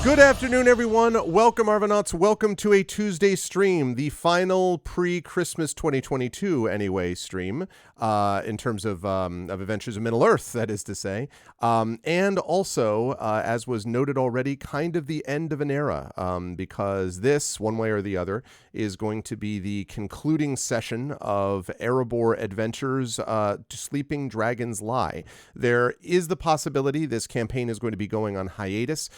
Good afternoon, everyone. Welcome, Arvanauts. Welcome to a Tuesday stream, the final pre-Christmas 2022, anyway, stream, in terms of Adventures in Middle-earth, that is to say. And also, as was noted already, kind of the end of an era, because this, one way or the other, is going to be the concluding session of Erebor Adventures, Sleeping Dragons Lie. There is the possibility this campaign is going to be going on hiatus,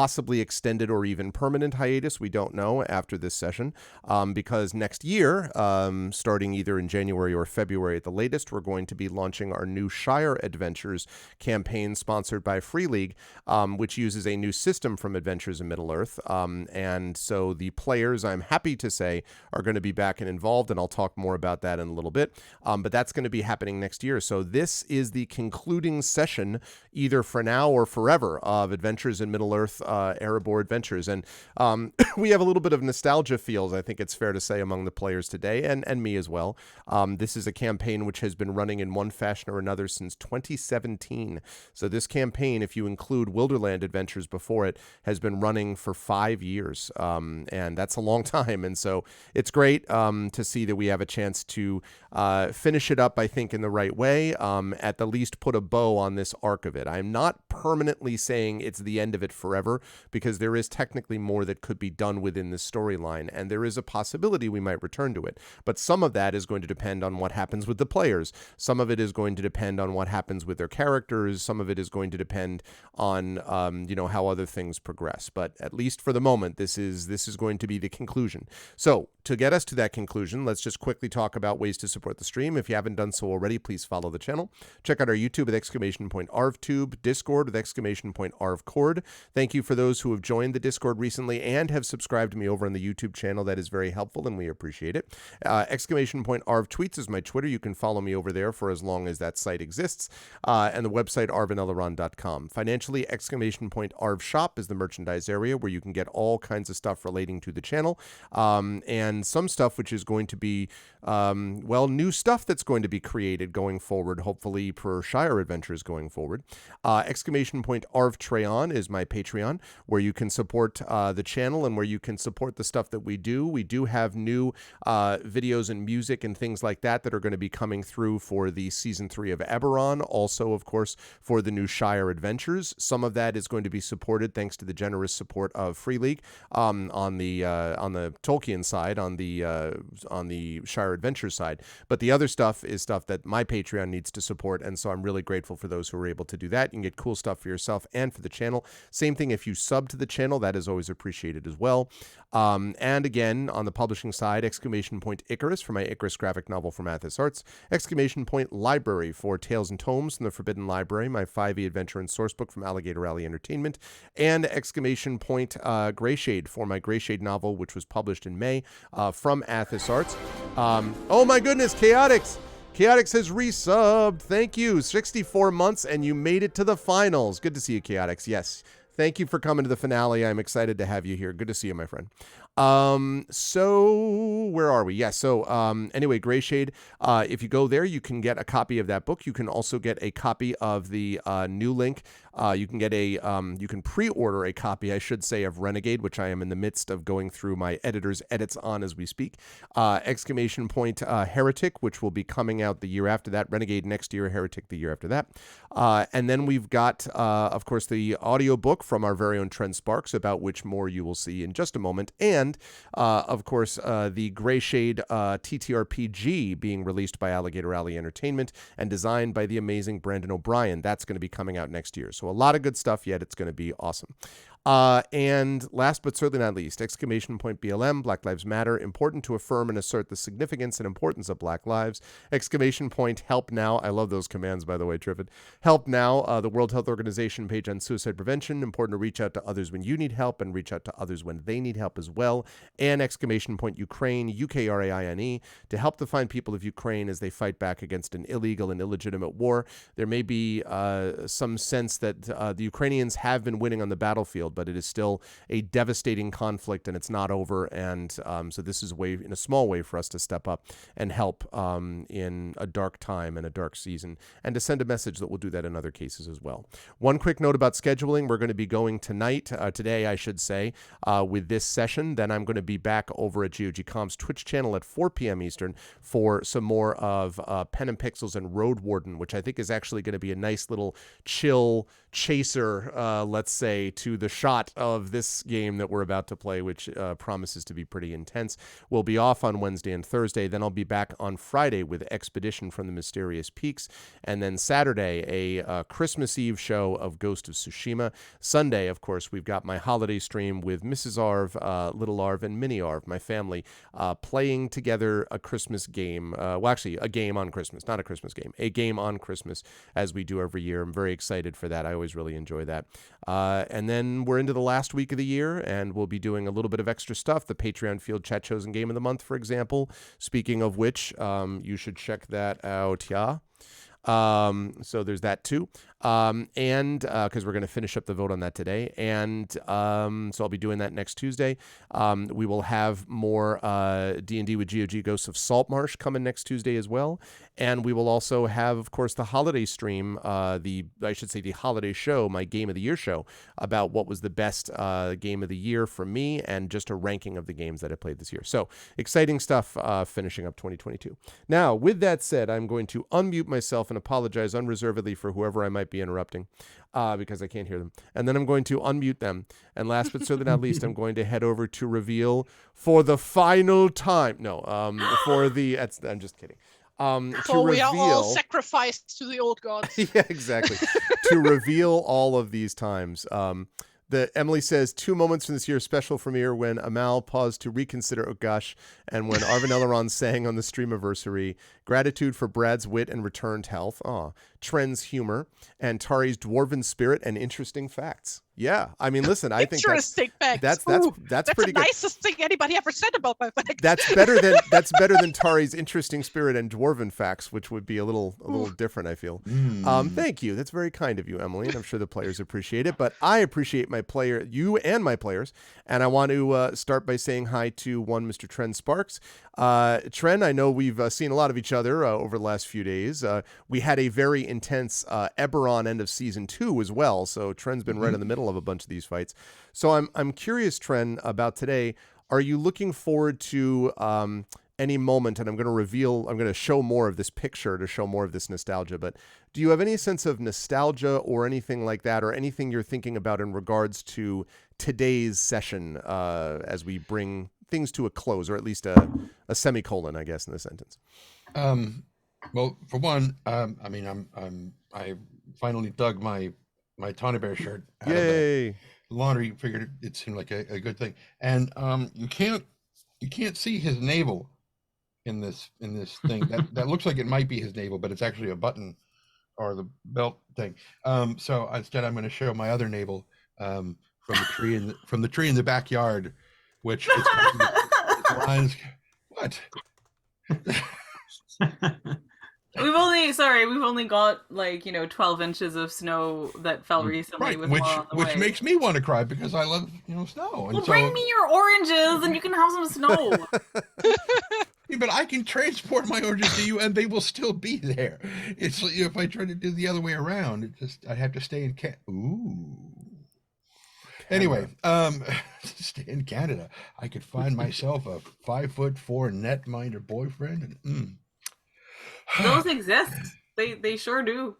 possibly extended or even permanent hiatus. We don't know after this session, because next year, starting either in January or February at the latest, we're going to be launching our new Shire Adventures campaign sponsored by Free League, which uses a new system from Adventures in Middle-earth. And so the players, I'm happy to say, are going to be back and involved, and I'll talk more about that in a little bit. But that's going to be happening next year. So this is the concluding session, either for now or forever, of Adventures in Middle-earth, Erebor Adventures. And we have a little bit of nostalgia feels, I think it's fair to say, among the players today, and me as well. This is a campaign which has been running in one fashion or another since 2017. So this campaign, if you include Wilderland Adventures before it, has been running for 5 years. And that's a long time. And so it's great to see that we have a chance to finish it up, I think, in the right way, at the least put a bow on this arc of it. I'm not permanently saying it's the end of it forever, because there is technically more that could be done within this storyline, and there is a possibility we might return to it. But some of that is going to depend on what happens with the players. Some of it is going to depend on what happens with their characters. Some of it is going to depend on how other things progress. But at least for the moment, this is going to be the conclusion. So to get us to that conclusion, let's just quickly talk about ways to support the stream. If you haven't done so already, please follow the channel. Check out our YouTube with !ArvTube, Discord with !ArvCord. Thank you for those who have joined the Discord recently and have subscribed to me over on the YouTube channel. That is very helpful, and we appreciate it. !ArvTweets is my Twitter. You can follow me over there for as long as that site exists. And the website, arvaneleron.com. Financially, !ArvShop is the merchandise area where you can get all kinds of stuff relating to the channel. And some stuff which is going to be, new stuff that's going to be created going forward, hopefully per Shire Adventures going forward. !ArvTreon is my Patreon, where you can support the channel and where you can support the stuff that we do. We do have new videos and music and things like that that are going to be coming through for the Season 3 of Eberron, also, of course, for the new Shire Adventures. Some of that is going to be supported thanks to the generous support of Free League on the Tolkien side, on the Shire Adventures side. But the other stuff is stuff that my Patreon needs to support, and so I'm really grateful for those who are able to do that. You can get cool stuff for yourself and for the channel. Same thing if you sub to the channel, that is always appreciated as well. And again, on the publishing side, !Icarus for my Icarus graphic novel from Athos Arts, !Library for Tales and Tomes from the Forbidden Library, my 5e adventure and sourcebook from Alligator Alley Entertainment, and Greyshade for my Greyshade novel, which was published in May from Athos Arts. Oh my goodness, Chaotix! Chaotix has resubbed. Thank you. 64 months, and you made it to the finals. Good to see you, Chaotix. Yes. Thank you for coming to the finale. I'm excited to have you here. Good to see you, my friend. So where are we? Yeah. So, anyway, Greyshade, if you go there, you can get a copy of that book. You can also get a copy of the, new link. You can pre-order a copy, I should say, of Renegade, which I am in the midst of going through my editor's edits on as we speak. Heretic, which will be coming out the year after that. Renegade next year, Heretic the year after that. And then we've got, of course, the audiobook from our very own Trent Sparks, about which more you will see in just a moment. And, of course, the Greyshade TTRPG being released by Alligator Alley Entertainment and designed by the amazing Brandon O'Brien. That's going to be coming out next year. So a lot of good stuff yet. It's going to be awesome. And last but certainly not least, BLM, Black Lives Matter, important to affirm and assert the significance and importance of Black lives. Help now. I love those commands, by the way, Triffid. Help now, the World Health Organization page on suicide prevention. Important to reach out to others when you need help and reach out to others when they need help as well. And Ukraine, UKRAINE, to help the fine people of Ukraine as they fight back against an illegal and illegitimate war. There may be some sense that the Ukrainians have been winning on the battlefield, battlefield, but it is still a devastating conflict, and it's not over. And so this is a way, in a small way, for us to step up and help in a dark time and a dark season, and to send a message that we'll do that in other cases as well. One quick note about scheduling: we're going to be going today, I should say, with this session. Then I'm going to be back over at GOG.com's Twitch channel at 4 p.m. Eastern for some more of Pen and Pixels and Road Warden, which I think is actually going to be a nice little chill chaser, let's say, to the shot of this game that we're about to play, which promises to be pretty intense. We'll be off on Wednesday and Thursday. Then I'll be back on Friday with Expedition from the Mysterious Peaks. And then Saturday, a Christmas Eve show of Ghost of Tsushima. Sunday, of course, we've got my holiday stream with Mrs. Arv, Little Arv, and Mini Arv, my family, playing together a Christmas game. Well, actually, a game on Christmas, not a Christmas game, a game on Christmas, as we do every year. I'm very excited for that. I always really enjoy that. And then we're into the last week of the year, and we'll be doing a little bit of extra stuff. The Patreon Field Chat Chosen Game of the Month, for example. Speaking of which, you should check that out, yeah. So there's that too. And because we're going to finish up the vote on that today. And so I'll be doing that next Tuesday. We will have more D&D with GOG Ghosts of Saltmarsh coming next Tuesday as well. And we will also have, of course, the holiday stream, the holiday show, my Game of the Year show, about what was the best game of the year for me, and just a ranking of the games that I played this year. So exciting stuff finishing up 2022. Now, with that said, I'm going to unmute myself and apologize unreservedly for whoever I might be interrupting because I can't hear them. And then I'm going to unmute them. And last but certainly not least, I'm going to head over to reveal for the final time. No, I'm just kidding. So we are all sacrificed to the old gods. Yeah, exactly. To reveal all of these times. Emily says 2 moments from this year's special premiere when Amal paused to reconsider, oh gosh, and when Arvin Eleron sang on the Streamiversary. Gratitude for Brad's wit and returned health. Trend's humor, and Tari's dwarven spirit and interesting facts. Yeah, I mean, listen, I think that's pretty the good. Nicest thing anybody ever said about my facts. That's better than Tari's interesting spirit and dwarven facts, which would be a little different, I feel. Thank you. That's very kind of you, Emily, and I'm sure the players appreciate it. But I appreciate you and my players, and I want to start by saying hi to one Mr. Trent Sparks. Trent, I know we've seen a lot of each other over the last few days. We had a very intense Eberron end of season 2 as well, so Trent's been right in the middle of a bunch of these fights. So I'm curious, Trent, about today. Are you looking forward to any moment, and I'm going to show more of this picture to show more of this nostalgia, but do you have any sense of nostalgia or anything like that, or anything you're thinking about in regards to today's session as we bring things to a close, or at least a semicolon, I guess, in the sentence? Well, for one, I finally dug my Tawny Bear shirt out of the laundry. Figured it seemed like a good thing, and you can't see his navel in this thing. That looks like it might be his navel, but it's actually a button or the belt thing. So instead, I'm going to show my other navel from the tree in the backyard, which lines. What? We've only got 12 inches of snow that fell recently, right? Which makes me want to cry because I love snow. Well, bring me your oranges and you can have some snow. Yeah, but I can transport my oranges to you and they will still be there. It's if I try to do the other way around, I have to stay in Anyway, stay in Canada. I could find myself a 5'4" netminder boyfriend, and those exist. They sure do.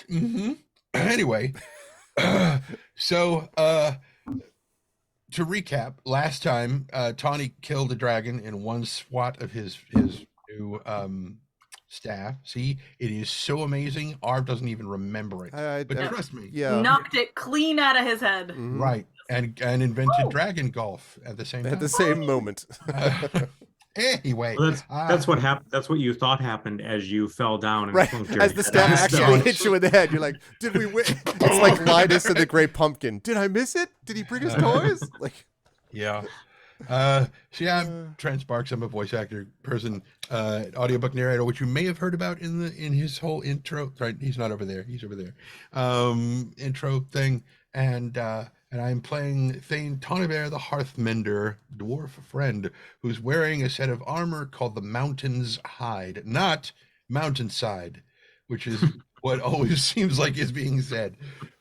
Mm-hmm. Anyway, so to recap, last time Tawny killed a dragon in one swat of his new staff. See, it is so amazing. Arv doesn't even remember it. But trust me, knocked it clean out of his head. Mm-hmm. Right, and invented dragon golf at the same time. At the same moment. Anyway, well, that's what happened. That's what you thought happened as you fell down. And right, as the staff actually hit you in the head. You're like, "Did we win?" It's like Linus and the Great Pumpkin. Did I miss it? Did he bring his toys? Yeah. So yeah, I'm Trent Sparks. I'm a voice actor person, audiobook narrator, which you may have heard about in his whole intro. Right, he's not over there. He's over there. Intro thing, and and I'm playing Thane Tonnebear, the Hearthmender dwarf friend, who's wearing a set of armor called the Mountain's Hide, not Mountainside, which is what always seems like is being said.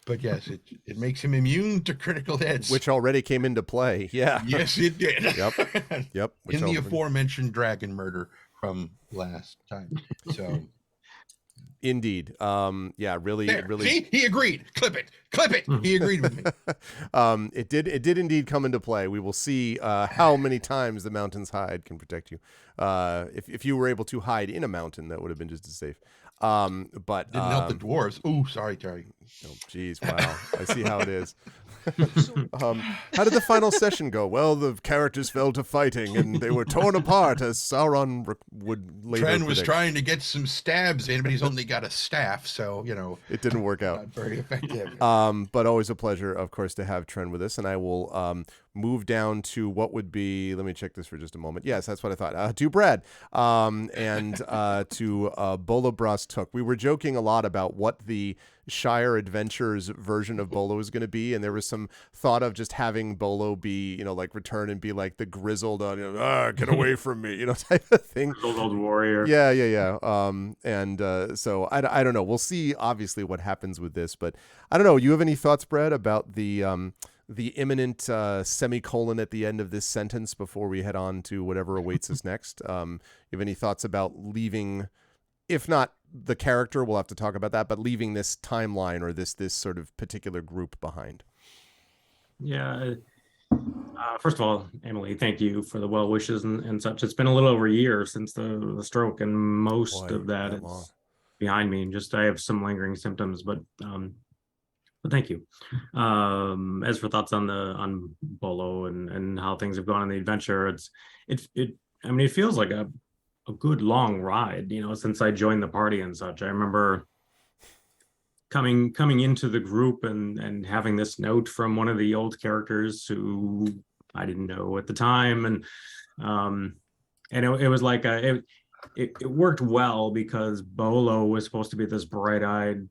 But yes, it makes him immune to critical hits. Which already came into play. Yeah. Yes, it did. Yep. In the aforementioned dragon murder from last time. So indeed. Yeah, really. See, he agreed. Clip it. He agreed with me. It did indeed come into play. We will see how many times the Mountain's Hide can protect you. If you were able to hide in a mountain, that would have been just as safe. But didn't help the dwarves. Oh, sorry, Terry. Oh, geez, wow. I see how it is. How did the final session go? Well, the characters fell to fighting, and they were torn apart, as Sauron would later Tren was predict. trying to get some stabs in, but he's only got a staff, so, it didn't work out. Not very effective. But always a pleasure, of course, to have Tren with us, and I will move down to what would be, let me check this for just a moment. Yes, that's what I thought. To Brad, and to Bolo Bras Took. We were joking a lot about what the Shire Adventures version of Bolo is going to be, and there was some thought of just having Bolo be, return and be like the grizzled, get away from me, type of thing. Grizzled old warrior. Yeah. So I don't know. We'll see, obviously, what happens with this, but I don't know. You have any thoughts, Brad, about the imminent semicolon at the end of this sentence before we head on to whatever awaits us next? You have any thoughts about leaving, if not the character, we'll have to talk about that, but leaving this timeline or this sort of particular group behind? Yeah. First of all, Emily, thank you for the well wishes and such. It's been a little over a year since the stroke, and most of that is behind me. And just I have some lingering symptoms, but thank you. As for thoughts on Bolo and how things have gone in the adventure, it feels like a good long ride, since I joined the party and such. I remember coming into the group and having this note from one of the old characters who I didn't know at the time, and it was like it worked well because Bolo was supposed to be this bright-eyed,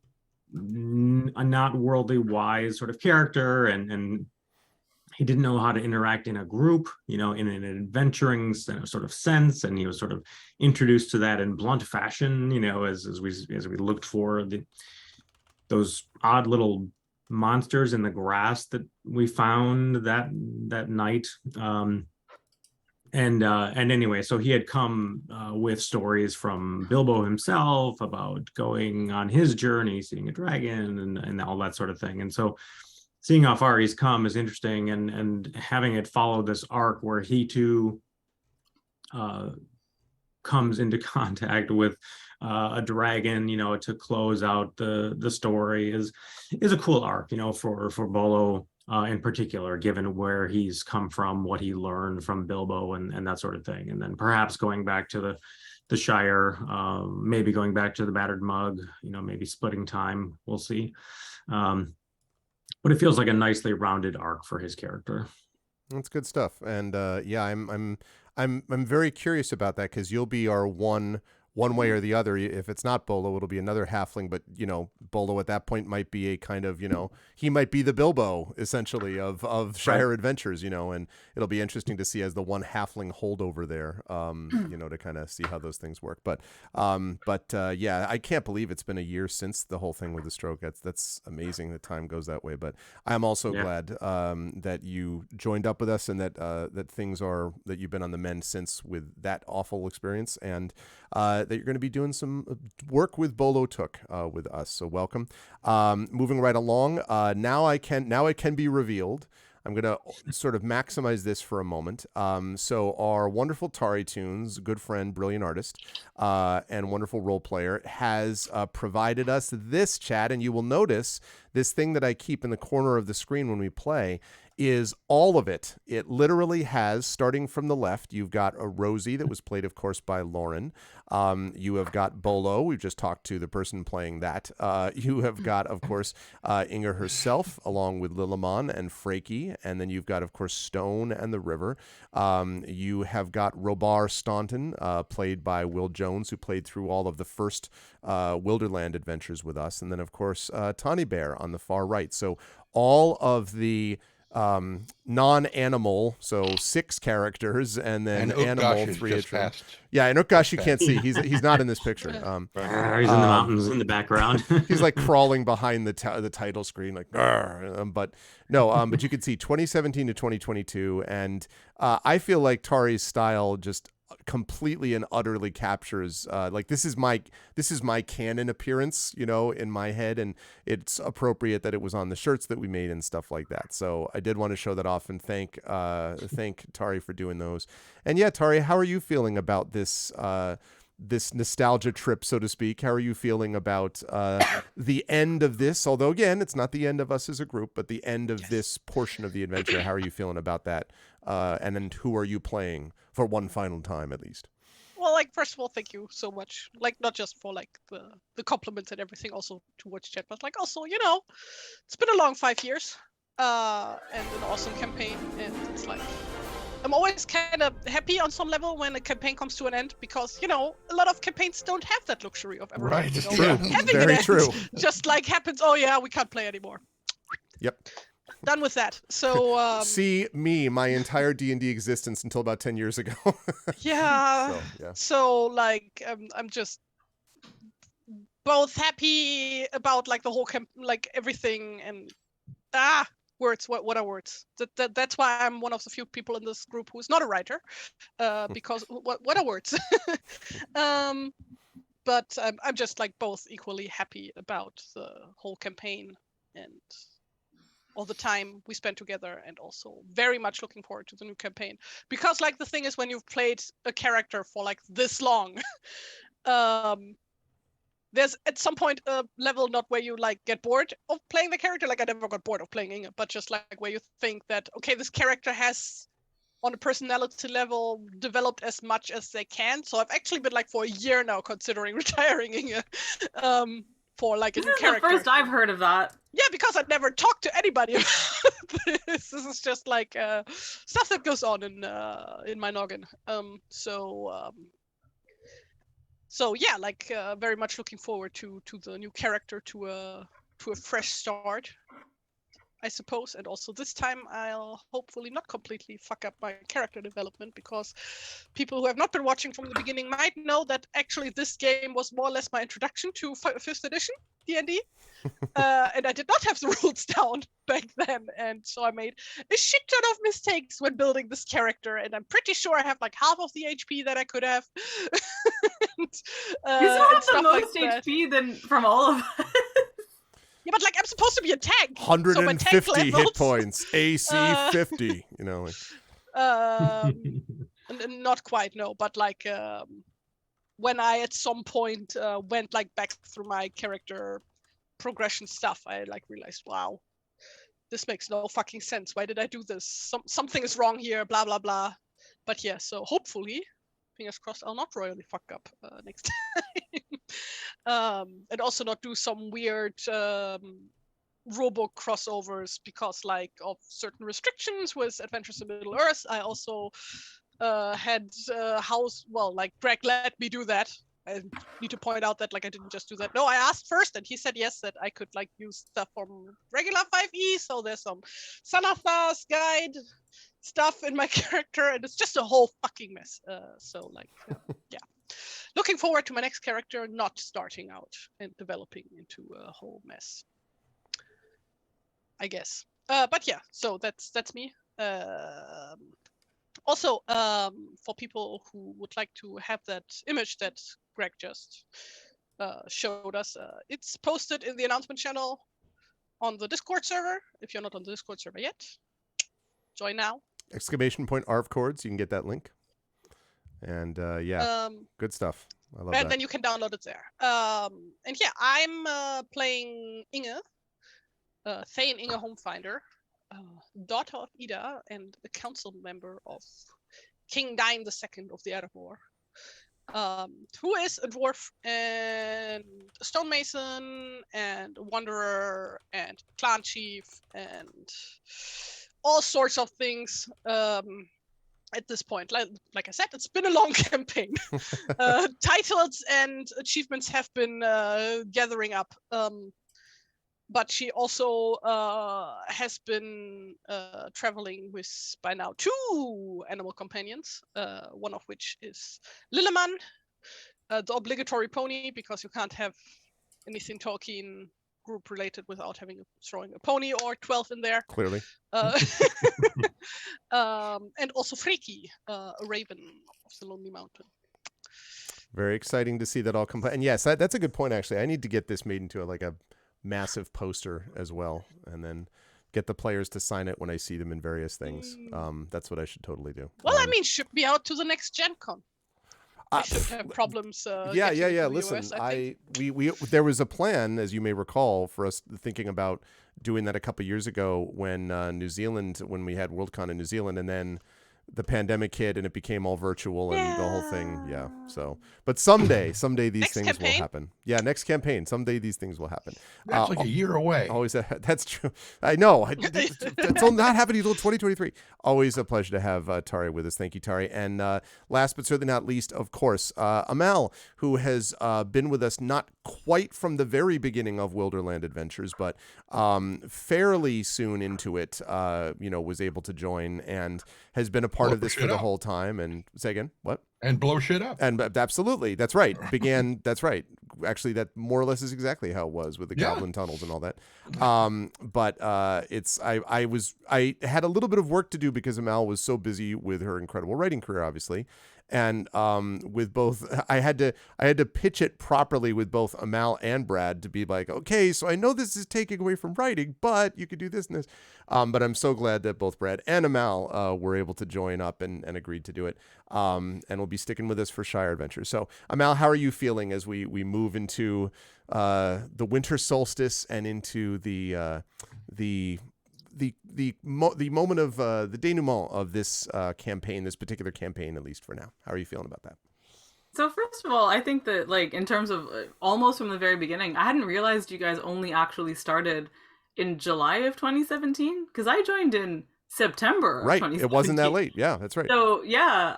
not worldly wise sort of character, and he didn't know how to interact in a group, in an adventuring sort of sense, and he was sort of introduced to that in blunt fashion, as we looked for those odd little monsters in the grass that we found that night. And anyway, so he had come with stories from Bilbo himself about going on his journey, seeing a dragon and all that sort of thing. And so seeing how far he's come is interesting, and having it follow this arc where he too comes into contact with a dragon, to close out the story is a cool arc, for Bolo in particular, given where he's come from, what he learned from Bilbo and that sort of thing. And then perhaps going back to the Shire, maybe going back to the Battered Mug, maybe splitting time, we'll see. But it feels like a nicely rounded arc for his character. That's good stuff. And I'm very curious about that, because you'll be our one way or the other. If it's not Bolo, it'll be another halfling, but Bolo at that point might be a kind of, he might be the Bilbo essentially of Shire Adventures, and it'll be interesting to see as the one halfling holdover there, to kind of see how those things work. But I can't believe it's been a year since the whole thing with the stroke. That's amazing that time goes that way. But I'm also glad that you joined up with us, and that you've been on the mend since with that awful experience, and that you're going to be doing some work with Bolo Took with us. So welcome. Moving right along. Now it can be revealed. I'm going to sort of maximize this for a moment. So our wonderful Tari Tunes, good friend, brilliant artist, and wonderful role player, has provided us this chat, and you will notice this thing that I keep in the corner of the screen when we play is all of it. It literally has, starting from the left, you've got a Rosie that was played, of course, by Lauren. You have got Bolo. We've just talked to the person playing that. You have got, of course, Inga herself, along with Lilliman and Freki. And then you've got, of course, Stone and the River. You have got Robar Staunton, played by Will Jones, who played through all of the first Wilderland adventures with us. And then, of course, Tawny Bear on the far right. So all of the non-animal, so 6 characters, and then animal 3. Yeah, and Utgash you can't see. He's not in this picture. He's in the mountains in the background. He's like crawling behind the title screen, like. But no, but you can see 2017 to 2022, and I feel like Tari's style just completely and utterly captures like this is my canon appearance, in my head, and it's appropriate that it was on the shirts that we made and stuff like that. So I did want to show that off and thank Tari for doing those. And yeah, Tari, how are you feeling about this this nostalgia trip, so to speak? How are you feeling about the end of this? Although again, it's not the end of us as a group, but the end of this portion of the adventure. How are you feeling about that? And then who are you playing for one final time, at least? Well, like, first of all, thank you so much. Like, not just for like the compliments and everything, also towards chat, but like also, it's been a long 5 years, and an awesome campaign, and it's like I'm always kind of happy on some level when a campaign comes to an end, because a lot of campaigns don't have that luxury of ever right. It's true. Having very true. Just like happens. Oh yeah, we can't play anymore. Yep. Done with that. So see me, my entire D&D existence until about 10 years ago. Yeah. So like I'm just both happy about like the whole like everything, and words. What are words? That's why I'm one of the few people in this group who's not a writer, because what are words? But I'm just like both equally happy about the whole campaign and all the time we spent together, and also very much looking forward to the new campaign, because like the thing is, when you've played a character for like this long, there's at some point a level not where you like get bored of playing the character. Like I never got bored of playing Inga, but just like where you think that, okay, this character has on a personality level developed as much as they can. So I've actually been like for a year now considering retiring Inga. For like a new character. The first I've heard of that. Yeah, because I'd never talked to anybody about this. This is just like stuff that goes on in my noggin. So yeah, like very much looking forward to the new character, to a fresh start, I suppose. And also this time I'll hopefully not completely fuck up my character development, because people who have not been watching from the beginning might know that actually this game was more or less my introduction to 5th edition D&D. And I did not have the rules down back then, and so I made a shit ton of mistakes when building this character, and I'm pretty sure I have like half of the HP that I could have. You still have the most HP than from all of us. Yeah, but like I'm supposed to be a tank. 150 so hit points, AC 50. Not quite, no. But like when I at some point went like back through my character progression stuff, I like realized, wow, this makes no fucking sense. Why did I do this? Something is wrong here. Blah blah blah. But yeah, so hopefully, fingers crossed, I'll not royally fuck up next time. And also not do some weird Robo crossovers because like of certain restrictions with Adventures in Middle Earth. I also had like Greg let me do that. I need to point out that like I didn't just do that. No, I asked first, and he said yes, that I could like use stuff from regular 5e. So there's some Sanathar's guide stuff in my character, and it's just a whole fucking mess. So like yeah. Looking forward to my next character not starting out and developing into a whole mess, I guess. But yeah, so that's me. Also, for people who would like to have that image that Greg just showed us, it's posted in the announcement channel on the Discord server. If you're not on the Discord server yet, join now. !ARV chords, you can get that link. And yeah, good stuff. I love that. And then you can download it there. And yeah, I'm playing Inge, Thane Inge Homefinder. daughter of Ida and a council member of King Dain II of the Erebor, who is a dwarf and a stonemason and a wanderer and clan chief and all sorts of things. At this point, like I said, it's been a long campaign. Titles and achievements have been gathering up. But she also has been traveling with, by now, 2 animal companions, one of which is Lilleman, the obligatory pony, because you can't have anything Tolkien group related without throwing a pony or 12 in there. Clearly. And also Freki, a raven of the Lonely Mountain. Very exciting to see that all come. And yes, that's a good point, actually. I need to get this made into a massive poster as well, and then get the players to sign it when I see them in various things. That's what I should totally do. Well, I mean, should be out to the next Gen Con. I should have problems. Yeah. Listen, we there was a plan, as you may recall, for us thinking about doing that a couple of years ago when New Zealand, when we had Worldcon in New Zealand, and then the pandemic hit and it became all virtual and the whole thing. Yeah. So, but someday these next things campaign? will happen. Yeah. Next campaign. Someday these things will happen. That's like a year away. Always. That's true. I know. It's not happening until 2023. Always a pleasure to have Tari with us. Thank you, Tari. And last but certainly not least, of course, Amal, who has been with us not quite from the very beginning of Wilderland Adventures, but fairly soon into it, was able to join and has been a part of this for the whole time. And say again, what? And blow shit up. And absolutely, that's right. That's right. Actually, that more or less is exactly how it was with the goblin tunnels and all that. But I had a little bit of work to do because Amal was so busy with her incredible writing career, obviously. And with both, I had to pitch it properly with both Amal and Brad to be like, okay, so I know this is taking away from writing, but you could do this and this. But I'm so glad that both Brad and Amal were able to join up and agreed to do it. And will be sticking with us for Shire Adventures. So Amal, how are you feeling as we move into the winter solstice and into the moment of the denouement of this campaign, this particular campaign, at least for now? How are you feeling about that? So first of all, I think that in terms of almost from the very beginning, I hadn't realized you guys only actually started in July of 2017, because I joined in September of 2017. It wasn't that late. Yeah, that's right. So yeah,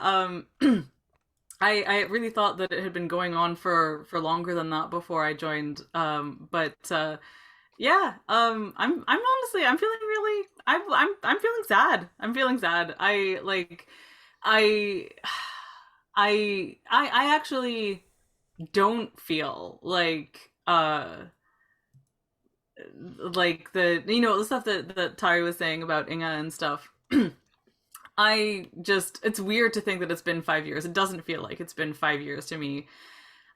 I really thought that it had been going on for longer than that before I joined. I'm honestly, I'm feeling really, I'm feeling sad. I'm feeling sad. I actually don't feel like the stuff that Tari was saying about Inga and stuff. It's weird to think that it's been 5 years. It doesn't feel like it's been 5 years to me.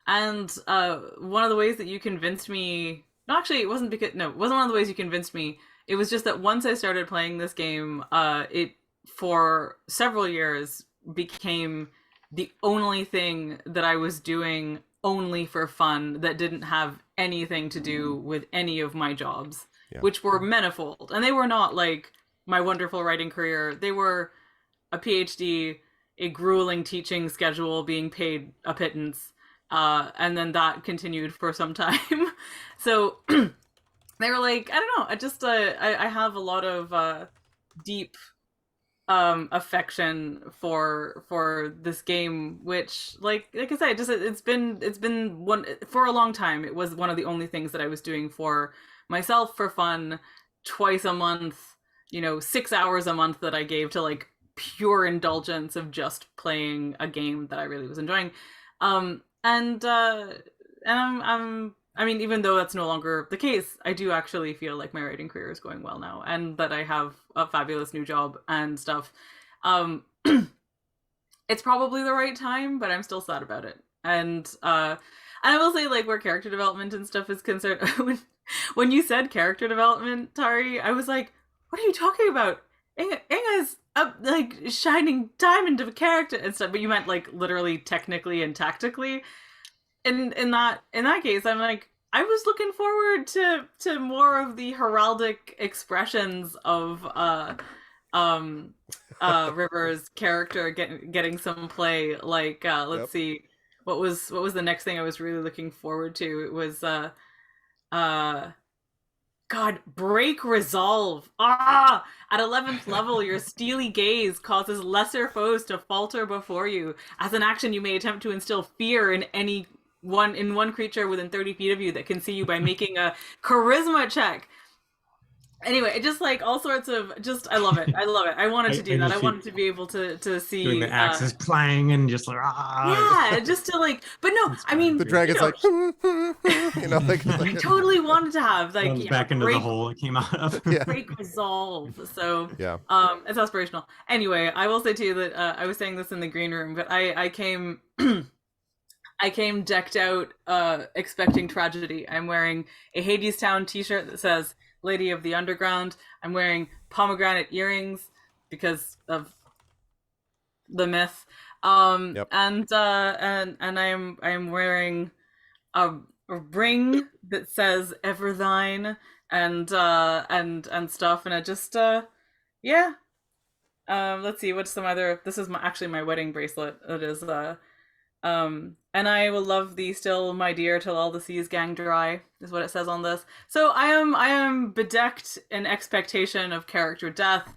And one of the ways that you convinced me, it wasn't one of the ways you convinced me. It was just that once I started playing this game, it for several years became the only thing that I was doing only for fun that didn't have anything to do with any of my jobs, which were manifold. And they were not like my wonderful writing career. They were a PhD, a grueling teaching schedule, being paid a pittance, and then that continued for some time. So they were like, I don't know, I have a lot of deep affection for this game, which like I said, it's been one for a long time. It was one of the only things that I was doing for myself for fun, twice a month, 6 hours a month that I gave to like pure indulgence of just playing a game that I really was enjoying. I mean, even though that's no longer the case, I do actually feel like my writing career is going well now, and that I have a fabulous new job and stuff. It's probably the right time, but I'm still sad about it. And I will say, like, where character development and stuff is concerned, when you said character development, Tari, I was like, what are you talking about? Inga's like shining diamond of a character and stuff, but you meant like literally, technically, and tactically. In that case, I'm like, I was looking forward to more of the heraldic expressions of River's character getting some play. Like let's see, what was the next thing I was really looking forward to? It was God, break resolve. At 11th level, your steely gaze causes lesser foes to falter before you. As an action, you may attempt to instill fear in one creature within 30 feet of you that can see you by making a charisma check. Anyway, just like all sorts of I love it. I wanted to do that. I wanted to be able to see doing the axes clang and just like yeah, just to like. But no, I mean the dragon's like I totally wanted to have like back into the hole it came out of. Break resolve. So yeah, it's aspirational. Anyway, I will say to you that I was saying this in the green room, but I came. I came decked out, expecting tragedy. I'm wearing a Hadestown t-shirt that says Lady of the Underground. I'm wearing pomegranate earrings because of the myth. And I'm wearing a ring that says Ever Thine and stuff. And I just let's see, what's some other. This is actually my wedding bracelet. It is and I will love thee still, my dear, till all the seas gang dry, is what it says on this. So I am bedecked in expectation of character death,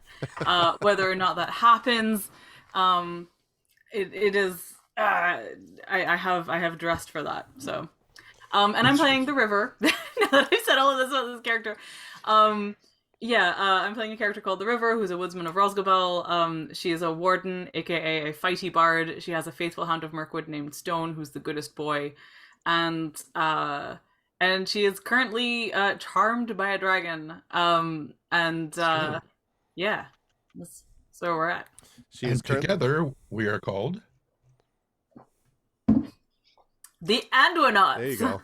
whether or not that happens. It is I have dressed for that. So and I'm playing the River. Now that I've said all of this about this character. I'm playing a character called the River, who's a woodsman of Rosgobel. She is a warden, aka a fighty bard. She has a faithful hound of Mirkwood named Stone, who's the goodest boy, and she is currently charmed by a dragon. That's so where we're at. Together we are called the Anduinauts. There you go.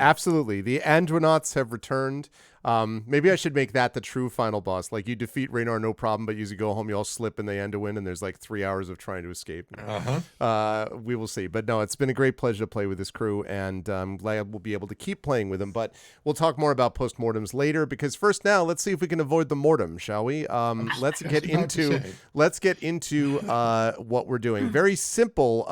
Absolutely, the Anduinauts have returned. Maybe I should make that the true final boss. Like, you defeat Raynor no problem, but you go home, you all slip in the Anduin, and there's like 3 hours of trying to escape. We will see. But no, it's been a great pleasure to play with this crew, and I'm glad we'll be able to keep playing with them. But we'll talk more about postmortems later, because first now, let's see if we can avoid the mortem, shall we? Let's get into what we're doing. Very simple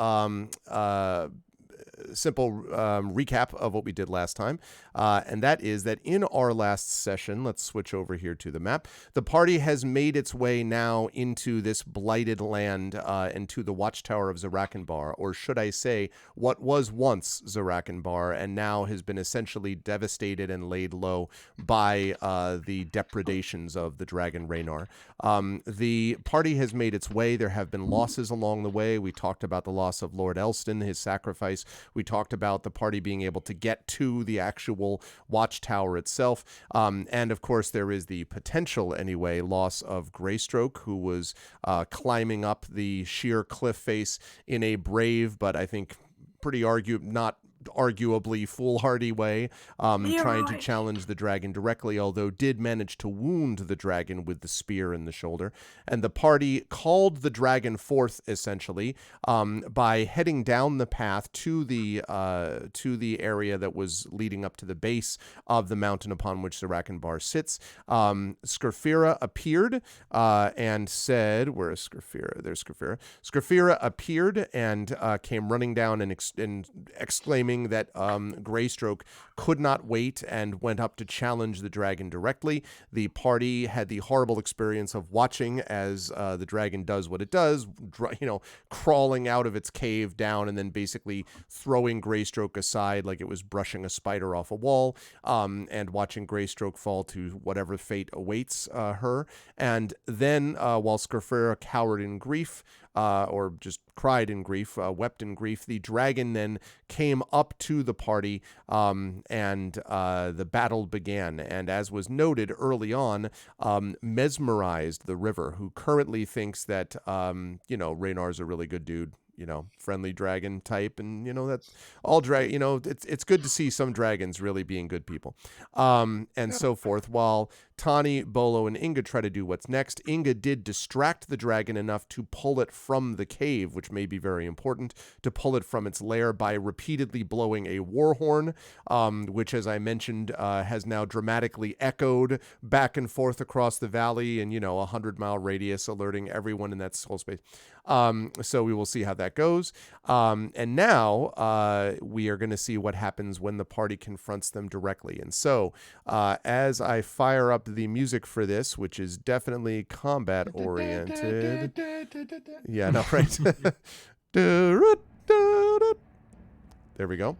recap of what we did last time, and that is that in our last session, let's switch over here to the map, the party has made its way now into this blighted land, and to the watchtower of Zarakanbar, or should I say what was once Zarakanbar and now has been essentially devastated and laid low by the depredations of the dragon Raynor. The party has made its way. There have been losses along the way. We talked about the loss of Lord Elston, his sacrifice. We talked about the party being able to get to the actual watchtower itself. And of course, there is the potential, anyway, loss of Greystroke, who was climbing up the sheer cliff face in a brave, but I think not arguably foolhardy way, trying to challenge the dragon directly, although did manage to wound the dragon with the spear in the shoulder. And the party called the dragon forth, essentially, by heading down the path to the area that was leading up to the base of the mountain upon which Zarakanbar sits. Skurfira appeared and said, where is Skurfira? There's Skurfira. Skurfira appeared and came running down and exclaiming that Greystroke could not wait and went up to challenge the dragon directly. The party had the horrible experience of watching as the dragon does what it does, crawling out of its cave down and then basically throwing Greystroke aside like it was brushing a spider off a wall, and watching Greystroke fall to whatever fate awaits her. And then while Skurfira cowered in grief, or just cried in grief, wept in grief, the dragon then came up to the party, and the battle began. And as was noted early on, mesmerized the River, who currently thinks that, Raynor's a really good dude. friendly dragon type, and that all it's good to see some dragons really being good people, and so forth. While Tani, Bolo, and Inga try to do what's next, Inga did distract the dragon enough to pull it from the cave, which may be very important, to pull it from its lair by repeatedly blowing a war horn, which, as I mentioned, has now dramatically echoed back and forth across the valley in, a 100-mile radius, alerting everyone in that whole space. So we will see how that goes. And now we are going to see what happens when the party confronts them directly. And so as I fire up the music for this, which is definitely combat oriented. Yeah, no, right. There we go.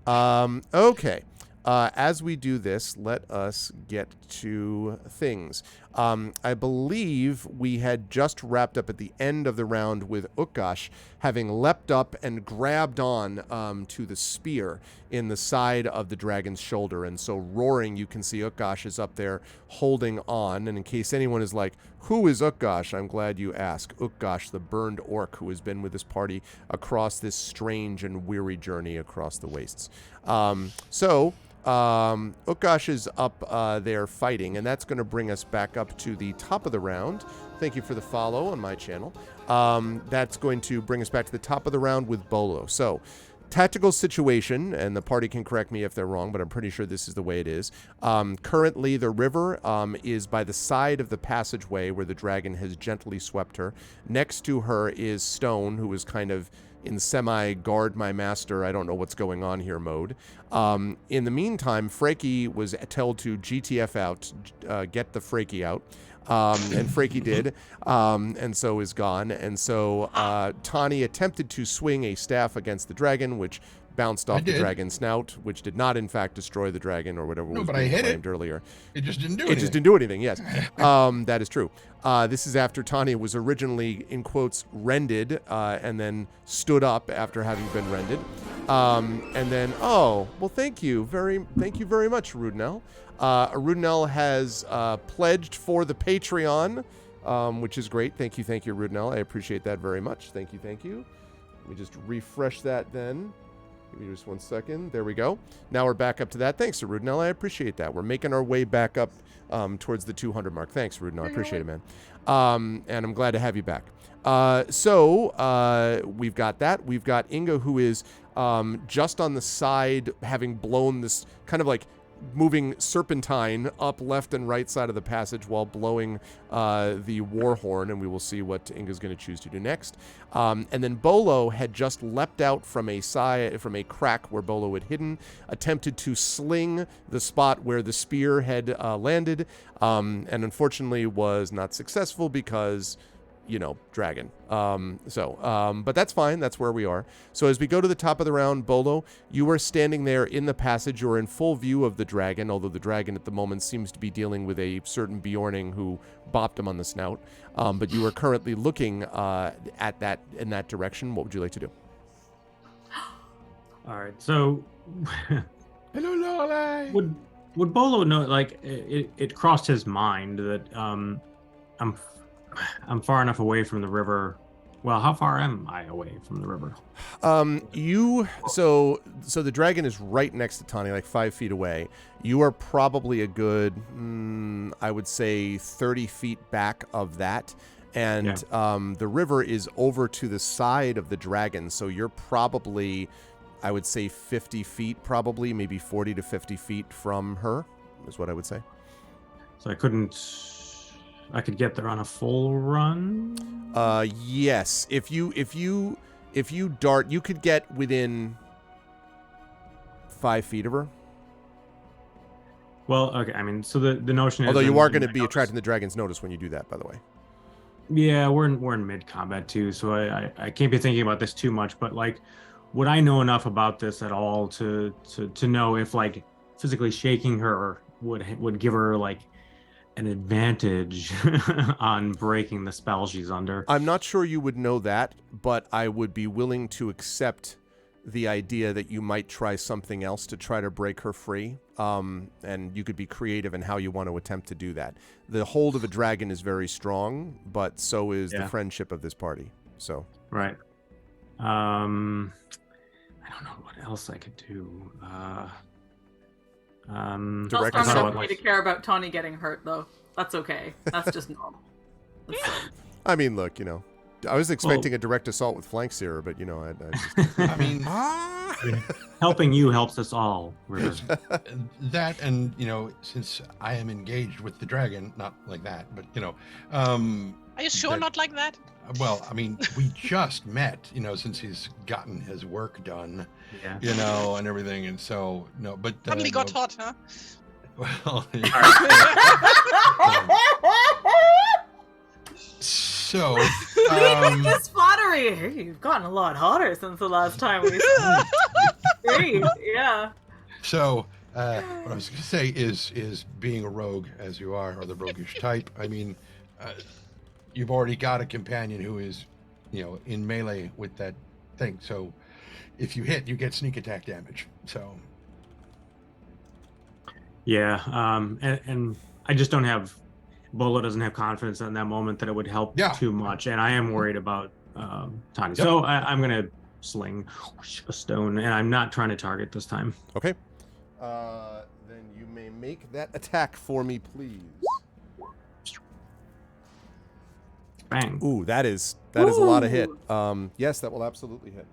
Okay. As we do this, let us get to things. I believe we had just wrapped up at the end of the round with Utgash having leapt up and grabbed on to the spear in the side of the dragon's shoulder. And so roaring, you can see Utgash is up there holding on. And in case anyone is like, who is Utgash? I'm glad you asked. Utgash, the burned orc who has been with this party across this strange and weary journey across the wastes. Utgash is up there fighting, and that's going to bring us back up to the top of the round. Thank you for the follow on my channel. That's going to bring us back to the top of the round with Bolo. So, tactical situation, and the party can correct me if they're wrong, but I'm pretty sure this is the way it is. Currently, the river is by the side of the passageway where the dragon has gently swept her. Next to her is Stone, who is kind of in semi-guard my master, I don't know what's going on here mode. In the meantime, Freki was told to GTF out, get the Freki out. And Freki did, and so is gone. And so Tani attempted to swing a staff against the dragon, which bounced off the dragon's snout, which did not, in fact, destroy the dragon or whatever was being claimed earlier. It just didn't do anything. It just didn't do anything, yes. That is true. This is after Tani was originally, in quotes, rended, and then stood up after having been rended. And then, thank you very much, Rudnell. Rudnell has pledged for the Patreon, which is great. Thank you, Rudnell. I appreciate that very much. Thank you. Let me just refresh that then. Give me just 1 second. There we go. Now we're back up to that. Thanks to Rudnell. I appreciate that. We're making our way back up towards the 200 mark. Thanks, Rudnell. I appreciate it, man. And I'm glad to have you back. So we've got that. We've got Inga, who is just on the side, having blown this kind of like moving serpentine up left and right side of the passage while blowing the war horn, and we will see what Inga's going to choose to do next. And then Bolo had just leapt out from a crack where Bolo had hidden, attempted to sling the spot where the spear had landed, and unfortunately was not successful because dragon. But that's fine. That's where we are. So as we go to the top of the round, Bolo, you are standing there in the passage. You're in full view of the dragon, although the dragon at the moment seems to be dealing with a certain Bjorning who bopped him on the snout. But you are currently looking at that in that direction. What would you like to do? All right. So, hello, Lolly. Would Bolo know? Like, it crossed his mind that I'm far enough away from the river. Well, how far am I away from the river? So the dragon is right next to Tani, like 5 feet away. You are probably a good, I would say 30 feet back of that. And the river is over to the side of the dragon. So you're probably, I would say 50 feet, probably maybe 40 to 50 feet from her is what I would say. So I could get there on a full run? Yes. If you dart, you could get within 5 feet of her. Well, okay. I mean, so the notion is... Although you are going to be attracting the dragon's notice when you do that, by the way. Yeah, we're in mid-combat too, so I can't be thinking about this too much, but like, would I know enough about this at all to know if like physically shaking her would give her like an advantage on breaking the spell she's under? I'm not sure you would know that, but I would be willing to accept the idea that you might try something else to try to break her free. And you could be creative in how you want to attempt to do that. The hold of a dragon is very strong, but so is the friendship of this party. So right. I don't know what else I could do. Not Direct strong enough assault. for me to care about Tawny getting hurt, though. That's okay. That's just normal. I mean, look, I was expecting a direct assault with flank seer, but I just... I mean, helping you helps us all. that, and since I am engaged with the dragon, not like that, but Are you sure not like that? Well, I mean, we just met, since he's gotten his work done, yeah. And everything, and so no, but Suddenly got hot, huh? Well, so This flattery. Hey, you've gotten a lot hotter since the last time we saw. Great, yeah. So what I was going to say is being a rogue as you are, or the roguish type. I mean, you've already got a companion who is, in melee with that thing. So if you hit, you get sneak attack damage. So yeah, and I just don't have. Bolo doesn't have confidence in that moment that it would help too much, and I am worried about Tani. Yep. So I'm gonna sling a stone, and I'm not trying to target this time. Okay. Then you may make that attack for me, please. Bang. Ooh, that is a lot of hit. Yes, that will absolutely hit.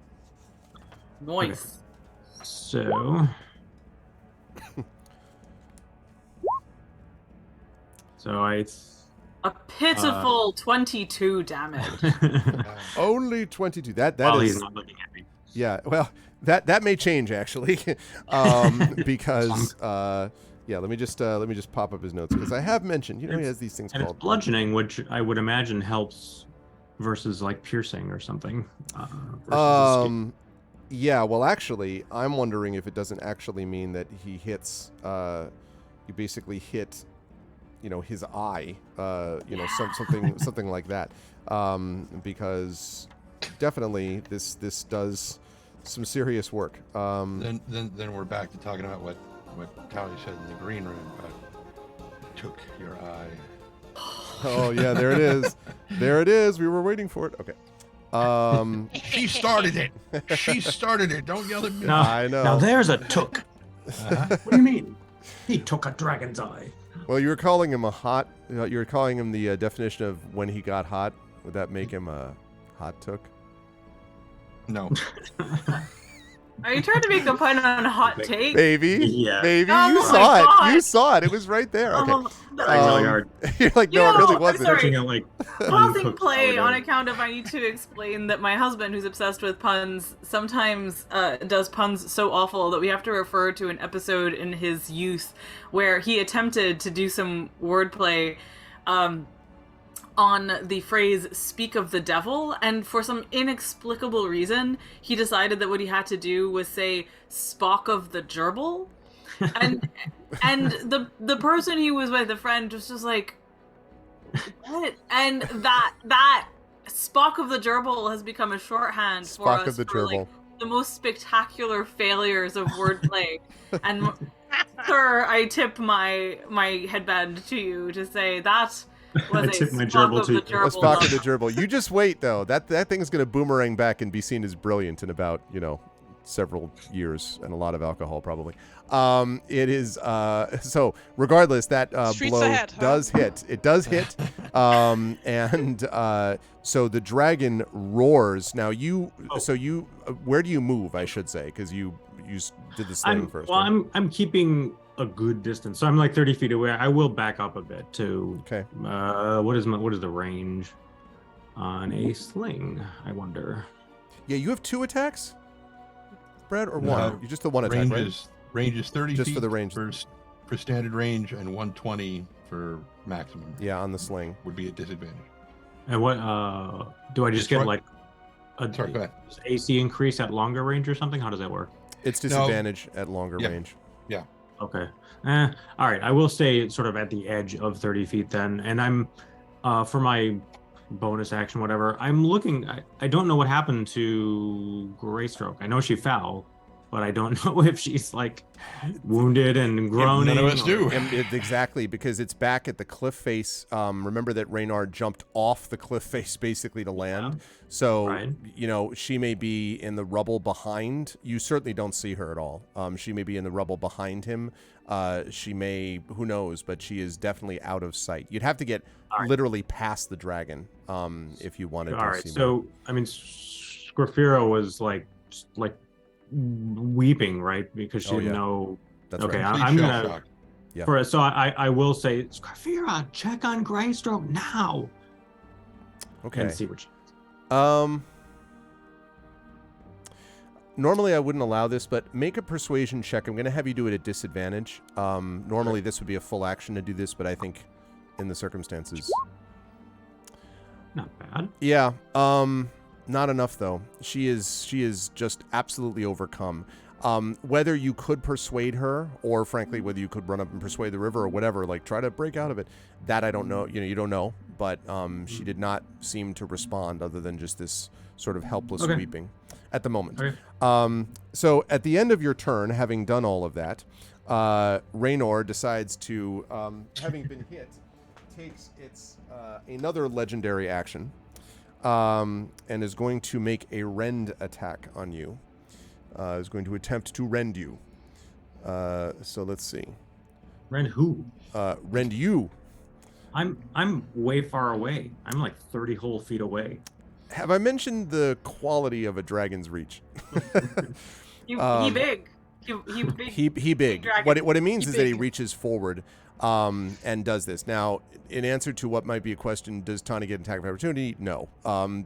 Nice. Okay. So. So a pitiful 22 damage. Only 22. That well, is. He's not looking at me. Yeah. Well, that may change actually, because let me just pop up his notes because I have mentioned he has these things called it's bludgeoning, which I would imagine helps versus like piercing or something. Yeah. Well, actually, I'm wondering if it doesn't actually mean that he hits. You basically hit. His eye, something like that, because definitely this does some serious work. Then we're back to talking about what Tally said in the green room about took your eye. Oh yeah, there it is. There it is. We were waiting for it. Okay. She started it. She started it. Don't yell at me. No, I know. Now there's a took. What do you mean? He took a dragon's eye. Well, you were calling him a hot. You were calling him the definition of when he got hot. Would that make him a hot took? No. Are you trying to make a pun on a hot take? Maybe. Yeah. Maybe. Oh You my saw it. God. You saw it. It was right there. Okay. Really hard. You're like, no, it really wasn't. sorry. Like Pausing uncooked play powder. on account of I need to explain that my husband, who's obsessed with puns, sometimes does puns so awful that we have to refer to an episode in his youth where he attempted to do some wordplay on the phrase "speak of the devil," and for some inexplicable reason, he decided that what he had to do was say "Spock of the gerbil," and the person he was with, the friend, was just like, what? And that Spock of the gerbil has become a shorthand for Spock us of the for gerbil. like the most spectacular failures of wordplay. And sir, I tip my headband to you to say that was I tip my Spock gerbil of to the you. gerbil. A Spock of the gerbil. You just wait though. That thing's gonna boomerang back and be seen as brilliant in about several years and a lot of alcohol probably. It is so regardless that Streets blow ahead, huh? does hit. It does hit. And so the dragon roars. Now where do you move? I should say because you did the sling first. Well, right? I'm keeping a good distance, so I'm like 30 feet away. I will back up a bit to. Okay. What is the range on a sling? I wonder. Yeah, you have 2 attacks, Brad, or one? You just the one attack, range right? Range is 30 Just feet for the range. for standard range, and 120 for maximum. Yeah, on the sling. Would be a disadvantage. And what do I just get like a Sorry, go ahead. does AC increase at longer range or something? How does that work? It's disadvantage at longer range. Yeah. Okay. All right. I will stay sort of at the edge of 30 feet then, and I'm for my bonus action, whatever. I'm looking. I don't know what happened to Greystroke. I know she fell. but I don't know if she's like wounded and groaning. None of us do. Exactly, because it's back at the cliff face. Remember that Reynard jumped off the cliff face basically to land. Yeah. So, Right. She may be in the rubble behind. You certainly don't see her at all. She may be in the rubble behind him. She may, who knows, but she is definitely out of sight. You'd have to get literally past the dragon if you wanted to see more. So, I mean, Sgrafira was like weeping, right? Because she didn't know. That's okay, right. I'm gonna. Shocked. Yeah. So I will say, Sgrafira, check on Greystroke now. Okay. And see what she. Normally I wouldn't allow this, but make a persuasion check. I'm going to have you do it at disadvantage. Normally this would be a full action to do this, but I think in the circumstances. Not bad. Yeah. Not enough though. She is just absolutely overcome. Whether you could persuade her, or frankly, whether you could run up and persuade the river or whatever, like try to break out of it, that I don't know. You don't know, but she did not seem to respond other than just this sort of helpless weeping at the moment. Okay. So at the end of your turn, having done all of that, Raynor decides to, having been hit, takes its another legendary action, and is going to make a rend attack on you. Is going to attempt to rend you. So let's see. Rend who? Rend you. I'm way far away. I'm like 30 whole feet away. Have I mentioned the quality of a dragon's reach? He big. He big. What it means is that he reaches forward and does this. Now, in answer to what might be a question, does Tani get an attack of opportunity? No,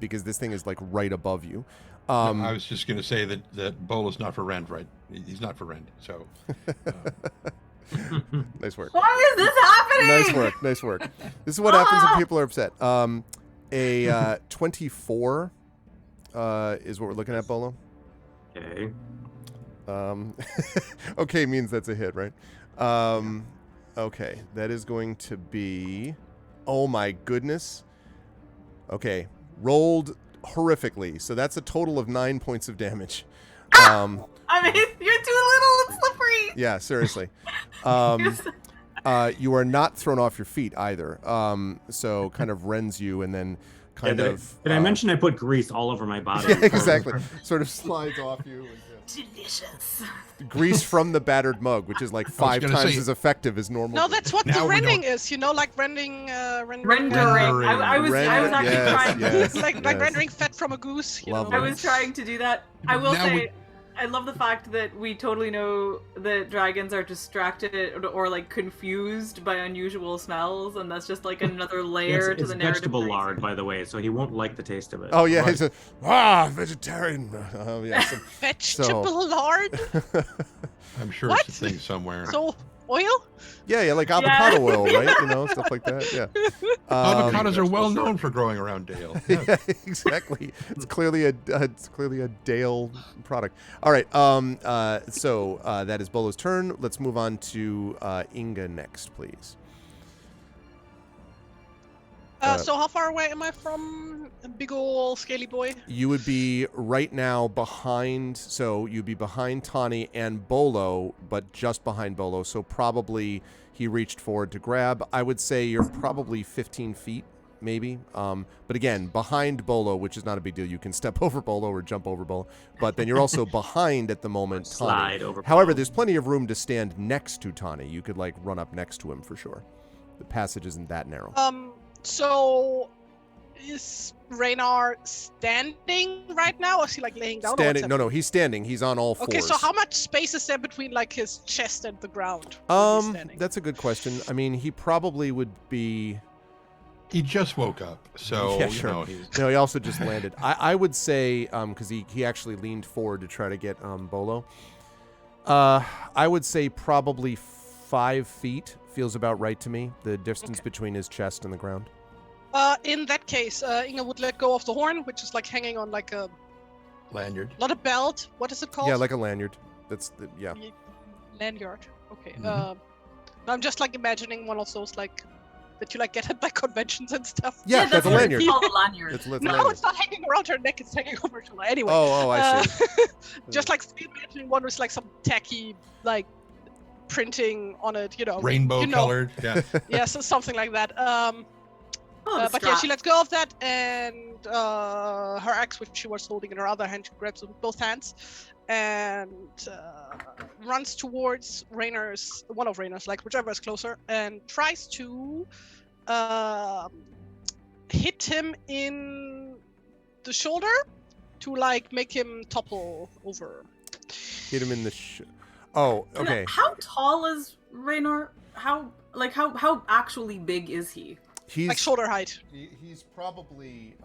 because this thing is like right above you. No, I was just going to say that Bola's not for rend, right? He's not for rend, so. Nice work. Why is this happening? Nice work. This is what happens when people are upset. A 24 is what we're looking at, Bolo. Okay. Okay means that's a hit, right? Okay, that is going to be. Oh my goodness. Okay, rolled horrifically. So that's a total of 9 points of damage. I mean, you're too little and slippery. Yeah, seriously. You are not thrown off your feet either. So kind of rends you and then kind of. Did I mention I put grease all over my body? Yeah, exactly. Sort of slides off you. Delicious. Grease from the battered mug, which is like 5 times as effective as normal. No, that's what the rending is. Like rending. Rendering. I was actually trying. Like rendering fat from a goose. Lovely. I was trying to do that. I will say, I love the fact that we totally know that dragons are distracted or like confused by unusual smells, and that's just like another layer to the narrative. It's vegetable lard, by the way, so he won't like the taste of it. Oh yeah, he's vegetarian. Yeah, vegetable lard. I'm sure it's a thing somewhere. So oil? Yeah, like avocado oil, right? Stuff like that. Yeah. Avocados are well known for growing around Dale. Yeah, exactly. It's clearly a Dale product. All right. So that is Bolo's turn. Let's move on to Inga next, please. So how far away am I from big ol' scaly boy? You would be right now behind, so you'd be behind Tani and Bolo, but just behind Bolo. So probably he reached forward to grab. I would say you're probably 15 feet, maybe. But again, behind Bolo, which is not a big deal. You can step over Bolo or jump over Bolo. But then you're also behind at the moment Tani. Slide over However, Bolo. there's plenty of room to stand next to Tani. You could like run up next to him for sure. The passage isn't that narrow. So is Raynor standing right now, or is he like laying down? Standing? No, he's standing. He's on all fours. Okay, so how much space is there between like his chest and the ground? That's a good question. I mean, he probably would be. He just woke up, so yeah, sure. No, he also just landed. I would say because he actually leaned forward to try to get Bolo. I would say probably 5 feet feels about right to me. The distance between his chest and the ground. In that case, Inga would let go of the horn, which is like hanging on like a lanyard. Not a belt. What is it called? Yeah, like a lanyard. That's lanyard. Okay. Mm-hmm. I'm just like imagining one of those like that you like get it by conventions and stuff. Yeah, that's a what lanyard. It's called a lanyard. It's a No, lanyard. it's not hanging around her neck. It's hanging over her shoulder. Anyway. Oh, I see. Just like imagining one with like some tacky like printing on it, Rainbow colored. Yeah. Yeah, so something like that. But yeah, she lets go of that, and her axe, which she was holding in her other hand, she grabs it with both hands, and runs towards one of Raynor's, like whichever is closer, and tries to hit him in the shoulder to like make him topple over. Hit him in the Oh, okay. How tall is Raynor? How actually big is he? He's like shoulder height. He's probably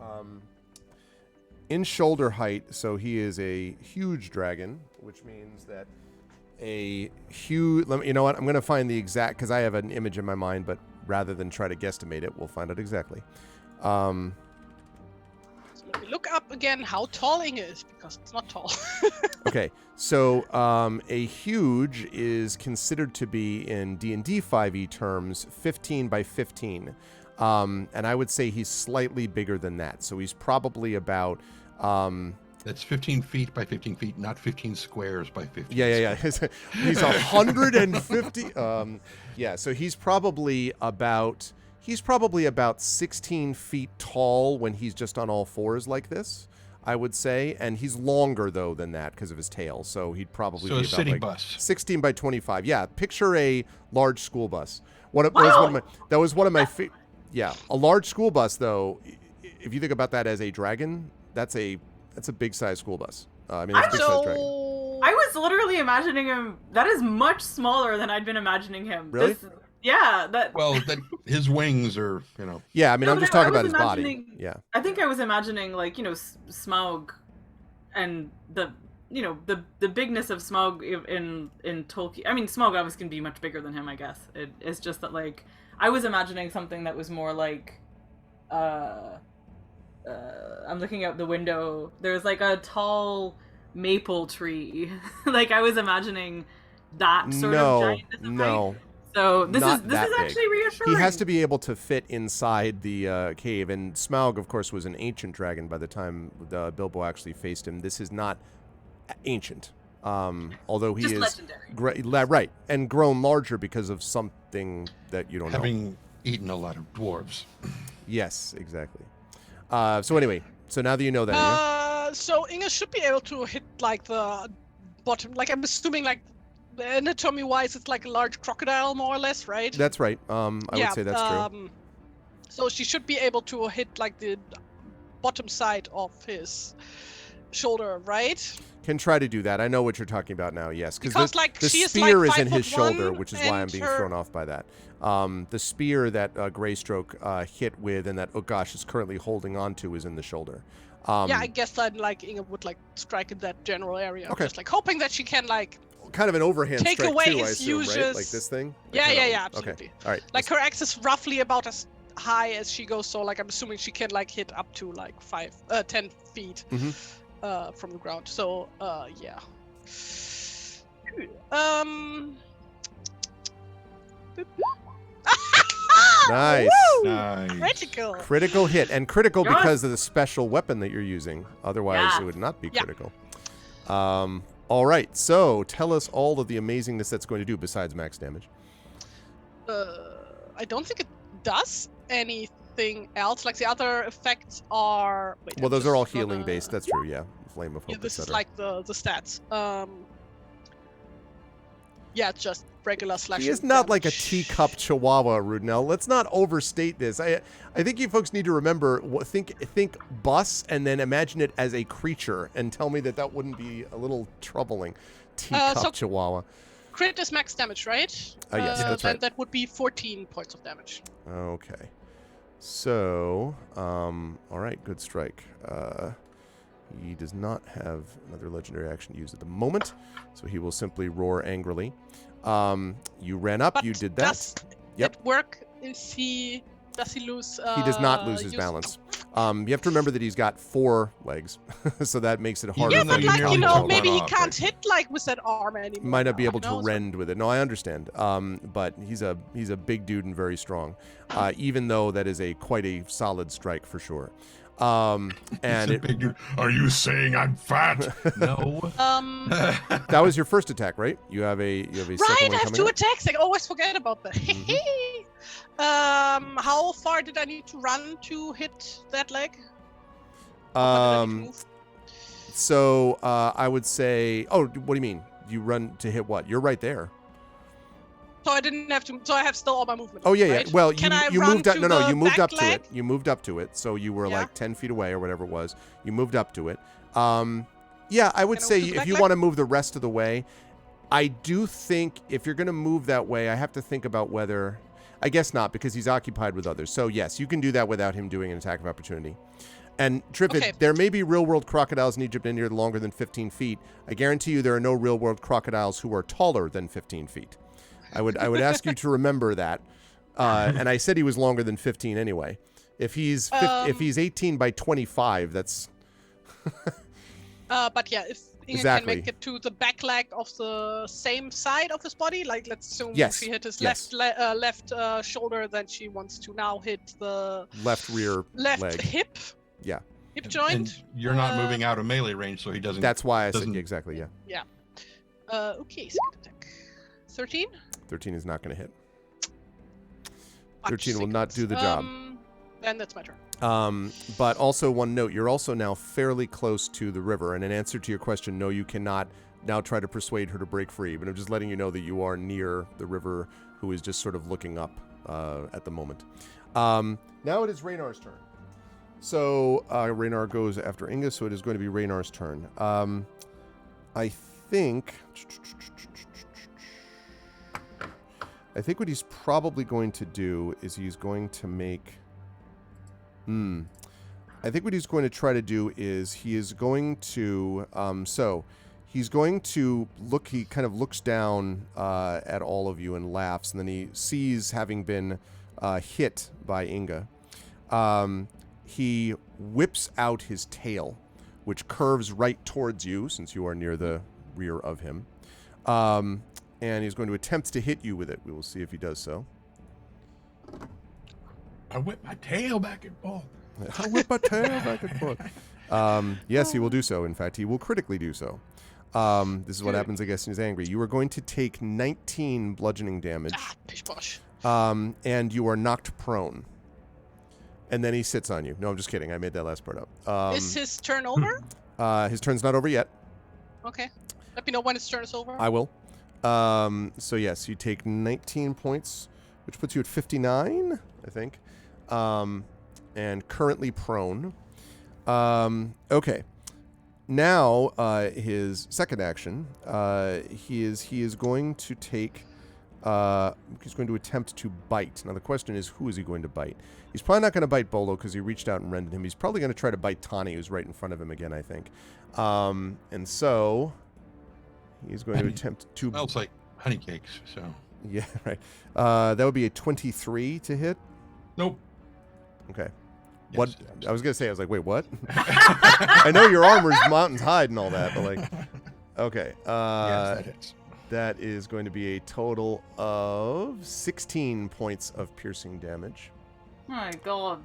in shoulder height, so he is a huge dragon, which means that a huge. You know what? I'm going to find the exact, because I have an image in my mind, but rather than try to guesstimate it, we'll find out exactly. So let me look up again how tall Inge is, because it's not tall. Okay, so a huge is considered to be in D&D 5e terms 15 by 15. And I would say he's slightly bigger than that. So he's probably about... That's 15 feet by 15 feet, not 15 squares by 15. Yeah. He's 150. Yeah, so he's probably about 16 feet tall when he's just on all fours like this, I would say. And he's longer, though, than that because of his tail. So he'd probably be a about city like bus. 16 by 25. Yeah, picture a large school bus. That was one of my yeah, a large school bus, though, if you think about that as a dragon, that's a big size school bus. I mean, that's a big size dragon. I was literally imagining him. That is much smaller than I'd been imagining him. Really? His wings are, Yeah, I mean, I'm just talking about his body. Yeah. I think I was imagining like Smaug, and the bigness of Smaug in Tolkien. I mean, Smaug obviously can be much bigger than him. I guess it's just that like. I was imagining something that was more like, I'm looking out the window. There's like a tall maple tree. Like I was imagining that sort of giantness of height. So this is actually reassuring. He has to be able to fit inside the cave. And Smaug, of course, was an ancient dragon by the time Bilbo actually faced him. This is not ancient. Although he is legendary. Right, and grown larger because of something that you don't know. Having eaten a lot of dwarves. Yes, exactly. So anyway, so now that you know that, so Inge should be able to hit like the bottom. Like I'm assuming, like anatomy-wise, it's like a large crocodile, more or less, right? That's right. I would say that's true. So she should be able to hit like the bottom side of his shoulder, right? Can try to do that. I know what you're talking about now. Yes, because like the spear is in his shoulder, which is why I'm being thrown off by that. The spear that Greystroke hit with and that Ugash is currently holding on to is in the shoulder. Yeah, I guess that like Inge would like strike in that general area. Okay. Just like hoping that she can like kind of an overhand take strike away too, his I assume, uses. right? Like this thing. Yeah, absolutely. Okay. All right. Like her axe is roughly about as high as she goes, so like I'm assuming she can like hit up to like 10 feet from the ground. So yeah. Nice. Woo! Nice. Critical hit, and critical because of the special weapon that you're using. Otherwise, it would not be critical. All right, so tell us all of the amazingness that's going to do besides max damage. I don't think it does anything else. Like the other effects are. Well, those are all healing based. That's true. Yeah, flame of hope. Yeah, this is like the stats. Yeah, it's just regular slashing. He is not like a teacup chihuahua, Rudnell. Let's not overstate this. I think you folks need to remember, think bus and then imagine it as a creature and tell me that wouldn't be a little troubling. Teacup chihuahua. Crit is max damage, right? Yes, that's right. That would be 14 points of damage. Okay. So, all right, good strike. He does not have another legendary action used at the moment, so he will simply roar angrily. You ran up, But you did that. Does it work? Is he Does he lose? He does not lose his balance. You have to remember that he's got 4 legs, so that makes it harder. Yeah, for but him to like control. maybe he can't hit like with that arm anymore. Might not be able to so- rend with it. No, I understand. But he's a big dude and very strong. Even though that is quite a solid strike for sure. And big dude. Are you saying I'm fat? No. That was your first attack, right? You have a second Right, one I have coming 2 up? attacks. I always forget about that. How far did I need to run to hit that leg? How far did I need to move? So I would say, what do you mean? You run to hit what? You're right there. So I didn't have to. So I have still all my movement. Oh yeah, right? yeah. Well, Can you I moved run up. to No, the you moved up back to leg? it. You moved up to it. So you were Yeah. like 10 feet away or whatever it was. You moved up to it. Yeah, I would Can I say move to the if back you leg? want to move the rest of the way, I do think if you're going to move that way, I have to think about whether. I guess not because he's occupied with others. So yes, you can do that without him doing an attack of opportunity. And Triffid, Okay. there may be real-world crocodiles in Egypt and India longer than 15 feet. I guarantee you there are no real-world crocodiles who are taller than 15 feet. I would ask you to remember that. And I said he was longer than 15 anyway. If he's 18 by 25, that's But yeah, if Inge Exactly. can make it to the back leg of the same side of his body, like let's assume Yes, she hit his yes. left shoulder, then she wants to now hit the left rear left leg. hip. Yeah. Hip joint. And you're not moving out of melee range, so he doesn't. That's why I said Doesn't- exactly, yeah. Okay, second attack. 13. 13 is not going to hit. Fuck, 13 will not seconds. do the job. Then that's my turn. But also one note, you're also now fairly close to the river. And in answer to your question, no, you cannot now try to persuade her to break free. But I'm just letting you know that you are near the river, who is just sort of looking up at the moment. Now it is Raynar's turn. So Raynar goes after Inga, so it is going to be Raynar's turn. I think what he's probably going to do is he's going to make... I think what he's going to try to do is he is going to... he's going to look... He kind of looks down at all of you and laughs, and then he sees having been hit by Inga. He whips out his tail, which curves right towards you, since you are near the rear of him. And he's going to attempt to hit you with it. We will see if he does so. I whip my tail back and forth. I whip my tail back and forth. Yes, he will do so. In fact, he will critically do so. This is what happens, I guess, when he's angry. You are going to take 19 bludgeoning damage. Pish posh. And you are knocked prone. And then he sits on you. No, I'm just kidding. I made that last part up. Is his turn over? His turn's not over yet. Okay. Let me know when his turn is over. I will. So yes, you take 19 points, which puts you at 59, I think. And currently prone. Okay. Now, his second action, he is going to take... he's going to attempt to bite. Now, the question is, who is he going to bite? He's probably not going to bite Bolo because he reached out and rended him. He's probably going to try to bite Tani, who's right in front of him again, I think. And so... He's going to attempt to... Smells like honey cakes, so... Yeah, right. That would be a 23 to hit. Nope. Okay. Yes, What? yes. I was going to say, I was like, wait, what? I know your armor's mountains hide and all that, but like... Okay. Yes, that hits. That is going to be a total of 16 points of piercing damage. Oh my god.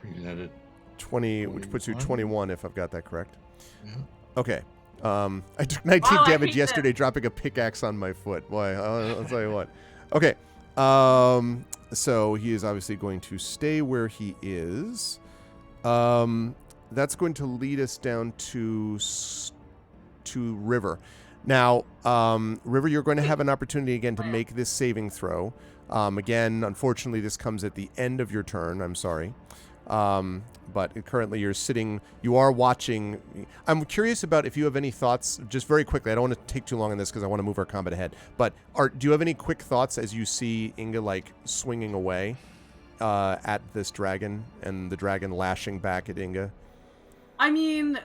Reading at it. 20, which puts you 21 if I've got that correct. Yeah. Okay. I took 19 Wow, I damage hate yesterday that. dropping a pickaxe on my foot. Boy, I'll tell you what. Okay. So he is obviously going to stay where he is. That's going to lead us down to River. Now, River, you're going to have an opportunity again to make this saving throw. Again, unfortunately, this comes at the end of your turn. I'm sorry. But currently you are watching. I'm curious about if you have any thoughts, just very quickly. I don't want to take too long on this because I want to move our combat ahead. But do you have any quick thoughts as you see Inga like swinging away at this dragon and the dragon lashing back at Inga? I mean...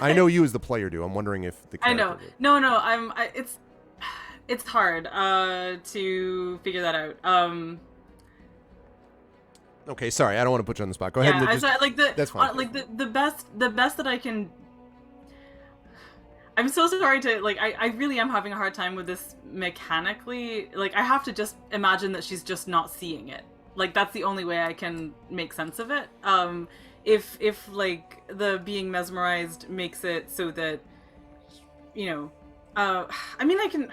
I know you as the player do. I'm wondering if the I character know. would. No, it's hard to figure that out. Okay, sorry, I don't want to put you on the spot. Go ahead. And that's fine. Like the best that I can. I'm so sorry to like. I really am having a hard time with this mechanically. Like I have to just imagine that she's just not seeing it. Like that's the only way I can make sense of it. If like the being mesmerized makes it so that, you know, I mean I can.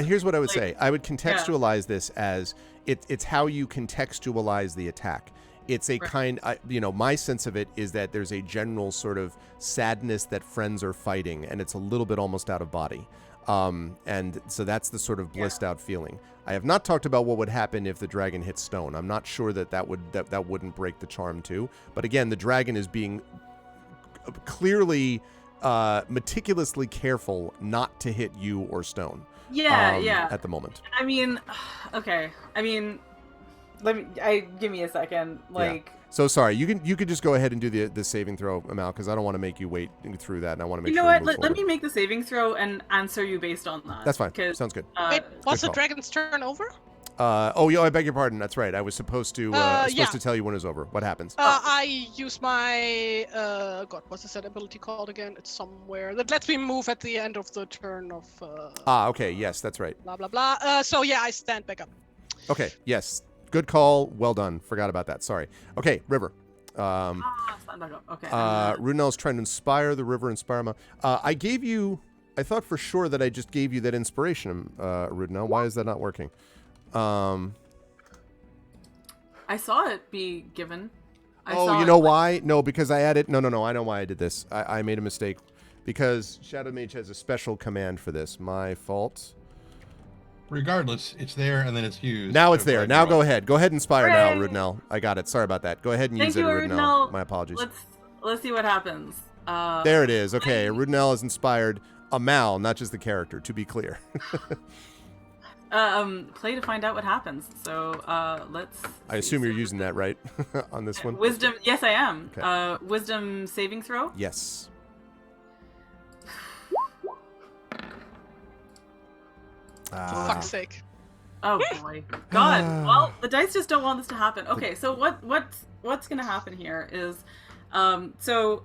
Here's what I would say. I would contextualize this as it's how you contextualize the attack. It's a kind, my sense of it is that there's a general sort of sadness that friends are fighting, and it's a little bit almost out of body. And so that's the sort of blissed out feeling. I have not talked about what would happen if the dragon hits stone. I'm not sure that wouldn't break the charm too. But again, the dragon is being clearly, meticulously careful not to hit you or stone. At the moment. I mean, okay. I mean, give me a second. Like, so sorry. You could just go ahead and do the saving throw, Amal, because I don't want to make you wait through that, and I want to make sure. You know what? Let me make the saving throw and answer you based on that. That's fine. Sounds good. Wait, was the dragon's turn over? I beg your pardon. That's right. I was supposed to tell you when it was over. What happens? I use my what's the set ability called again? It's somewhere that lets me move at the end of the turn of. Okay. Yes, that's right. Blah blah blah. So yeah, I stand back up. Okay. Yes. Good call. Well done. Forgot about that. Sorry. Okay, River. Stand back up. Okay. Rudenell's trying to inspire the river. Inspire him. I thought for sure that I just gave you that inspiration, Rudenell. Why is that not working? I saw it be given. You know why? No, because I added... No. I know why I did this. I made a mistake. Because Shadow Mage has a special command for this. My fault. Regardless, it's there and then it's used. Now it's there. Now go ahead. Go ahead and inspire now, Rudenell. I got it. Sorry about that. Go ahead and use it, Rudenell. My apologies. Let's see what happens. There it is. Okay, Rudenell is inspired Amal, not just the character, to be clear. Play to find out what happens. So let's. I assume you're using that, right? On this one? Wisdom. Yes, I am. Okay. Wisdom saving throw? Yes. For fuck's sake. Oh boy. God. Well, the dice just don't want this to happen. Okay, so what's gonna happen here is so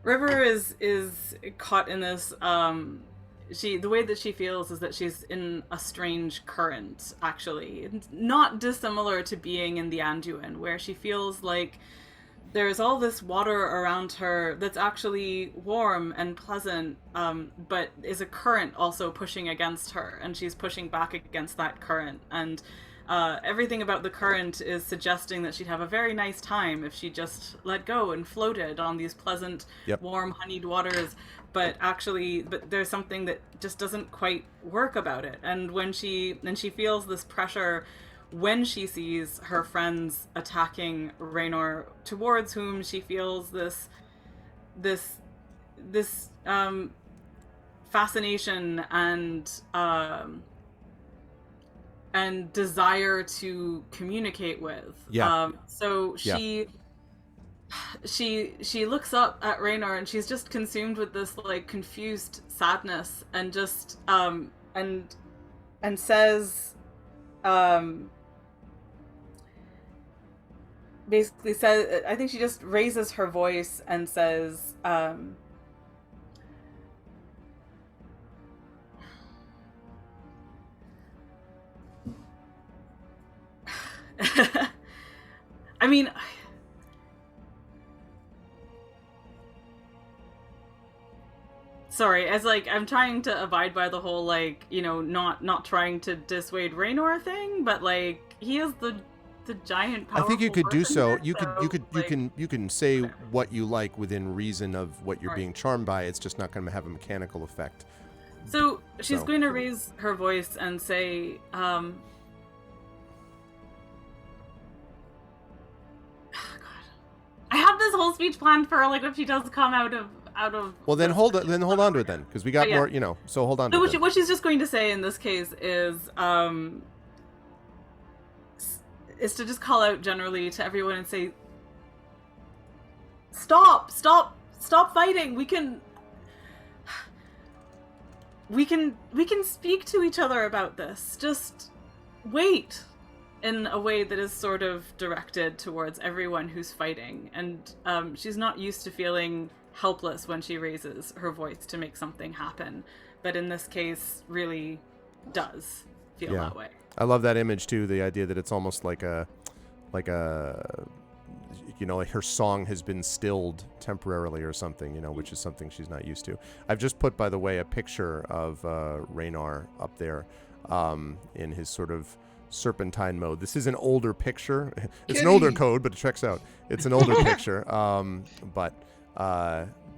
River is caught in this the way that she feels is that she's in a strange current, actually. It's not dissimilar to being in the Anduin, where she feels like there's all this water around her that's actually warm and pleasant, but is a current also pushing against her, and she's pushing back against that current. And everything about the current is suggesting that she'd have a very nice time if she just let go and floated on these pleasant, warm, honeyed waters. But there's something that just doesn't quite work about it. And when she feels this pressure when she sees her friends attacking Raynor, towards whom she feels this fascination and desire to communicate with. So she looks up at Raynor, and she's just consumed with this like confused sadness, and just and says basically says, I think she just raises her voice and says, I mean, sorry, as like I'm trying to abide by the whole like, you know, not trying to dissuade Raynor thing, but like he is the giant powerful I think you could do so. Here, you can say what you like within reason of what you're being charmed by. It's just not going to have a mechanical effect. So she's going to raise her voice and say, God. I have this whole speech planned for like if she does come out of. Well, then hold on to it then, because we got more, you know. So hold on. So what she's just going to say in this case is to just call out generally to everyone and say, stop fighting. We can speak to each other about this. Just wait. in a way that is sort of directed towards everyone who's fighting. And she's not used to feeling helpless when she raises her voice to make something happen. But in this case, really does feel that way. I love that image too. The idea that it's almost like a, like her song has been stilled temporarily or something, which is something she's not used to. I've just put, by the way, a picture of Raynar up there in his sort of serpentine mode. This is an older picture. It's an older code, but it checks out. It's an older picture. But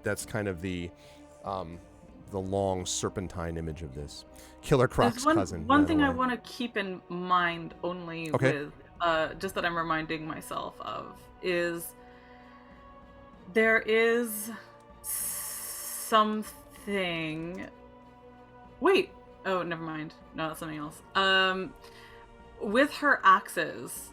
that's kind of the long serpentine image of this. Killer Croc's cousin. One thing I want to keep in mind only with, just that I'm reminding myself of, is there is something... Wait! Oh, never mind. No, that's something else. With her axes...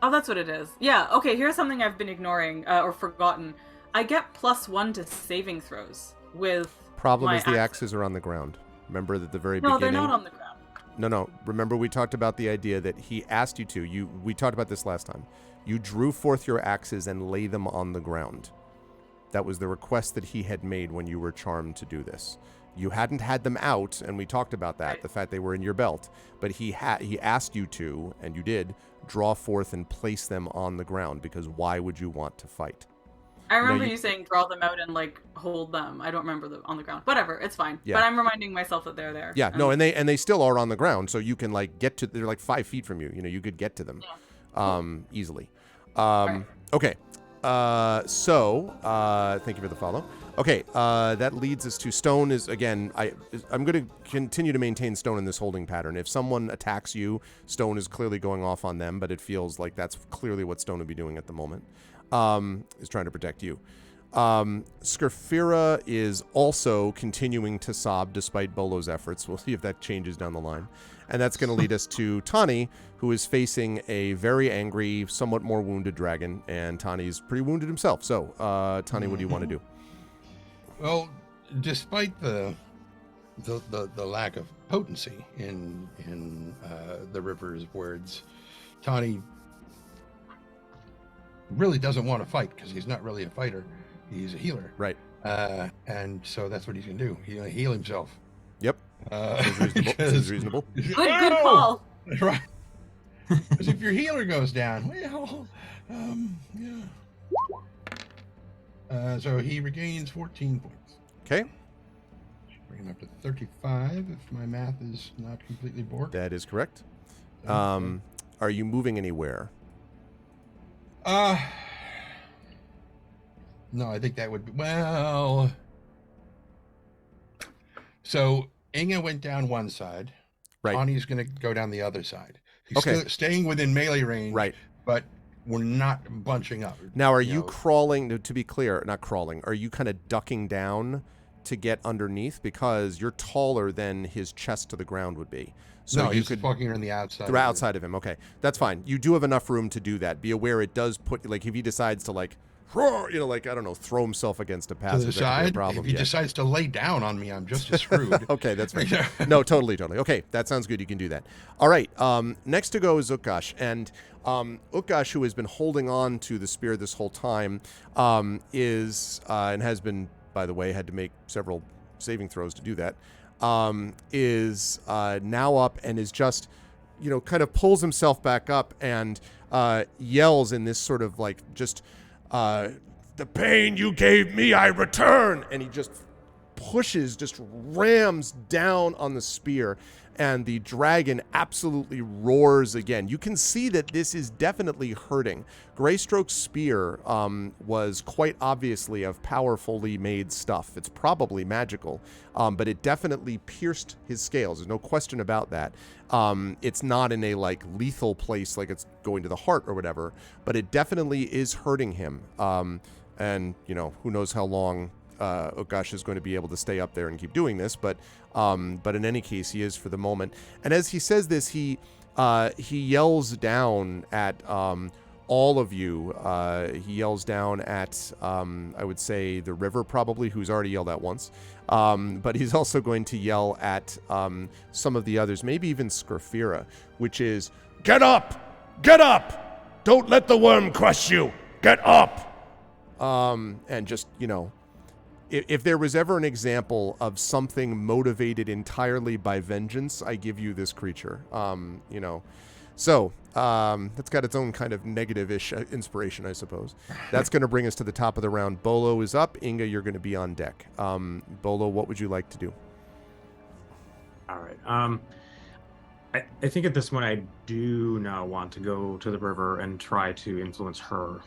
Oh, that's what it is. Yeah, okay, here's something I've been ignoring, or forgotten. I get +1 to saving throws with Problem my is the axes are on the ground. Remember at the very No, beginning... they're not on the ground. No. Remember we talked about the idea that he asked you to. We talked about this last time. You drew forth your axes and lay them on the ground. That was the request that he had made when you were charmed to do this. You hadn't had them out, and we talked about that, the fact they were in your belt. But he asked you to, and you did, draw forth and place them on the ground, because why would you want to fight? I remember you saying draw them out and like hold them. I don't remember them on the ground. Whatever, it's fine. Yeah. But I'm reminding myself that they're there. Yeah, and they still are on the ground, so you can like get to. They're like 5 feet from you. You could get to them, easily. Okay. So thank you for the follow. Okay, that leads us to Stone. Is again, I'm going to continue to maintain Stone in this holding pattern. If someone attacks you, Stone is clearly going off on them, but it feels like that's clearly what Stone would be doing at the moment. Is trying to protect you. Scarfira is also continuing to sob despite Bolo's efforts. We'll see if that changes down the line. And that's going to lead us to Tani, who is facing a very angry, somewhat more wounded dragon. And Tani's pretty wounded himself. So, Tani, what do you want to do? Well, despite the lack of potency in the River's words, Tani really doesn't want to fight because he's not really a fighter. He's a healer. Right. And so that's what he's going to do. He's going to heal himself. Yep. Seems reasonable. Good call. Right. Because if your healer goes down, well, yeah. So he regains 14 points. Okay. Bring him up to 35 if my math is not completely borked. That is correct. Are you moving anywhere? No, I think that would be, well, so Inga went down one side. Right. Tani's going to go down the other side. He's still staying within melee range. Right. But we're not bunching up. Now, are you crawling, to be clear, not crawling, are you kind of ducking down to get underneath? Because you're taller than his chest to the ground would be. So no, you he's walking around the outside. The outside of him. Okay, that's fine. You do have enough room to do that. Be aware it does put, like, if he decides to, like, like, I don't know, throw himself against a passage. To the side? If he decides to lay down on me, I'm just as screwed. Okay, that's right. No, totally. Okay, that sounds good. You can do that. All right, next to go is Utgash. And Utgash, who has been holding on to the spear this whole time, is, and has been, by the way, had to make several saving throws to do that, is now up and is just, kind of pulls himself back up and yells in this sort of like just, the pain you gave me, I return. And he just rams down on the spear. And the dragon absolutely roars again. You can see that this is definitely hurting. Greystroke's spear was quite obviously of powerfully made stuff. It's probably magical, but it definitely pierced his scales. There's no question about that. It's not in a like lethal place, like it's going to the heart or whatever, but it definitely is hurting him. And who knows how long Utgash is going to be able to stay up there and keep doing this, but in any case, he is for the moment. And as he says this, he yells down at all of you. He yells down at, I would say, the river probably, who's already yelled at once. But he's also going to yell at some of the others, maybe even Scorfira, which is, get up! Get up! Don't let the worm crush you! Get up! And just, if there was ever an example of something motivated entirely by vengeance, I give you this creature. So, that's got its own kind of negative-ish inspiration, I suppose. That's going to bring us to the top of the round. Bolo is up. Inga, you're going to be on deck. Bolo, what would you like to do? All right. I think at this point I do now want to go to the river and try to influence her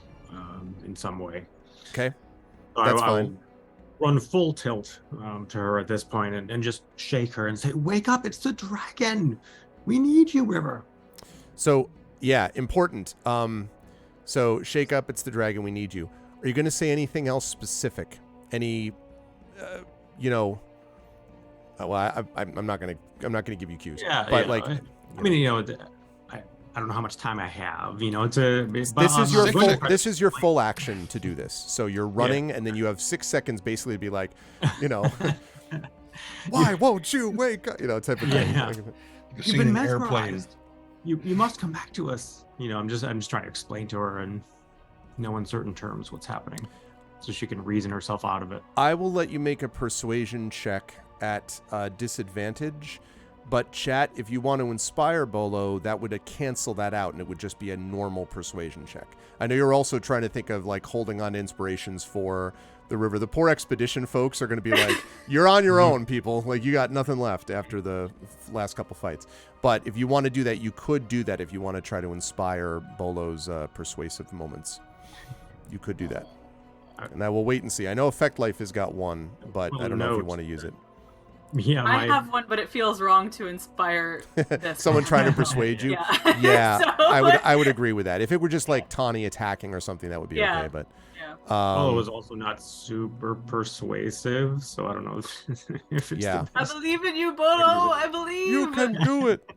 in some way. Okay. So That's I'll fine. run full tilt to her at this point and just shake her and say, wake up, it's the dragon. We need you, River. So, yeah, important. So, shake up, it's the dragon, we need you. Are you going to say anything else specific? Any, well, I'm not going to give you cues. Yeah, but I don't know how much time I have. This is your full action to do this. So you're running, and then you have 6 seconds basically to be like, why won't you wake up? Type of thing. Yeah. You've been mesmerized. You must come back to us. I'm just trying to explain to her in no uncertain terms what's happening, so she can reason herself out of it. I will let you make a persuasion check at disadvantage. But chat, if you want to inspire Bolo, that would cancel that out, and it would just be a normal persuasion check. I know you're also trying to think of like holding on to inspirations for the river. The poor expedition folks are going to be like, you're on your own, people. Like, you got nothing left after the last couple fights. But if you want to do that, you could do that if you want to try to inspire Bolo's persuasive moments. You could do that. And I will wait and see. I know Effect Life has got one, but I don't know if you want to use it. Yeah, I have one, but it feels wrong to inspire this. Someone trying to persuade you. Yeah, So, I would agree with that. If it were just like Tawny attacking or something, that would be okay. But Bolo was also not super persuasive, so I don't know if it's. Yeah, I believe in you, Bolo. I believe you can do it.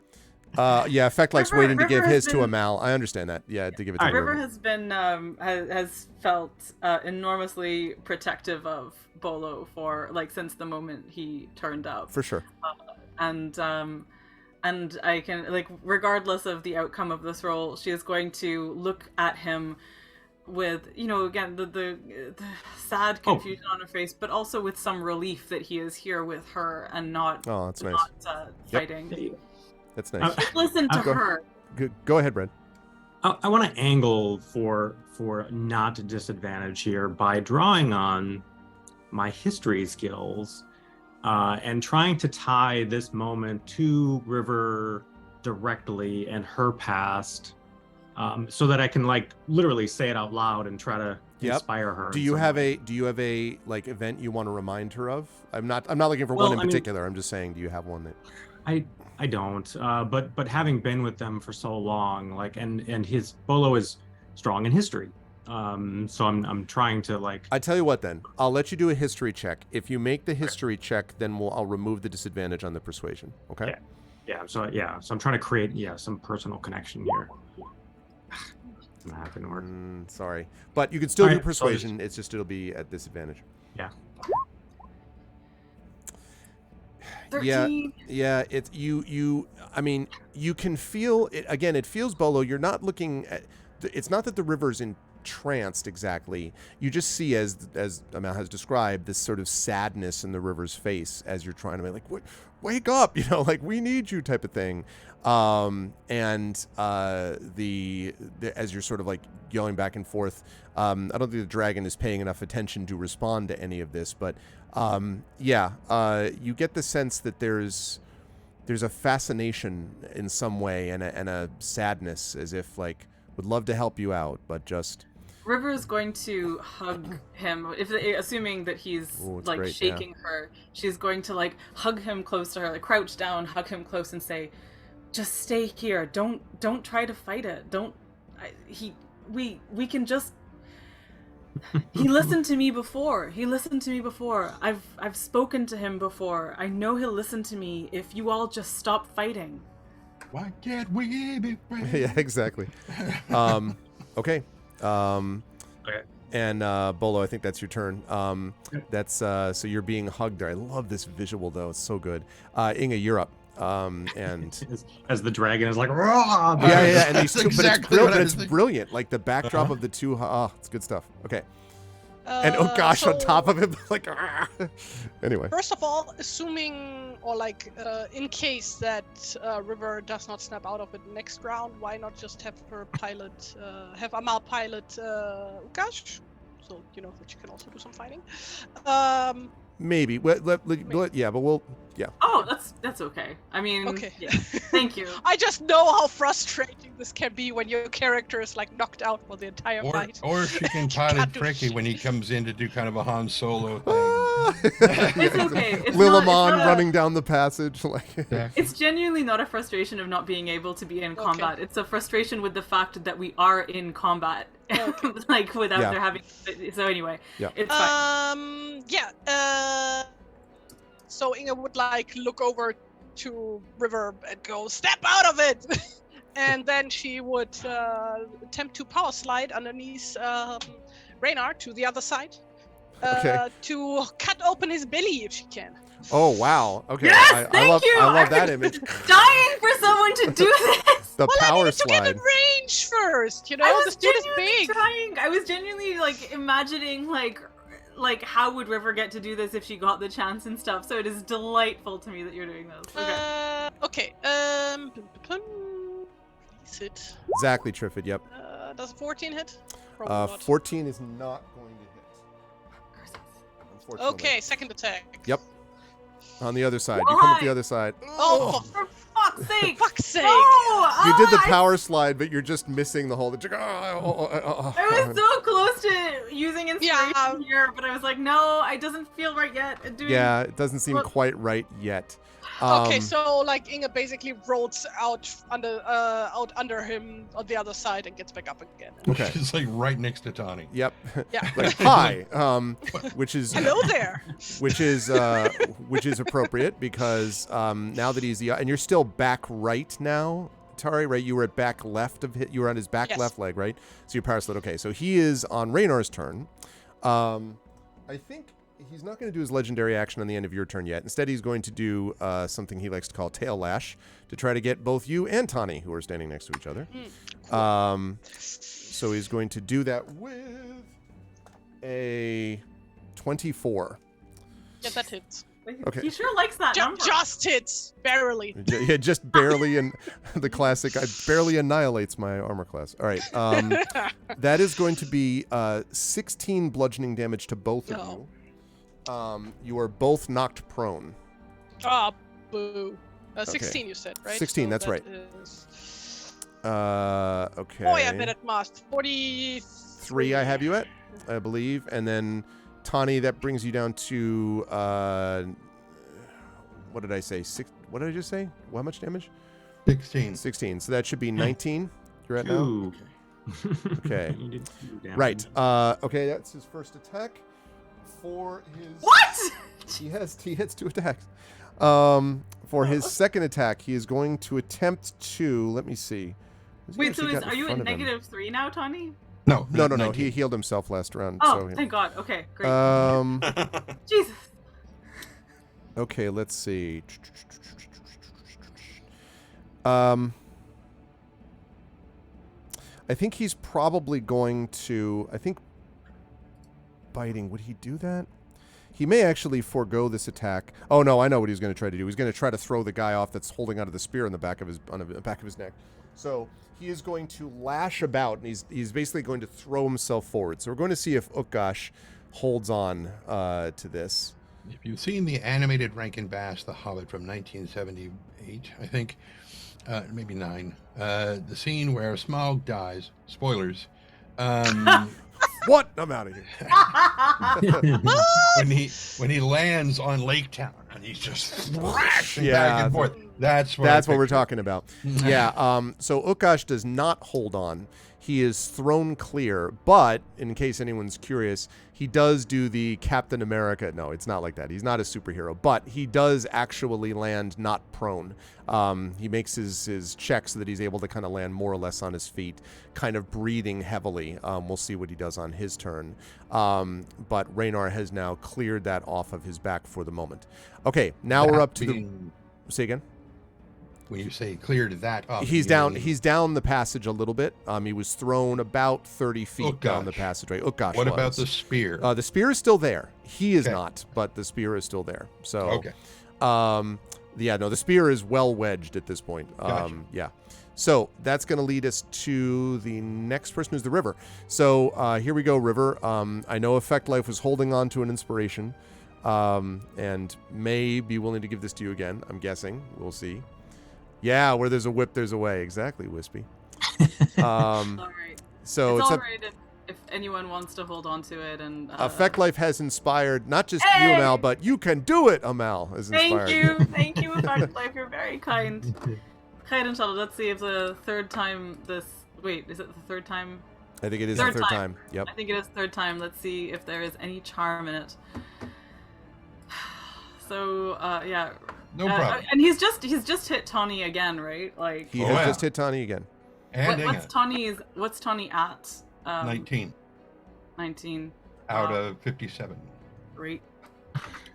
Effect Life's waiting to give his to Amal. I understand that. Yeah, to give it to River has been has felt enormously protective of Bolo since the moment he turned up. For sure. And I can regardless of the outcome of this role, she is going to look at him with again the sad confusion on her face, but also with some relief that he is here with her and not that's nice. Fighting. Yep. That's nice. Listen to her. Go ahead, Brad. I want to angle for not disadvantage here by drawing on my history skills and trying to tie this moment to River directly and her past, so that I can literally say it out loud and try to inspire her. Do you have a event you want to remind her of? I'm not looking for one in particular. I'm just saying, do you have one that I don't, but having been with them for so long, and his Bolo is strong in history, so I'm trying to I tell you what, then I'll let you do a history check. If you make the history check, then I'll remove the disadvantage on the persuasion. Okay. So I'm trying to create some personal connection here. Not happening to work. Sorry, but you can still do persuasion. It's just it'll be at disadvantage. Yeah. 13. Yeah. It's you. I mean, you can feel it again. It feels, Bolo. You're not looking at. It's not that the river's entranced exactly. You just see, as Amal has described, this sort of sadness in the river's face as you're trying to be what, wake up, we need you type of thing. And as you're sort of yelling back and forth, I don't think the dragon is paying enough attention to respond to any of this, but you get the sense that there's a fascination in some way and a sadness, as if would love to help you out, but just. River is going to hug him, assuming that he's great, shaking her. She's going to hug him close to her, crouch down, hug him close, and say, "Just stay here. Don't try to fight it. We can just." He listened to me before. I've spoken to him before. I know he'll listen to me if you all just stop fighting. Why can't we be friends? Yeah, exactly. Okay. Okay. And Bolo, I think that's your turn. That's so you're being hugged there. I love this visual though; it's so good. Inga, you're up. And as the dragon is like, "Rah!" yeah, and these That's two, exactly but what I it's was thinking. brilliant. Like the backdrop of the two. It's good stuff. Okay. And oh gosh, on So, top of him, like anyway. First of all, assuming or like in case that River does not snap out of it next round, why not just have her pilot, have Amal pilot Ukash? So you know that she can also do some fighting. Maybe. Yeah, but we'll. Yeah. Oh, that's okay. I mean, Okay. yeah. Thank you. I just know how frustrating this can be when your character is like knocked out for the entire fight. Or she can pilot Fricky when he comes in to do kind of a Han Solo thing. It's okay. It's Lilamon not a- running down the passage. Like. It's genuinely not a frustration of not being able to be in combat. It's a frustration with the fact that we are in combat, like without there having. So anyway, it's fine. So Inga would like look over to River and go, "Step out of it!" And then she would attempt to power slide underneath Raynar to the other side to cut open his belly if she can. Oh wow! Okay, Yes, I love you! I love that image. Dying for someone to do this. The power I needed slide. to get in range first, you know. I was This dude is genuinely big. trying. I was genuinely like imagining like how would River get to do this if she got the chance and stuff. So it is delightful to me that you're doing this. Okay. Please hit. Exactly, Triffid. Yep. Does 14 hit? Probably not. 14 is not going to hit. Unfortunately. Okay, second attack. Yep. On the other side. You come up the other side. Oh, For fuck's sake! fuck's sake! No! You did the I power slide, but you're just missing the whole. I was so close to using inspiration here, but I was like, no, it doesn't feel right yet. Yeah, it doesn't seem quite right yet. Okay, so like Inga basically rolls out under him on the other side and gets back up again. Okay. It's like right next to Tawny. Yep. Yeah. Like hi, which is Hello there. which is appropriate because now that he's and you're still back right now, Tari, right? You were at back left of you were on his back left leg, right? So you power slid. Okay, so he is on Raynar's turn. I think he's not going to do his legendary action on the end of your turn yet. Instead, he's going to do something he likes to call Tail Lash to try to get both you and Tawny, who are standing next to each other. Cool. So he's going to do that with a 24. Yeah, that hits. Okay. He sure likes that number. Just hits, barely. Yeah, just barely, and the classic, barely annihilates my armor class. All right. That is going to be 16 bludgeoning damage to both of you. You are both knocked prone. Ah, boo. 16 you said, right? 16, so that's right. Is... Okay. Boy, I bet at most. 43 I have you at, I believe. And then, Tawny, that brings you down to, what did I say? What did I just say? How much damage? 16. 16. So that should be 19 you're at now? Ooh. Okay. You did 2 damage. Right. Okay, that's his first attack. For his... What? He hits 2 attacks. For his second attack, he is going to attempt to... Let me see. Wait, so are you at -3 now, Tawny? No. He healed himself last round. Oh, so thank God. Okay, great. Jesus. Okay, let's see. I think he's probably going to... I think biting, would he do that? He may actually forego this attack. Oh no, I know what he's going to try to do. He's going to try to throw the guy off that's holding onto the spear on the back of his neck. So he is going to lash about, and he's basically going to throw himself forward. So we're going to see if Utgash holds on to this. If you've seen the animated Rankin Bass, The Hobbit from 1978, I think, maybe 9, the scene where Smaug dies, spoilers, what? I'm out of here. when he lands on Lake Town and he's just thrashing back and forth. That's what we're talking about. Yeah. So Utgash does not hold on. he is thrown clear. But in case anyone's curious, he does do the Captain America. No, it's not like that. He's not a superhero, but he does actually land not prone. He makes his check so that he's able to kind of land more or less on his feet, kind of breathing heavily. We'll see what he does on his turn. But Raynar has now cleared that off of his back for the moment. Okay, now we're up to the... Say again? When you say cleared that up, he's down. He's down the passage a little bit. He was thrown about 30 feet down the passageway. Oh gosh! What about the spear? The spear is still there. He is not, but the spear is still there. So, yeah, no, the spear is well wedged at this point. Yeah. So that's going to lead us to the next person, who's the River. So here we go, River. I know Effect Life was holding on to an inspiration, and may be willing to give this to you again. I'm guessing. We'll see. Yeah, where there's a whip, there's a way. Exactly, Wispy. All right. So it's all right if anyone wants to hold on to it. And Effect Life has inspired not just you, Amal, but you can do it, Amal. Has inspired. Thank you, Effect Life. You're very kind. Kite and Shuttle. Let's see if the third time this. Wait, is it the third time? I think it is the third time. Yep. I think it is the third time. Let's see if there is any charm in it. So yeah. No problem. And he's just hit Tawny again, right? Like he has just hit Tawny again. And what's Tawny at? 19. 19. Out of 57. Great.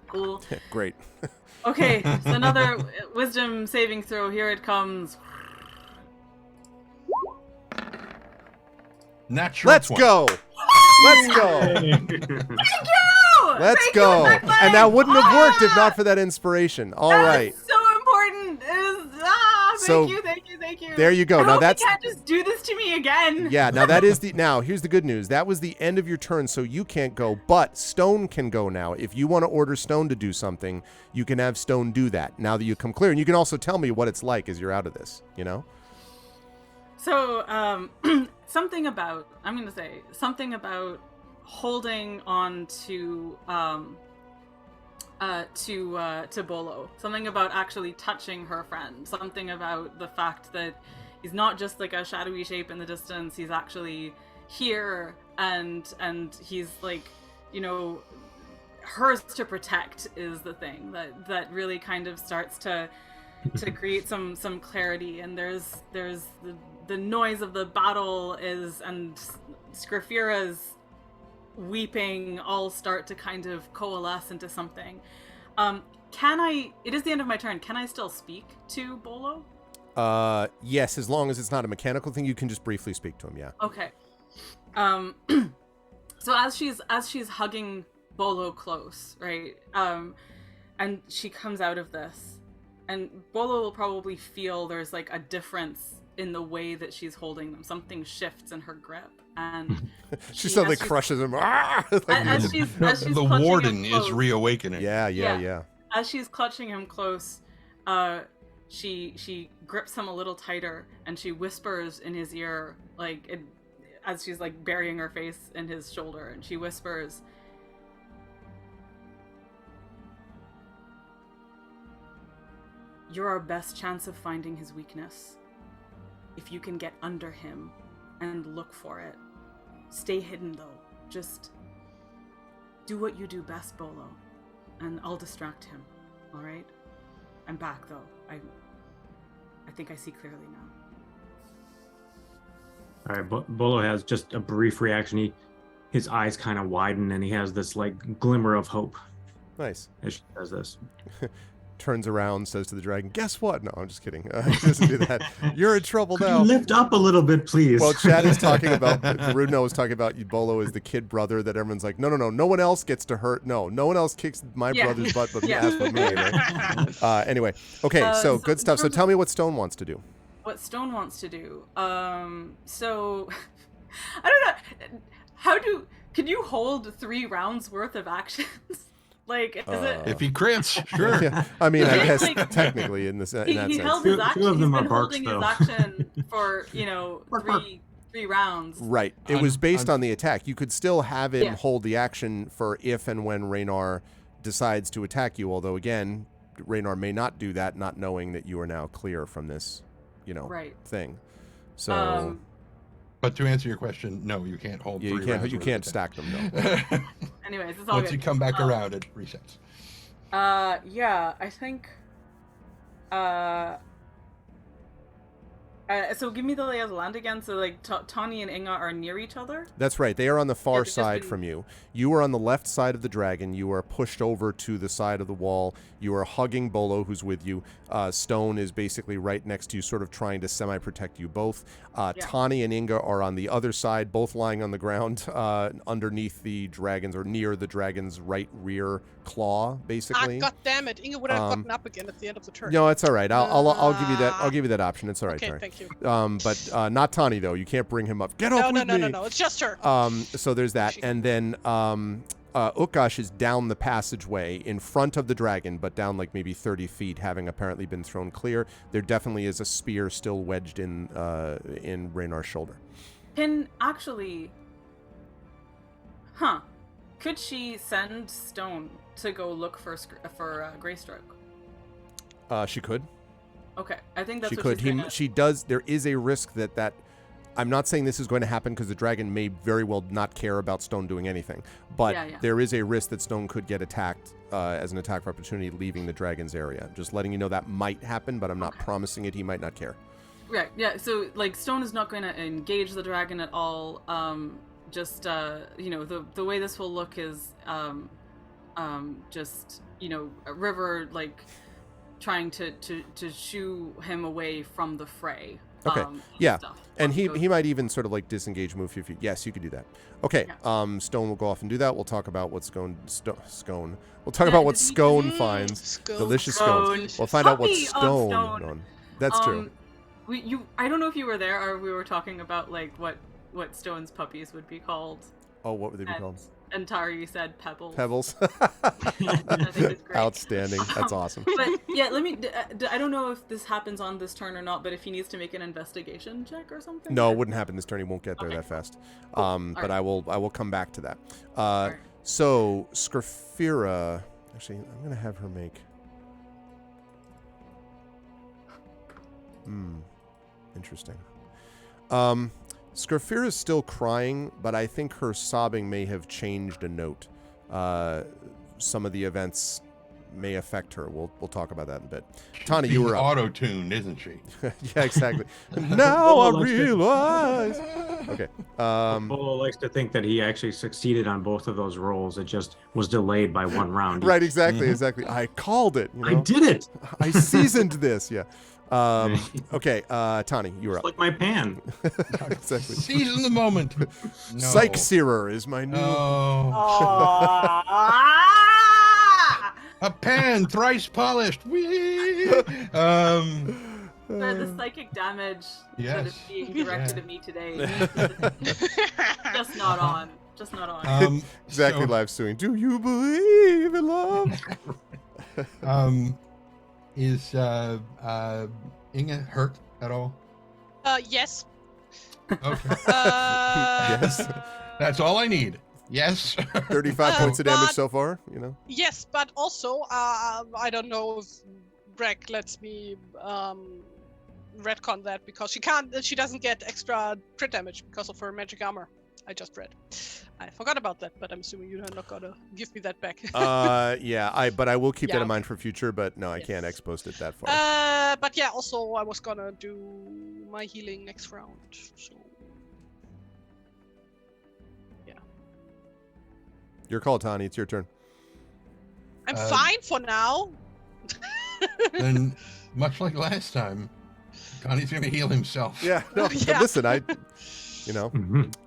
Cool. Great. Okay, so another wisdom saving throw. Here it comes. Natural. Let's 20. go. Let's go. Thank you. Let's go. And that wouldn't have worked if not for that inspiration. All right. So important. Thank you. There you go. Now you can't just do this to me again. Yeah. Now that is now here's the good news. That was the end of your turn, so you can't go. But Stone can go now. If you want to order Stone to do something, you can have Stone do that. Now that you come clear, and you can also tell me what it's like as you're out of this. You know. So something about holding on to Bolo. Something about actually touching her friend. Something about the fact that he's not just like a shadowy shape in the distance. He's actually here, and he's like, you know, hers to protect is the thing that really kind of starts to create some clarity. And there's the noise of the battle and Scrifira's weeping all start to kind of coalesce into something. It is the end of my turn. Can I still speak to Bolo? Yes, as long as it's not a mechanical thing, you can just briefly speak to him, yeah. Okay. So as she's hugging Bolo close, right? And she comes out of this, and Bolo will probably feel there's like a difference in the way that she's holding them. Something shifts in her grip, and she suddenly crushes him. The warden is reawakening. Yeah. As she's clutching him close, she grips him a little tighter, and she whispers in his ear, as she's like burying her face in his shoulder, and she whispers, "You're our best chance of finding his weakness. If you can get under him and look for it. Stay hidden, though. Just do what you do best, Bolo, and I'll distract him, all right? I'm back, though. I think I see clearly now." All right, Bolo has just a brief reaction. His eyes kind of widen, and he has this like glimmer of hope. Nice. As she does this. Turns around, says to the dragon, "Guess what?" No, I'm just kidding. He doesn't do that. You're in trouble now. Could you lift up a little bit, please? Well, Chad is talking about, Rudno was talking about Bolo as the kid brother that everyone's like, no one else gets to hurt. No one else kicks my brother's butt but me. Right? Anyway, okay, so good stuff. So tell me what Stone wants to do. What Stone wants to do? So, I don't know. Can you hold 3 rounds worth of actions? Like, is it? If he crits, sure. Yeah. I mean, I guess technically in that sense. He held his action. He's been holding his action for, three rounds. Right. It was based on the attack. You could still have him hold the action for if and when Raynar decides to attack you. Although, again, Raynar may not do that, not knowing that you are now clear from this, thing. So. But to answer your question, no, you can't hold. Yeah, you can't stack them. No. Anyways, it's all Once good. you come back around, it resets. Yeah, I think. So give me the lay of the land again. So like Tawny and Inga are near each other. That's right. They are on the far they've side been- from you. You are on the left side of the dragon. You are pushed over to the side of the wall. You are hugging Bolo, who's with you. Stone is basically right next to you, sort of trying to semi-protect you both. Tawny and Inga are on the other side, both lying on the ground underneath the dragons, or near the dragon's right rear claw, basically. God damn it! Inga would have gotten up again at the end of the turn. No, it's all right. I'll give you that. I'll give you that option. It's all right. Okay, Tari. thank you. But not Tawny though. You can't bring him up. Get up with me. No. It's just her. So there's that, and then Ukash is down the passageway in front of the dragon, but down like maybe 30 feet, having apparently been thrown clear. There definitely is a spear still wedged in Raynar's shoulder. Can actually, could she send Stone to go look for Greystroke? She could. Okay, I think that's She what could. she's gonna... She does. There is a risk that. I'm not saying this is going to happen because the dragon may very well not care about Stone doing anything, but there is a risk that Stone could get attacked as an attack of opportunity leaving the dragon's area. Just letting you know that might happen, but I'm not promising it. He might not care. Right, yeah, so, like, Stone is not going to engage the dragon at all. You know, the way this will look is, just, you know, a River, like, trying to shoo him away from the fray. Okay. And he might even sort of like disengage, move a few feet. Yes, you could do that. Okay. Yeah. Stone will go off and do that. We'll talk about what Scone. We'll talk about what Scone finds. Delicious scones. We'll find out what Stone. That's true. I don't know if you were there or we were talking about like what Stone's puppies would be called. Oh, what would they be called? And Tari said Pebbles. Pebbles. I think it's great. Outstanding. That's awesome. But yeah, I don't know if this happens on this turn or not, but if he needs to make an investigation check or something. No, it wouldn't happen this turn. He won't get there that fast. Cool. But I will come back to that. So Scarfira, actually, I'm gonna have her make. Interesting. Scarfira is still crying, but I think her sobbing may have changed a note. Some of the events may affect her. We'll talk about that in a bit. Tawny, you were auto-tuned, isn't she? Yeah, exactly. Now I realize. Okay. Bolo likes to think that he actually succeeded on both of those rolls. It just was delayed by one round. Right, exactly. I called it. You know? I did it. I seasoned this. Yeah. Okay, Tawny, you were up. Like my pan. Exactly. Season the moment. No. Psych Searer is my new. A pan thrice polished. Whee! The psychic damage that is being directed at me today. Just not on. Exactly. Live suing. Do you believe in love? Is Inga hurt at all? Yes. Okay. Yes. That's all I need. Yes. 35 points of damage so far, you know? Yes, but also, I don't know if Greg lets me retcon that because she doesn't get extra crit damage because of her magic armor. I just read. I forgot about that, but I'm assuming you're not gonna give me that back. But I will keep that in mind for future, but no, I can't X-post it that far. But yeah, also I was gonna do my healing next round, so yeah. Your call, Tawny. It's your turn. I'm fine for now. And much like last time, Connie's gonna heal himself. Yeah. No, but listen, you know.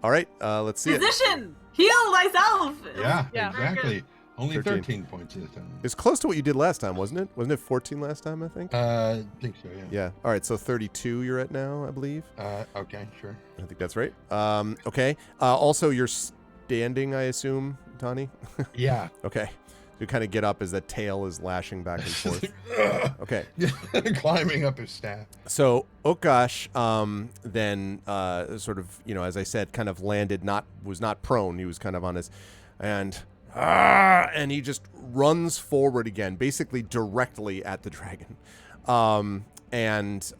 All right, let's see Physician, heal thyself. Yeah, exactly. Only 13 points this time. It's close to what you did last time, wasn't it? Wasn't it 14 last time, I think? I think so, yeah. Yeah. All right, so 32 you're at now, I believe. Okay, sure. I think that's right. Okay. Also, you're standing, I assume, Tawny? Yeah. Okay. You kind of get up as that tail is lashing back and forth. Okay. Climbing up his staff. So Ukash then sort of, you know, as I said, kind of landed, was not prone. He was kind of on his, and he just runs forward again, basically directly at the dragon, and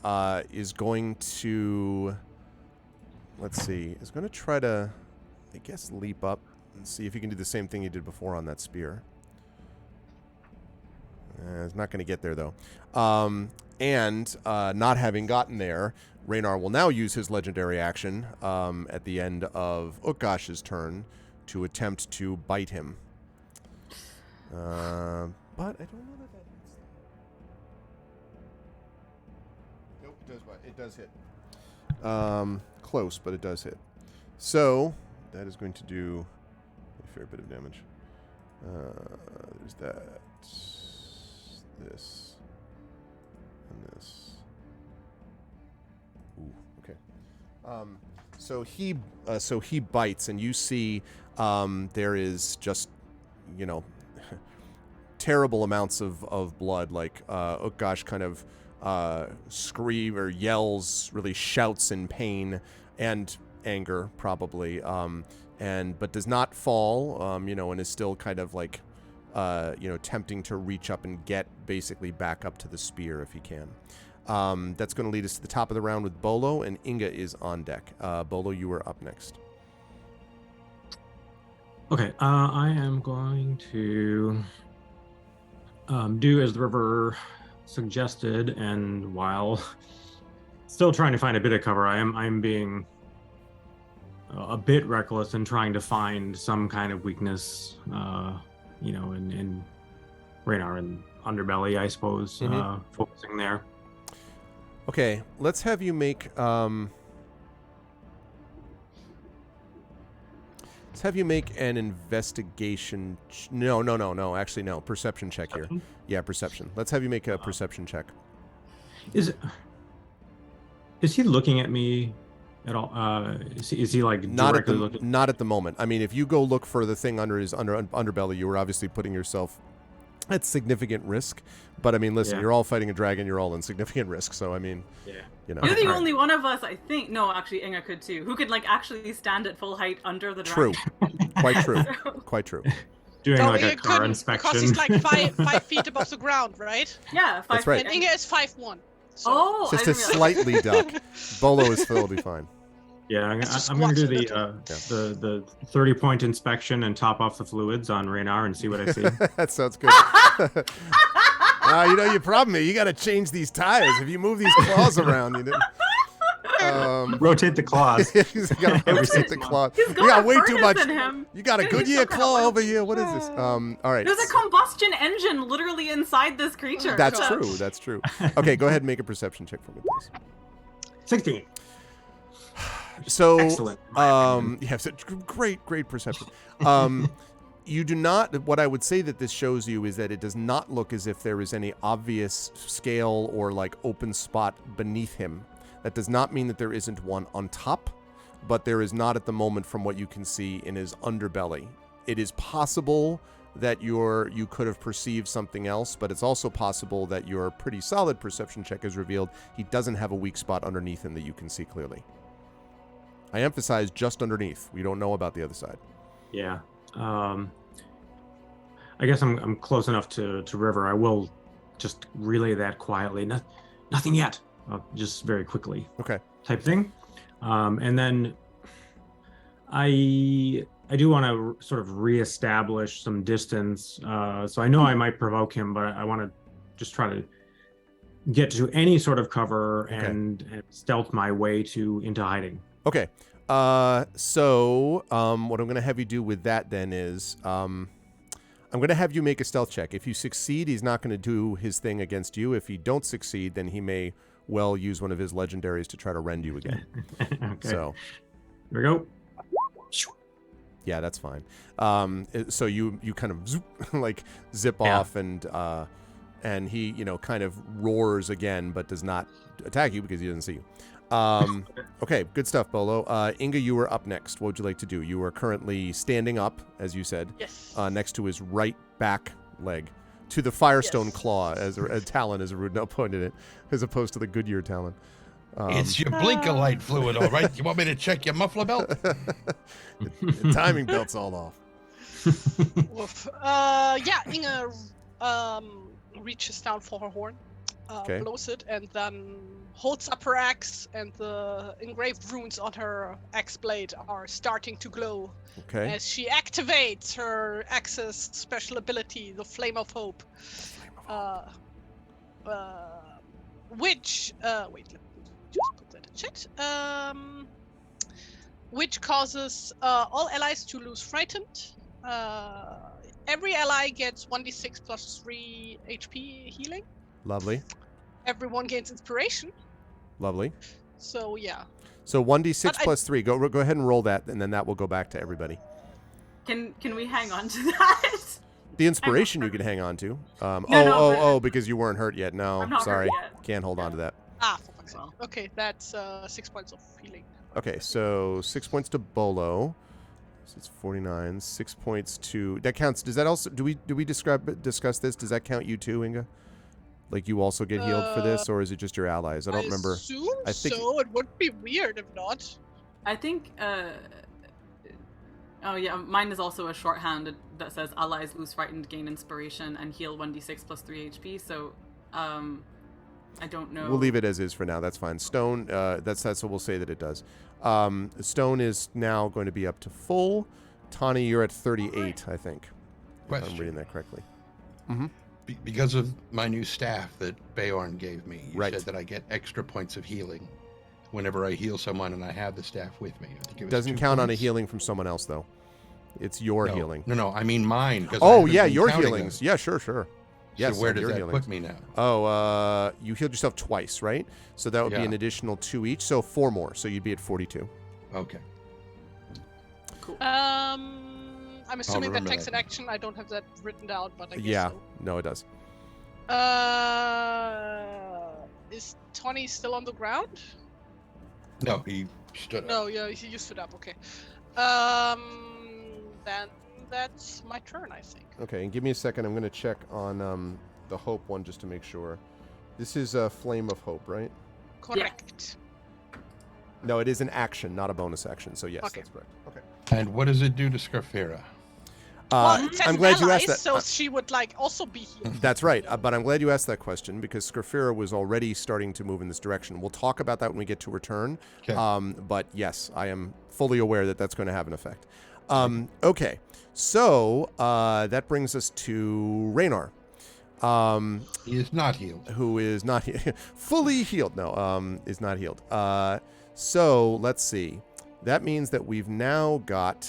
is going to. let's see, is going to try to, I guess, leap up and see if he can do the same thing he did before on that spear. It's not going to get there, though. And not having gotten there, Raynar will now use his legendary action at the end of Utgash's turn to attempt to bite him. But I don't know that hits. Nope, it does hit. Close, but it does hit. So that is going to do a fair bit of damage. There's that, this, and this. Ooh, okay. So he bites, and you see there is just, terrible amounts of blood. Like Utgash kind of scream or yells, really shouts in pain and anger, probably, but does not fall, and is still kind of like, tempting to reach up and get basically back up to the spear if he can. That's going to lead us to the top of the round with Bolo, and Inga is on deck. Bolo, you are up next. Okay, I am going to do as the river suggested, and while still trying to find a bit of cover, I'm being a bit reckless in trying to find some kind of weakness, in Raynar and underbelly, I suppose, focusing there. Okay, let's have you make an investigation. No. Actually, no. Perception check here. Yeah, perception. Let's have you make a perception check. Is he looking at me at all? Is he like directly looking? Not at the moment. I mean, if you go look for the thing under his underbelly, you were obviously putting yourself at significant risk. But I mean, listen, You're all fighting a dragon. You're all in significant risk. So I mean, You're the only one of us, I think. No, actually, Inga could too. Who could actually stand at full height under the dragon? True. Quite true. Doing a car inspection. Because he's like 5 feet above the ground, right? Yeah, 5 That's right. And Inga is 5'1". So. Oh, just a slightly duck. Bolo is totally fine. Yeah, I'm going to do the 30-point inspection and top off the fluids on Raynar and see what I see. That sounds good. Your problem is you got to change these tires. If you move these claws around, you didn't. Rotate the claws. You got to rotate the claws. You got way too much. You got a Goodyear claw over here. What is this? All right. There's a combustion engine literally inside this creature. That's true. That's true. Okay, go ahead and make a perception check for me, please. 16. So, excellent. Great perception. You do not. What I would say that this shows you is that it does not look as if there is any obvious scale or open spot beneath him. That does not mean that there isn't one on top, but there is not at the moment from what you can see in his underbelly. It is possible that you could have perceived something else, but it's also possible that your pretty solid perception check has revealed he doesn't have a weak spot underneath him that you can see clearly. I emphasize just underneath. We don't know about the other side. Yeah. I guess I'm close enough to River. I will just relay that quietly. Nothing yet. Just very quickly. Okay. Type thing. And then I do want to sort of reestablish some distance. So I know I might provoke him, but I want to just try to get to any sort of cover and stealth my way into hiding. Okay. So what I'm going to have you do with that then is I'm going to have you make a stealth check. If you succeed, he's not going to do his thing against you. If you don't succeed, then he may well use one of his legendaries to try to rend you again. Okay. So here we go. Yeah, that's fine. So you kind of zip off and he kind of roars again, but does not attack you because he doesn't see you. Okay, good stuff, Bolo. Inga, you are up next. What would you like to do? You are currently standing up, as you said, yes, next to his right back leg, to the Firestone claw, as a talon, as Rudno pointed it, as opposed to the Goodyear talon. It's your blinker light fluid, all right? You want me to check your muffler belt? The timing belt's all off. Inga reaches down for her horn blows it, and then holds up her axe, and the engraved runes on her axe blade are starting to glow Okay. as she activates her axe's special ability, the Flame of Hope. Which wait, let me just put that in chat. Which causes all allies to lose frightened. Every ally gets 1d6 plus 3 HP healing. Lovely. Everyone gains inspiration. Lovely. So yeah. So 1d6 But plus 3. Go ahead and roll that, and then that will go back to everybody. Can we hang on to that? The inspiration you can hang on to. Because you weren't hurt yet. No, I'm not sorry. hurt yet. Can't hold on to that. For fuck's sake. Okay, that's 6 points of healing. Okay, so 6 points to Bolo. So it's 49. 6 points to... That counts. Does that also... Do we discuss this? Does that count you too, Inga? Like you also get healed for this, or is it just your allies? I don't remember. I think so. It would be weird if not. I think... Oh yeah, mine is also a shorthand that says allies lose frightened, gain inspiration, and heal 1d6 plus 3 HP. So, I don't know. We'll leave it as is for now. That's fine. Stone, that's so we'll say that it does. Stone is now going to be up to full. Tani, you're at 38, I think. If I'm reading that correctly. Mm-hmm. Because of my new staff that Beorn gave me, you right. said that I get extra points of healing whenever I heal someone and I have the staff with me. I think it was doesn't 2 count points. on a healing from someone else, though. It's your healing. No, I mean mine. Oh, yeah, your healings. Them. Yeah, sure. Yes, so where does that healings. put me now? Oh, you healed yourself twice, right? So that would be an additional 2 each, so 4 more. So you'd be at 42. Okay. Cool. I'm assuming that takes an action. I don't have that written down, but I guess so. No, it does. Is Tony still on the ground? No, he stood up. No, yeah, you stood up. Okay. Then that's my turn, I think. Okay, and give me a second. I'm going to check on the Hope one just to make sure. This is a Flame of Hope, right? Correct. No, it is an action, not a bonus action. So yes, that's correct. Okay. And what does it do to Scarfera? I'm glad you asked that. So she would also be healed. That's right, but I'm glad you asked that question because Scarfera was already starting to move in this direction. We'll talk about that when we get to her turn. Okay. But yes, I am fully aware that that's going to have an effect. Okay, so that brings us to Raynar. He is not healed. Who is not fully healed? No, is not healed. So let's see. That means that we've now got.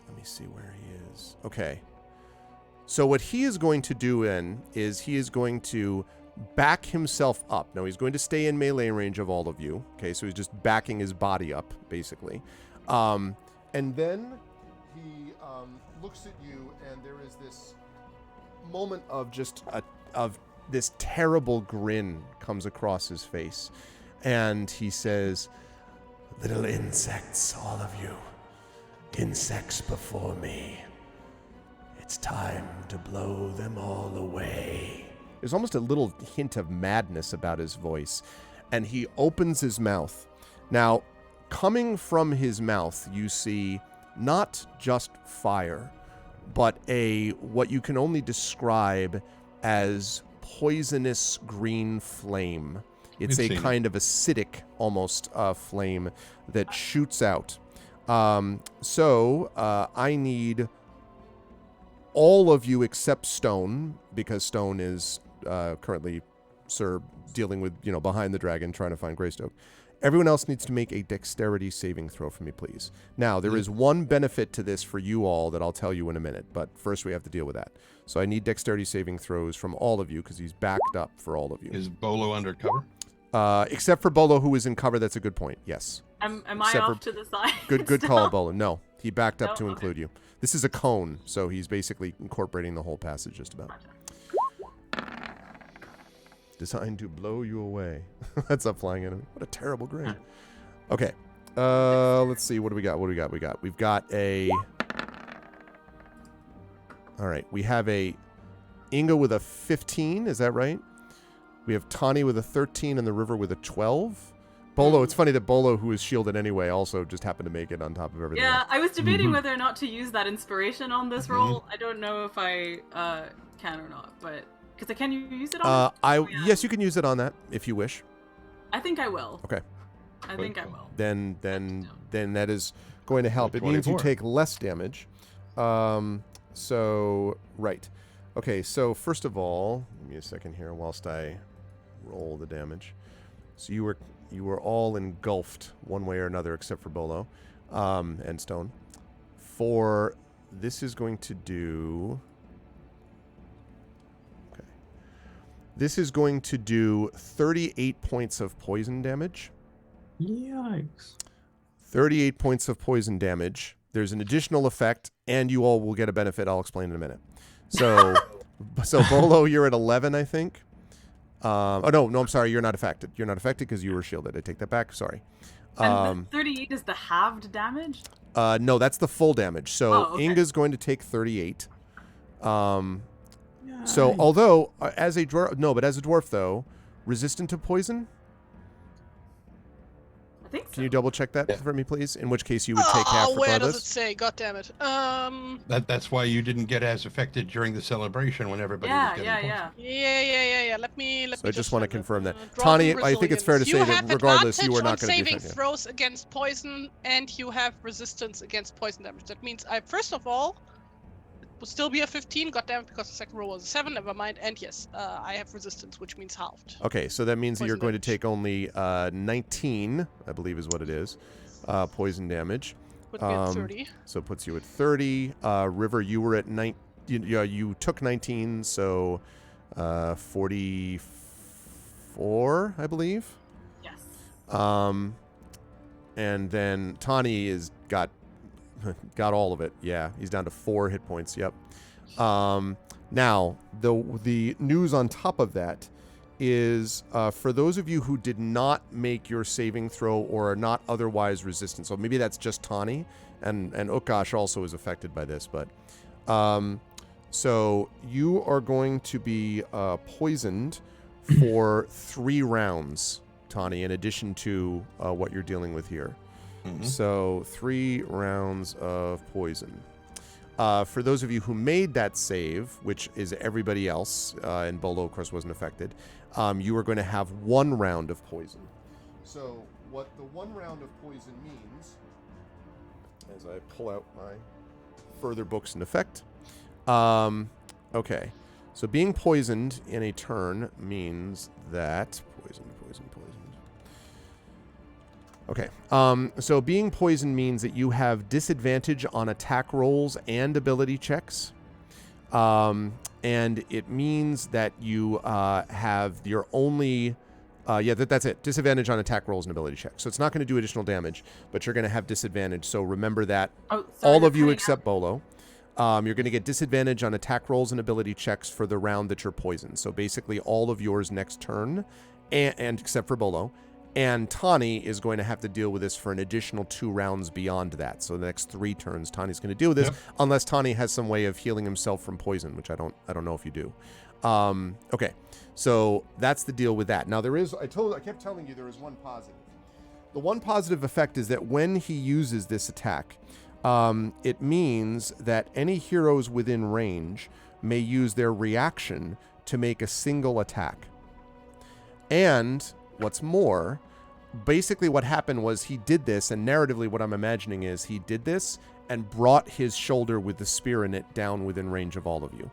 Let me see where he is. Okay. So what he is going to do is he is going to back himself up. Now he's going to stay in melee range of all of you. Okay, so he's just backing his body up, basically. And then he looks at you, and there is this moment of just of this terrible grin comes across his face, and he says, "Little insects, all of you. Insects before me. It's time to blow them all away." There's almost a little hint of madness about his voice, and he opens his mouth. Now, coming from his mouth, you see not just fire, but what you can only describe as poisonous green flame. It's a kind of acidic, almost, flame that shoots out. So I need all of you except Stone, because Stone is currently dealing with, behind the dragon, trying to find Greystoke. Everyone else needs to make a dexterity saving throw for me, please. Now, there is one benefit to this for you all that I'll tell you in a minute, but first we have to deal with that. So I need dexterity saving throws from all of you, because he's backed up for all of you. Is Bolo under cover? Except for Bolo, who is in cover. That's a good point. Yes. Am I off to the side? Good call, Bolo. No, he backed up to include you. This is a cone, so he's basically incorporating the whole passage just about. Designed to blow you away. That's a flying enemy. What a terrible grade. Okay. Let's see. What do we got? We've got a... All right. We have a Inga with a 15. Is that right? We have Tani with a 13 and the River with a 12. Bolo, it's funny that Bolo, who is shielded anyway, also just happened to make it on top of everything Yeah, else. I was debating whether or not to use that inspiration on this roll. I don't know if I can or not, but because can you use it on? Yes, you can use it on that if you wish. I think I will. Okay. I think I will. Then that is going to help. It means you take less damage. So right. Okay. So first of all, give me a second here whilst I roll the damage. So you were all engulfed one way or another, except for Bolo and Stone. For this is going to do. Okay. This is going to do 38 points of poison damage. Yikes. 38 points of poison damage. There's an additional effect, and you all will get a benefit. I'll explain in a minute. So Bolo, you're at 11, I think. No, I'm sorry. You're not affected. You're not affected because you were shielded. I take that back. Sorry. And 38 is the halved damage? No, that's the full damage. So okay. Inga's going to take 38. So although as a dwarf though, resistant to poison. I think so. Can you double check that for me, please? In which case you would take half regardless. Where does it say? God damn it. That's why you didn't get as affected during the celebration when everybody was getting poisoned. Yeah. Let me. So I just want to confirm that. draw Tani, some I think it's fair to say You that have regardless, you advantage are not on going to be saving affected. throws against poison, and you have resistance against poison damage. That means first of all, it will still be a 15. God damn it, because the second roll was a 7. Never mind. And yes, I have resistance, which means halved. Okay, so that means that you're Poison going to damage. take only 19, I believe is what it is, poison damage. Would be at 30. So it puts you at 30. River, you were at 9. You took 19, so 44, I believe. Yes. And then Tani is got all of it. Yeah, he's down to 4 hit points. Yep. Now the news on top of that is for those of you who did not make your saving throw or are not otherwise resistant. So maybe that's just Tani, and Ukash also is affected by this. But so you are going to be poisoned for 3 rounds, Tani, in addition to what you're dealing with here. Mm-hmm. So 3 rounds of poison. For those of you who made that save, which is everybody else, and Bolo, of course, wasn't affected, you are going to have 1 round of poison. So what the 1 round of poison means, as I pull out my further books in effect, okay. So being poisoned in a turn means that poison. Okay. So being poisoned means that you have disadvantage on attack rolls and ability checks. And it means that you have your only... that's it. Disadvantage on attack rolls and ability checks. So it's not going to do additional damage, but you're going to have disadvantage. So remember that. All of you except Bolo. You're going to get disadvantage on attack rolls and ability checks for the round that you're poisoned. So basically all of yours next turn, and except for Bolo. And Tani is going to have to deal with this for an additional 2 rounds beyond that. So the next 3 turns, Tani's going to deal with this, unless Tani has some way of healing himself from poison, which I don't know if you do. Okay, so that's the deal with that. Now I kept telling you there is one positive. The one positive effect is that when he uses this attack, it means that any heroes within range may use their reaction to make a single attack. And what's more, basically what happened was he did this, and narratively what I'm imagining is he did this and brought his shoulder with the spear in it down within range of all of you.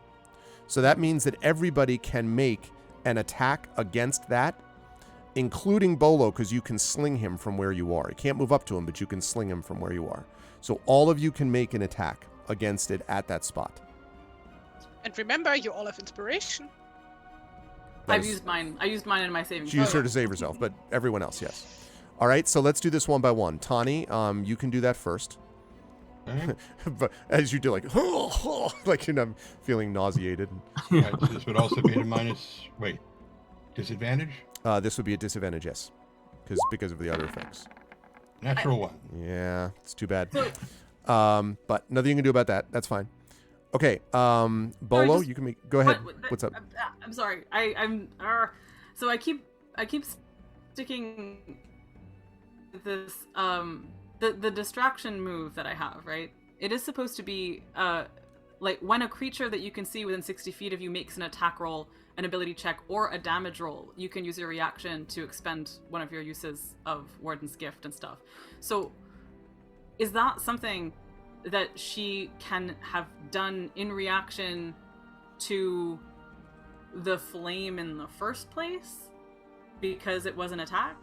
So that means that everybody can make an attack against that, including Bolo, because you can sling him from where you are. You can't move up to him, but you can sling him from where you are. So all of you can make an attack against it at that spot. And remember, you all have inspiration. I've used mine. I used mine in my saving. She used her to save herself, but everyone else, yes. All right, so let's do this one by one. Tani, you can do that first. Right. But as you do, like you're not feeling nauseated. Right, so this would also be a disadvantage? This would be a disadvantage, yes, because of the other effects. Natural 1. Yeah, it's too bad. But nothing you can do about that. That's fine. Okay, Bolo, you can make. Go ahead. What's up? I'm sorry. So I keep sticking this the distraction move that I have, right? It is supposed to be like when a creature that you can see within 60 feet of you makes an attack roll, an ability check, or a damage roll, you can use your reaction to expend one of your uses of Warden's Gift and stuff. So is that something that she can have done in reaction to the flame in the first place because it was an attack?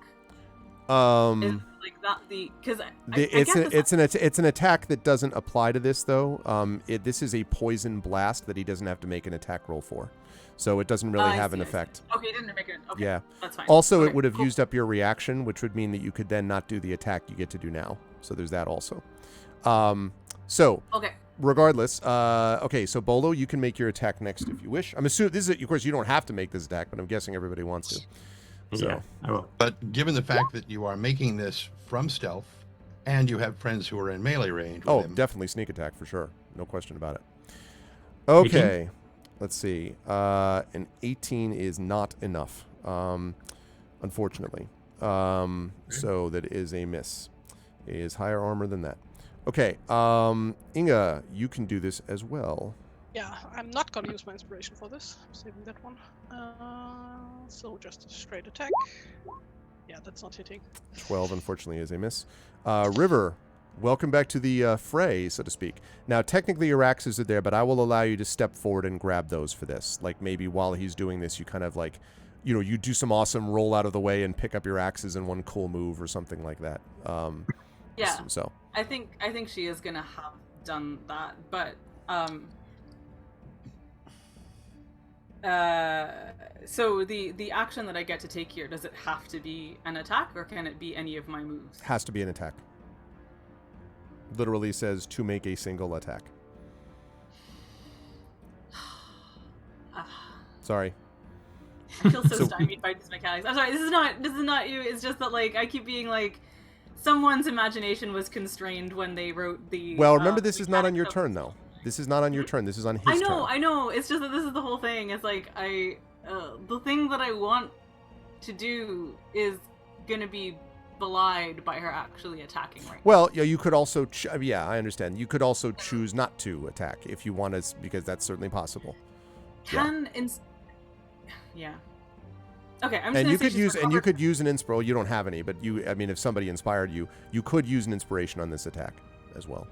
Is like that the because it's an attack that doesn't apply to this though. This is a poison blast that he doesn't have to make an attack roll for, so it doesn't really have an effect. Okay, he didn't make it. Okay, yeah, that's fine. Also, okay, it would have used up your reaction, which would mean that you could then not do the attack you get to do now. So there's that also. So okay. Regardless, okay. So Bolo, you can make your attack next if you wish. I'm assuming this is, of course, you don't have to make this attack, but I'm guessing everybody wants to. So. Yeah, I will. But given the fact that you are making this from stealth, and you have friends who are in melee range with him, definitely sneak attack for sure. No question about it. Okay, 18? Let's see. An 18 is not enough, unfortunately. So that is a miss. It is higher armor than that. Okay, Inga, you can do this as well. Yeah, I'm not gonna use my inspiration for this. I'm saving that one. So just a straight attack. Yeah, that's not hitting. 12, unfortunately, is a miss. River, welcome back to the fray, so to speak. Now, technically, your axes are there, but I will allow you to step forward and grab those for this. Like, maybe while he's doing this, you kind of like, you know, you do some awesome roll out of the way and pick up your axes in one cool move or something like that. Yeah. So I think she is gonna have done that, but so the action that I get to take here, does it have to be an attack, or can it be any of my moves? Has to be an attack. Literally says to make a single attack. Sorry. I feel so stymied by these mechanics. I'm sorry, this is not you. It's just that like I keep being like, someone's imagination was constrained when they wrote the. Well, remember, this is not on your turn though. This is not on your turn. This is on his turn. I know. It's just that this is the whole thing. It's like the thing that I want to do is gonna be belied by her actually attacking right now. Well, yeah, you could also. I understand. You could also choose not to attack if you want to, because that's certainly possible. Yeah. Okay, I'm just and gonna you say could she's use recovered. you could use an inspiration. You don't have any, but I mean, if somebody inspired you, you could use an inspiration on this attack as well.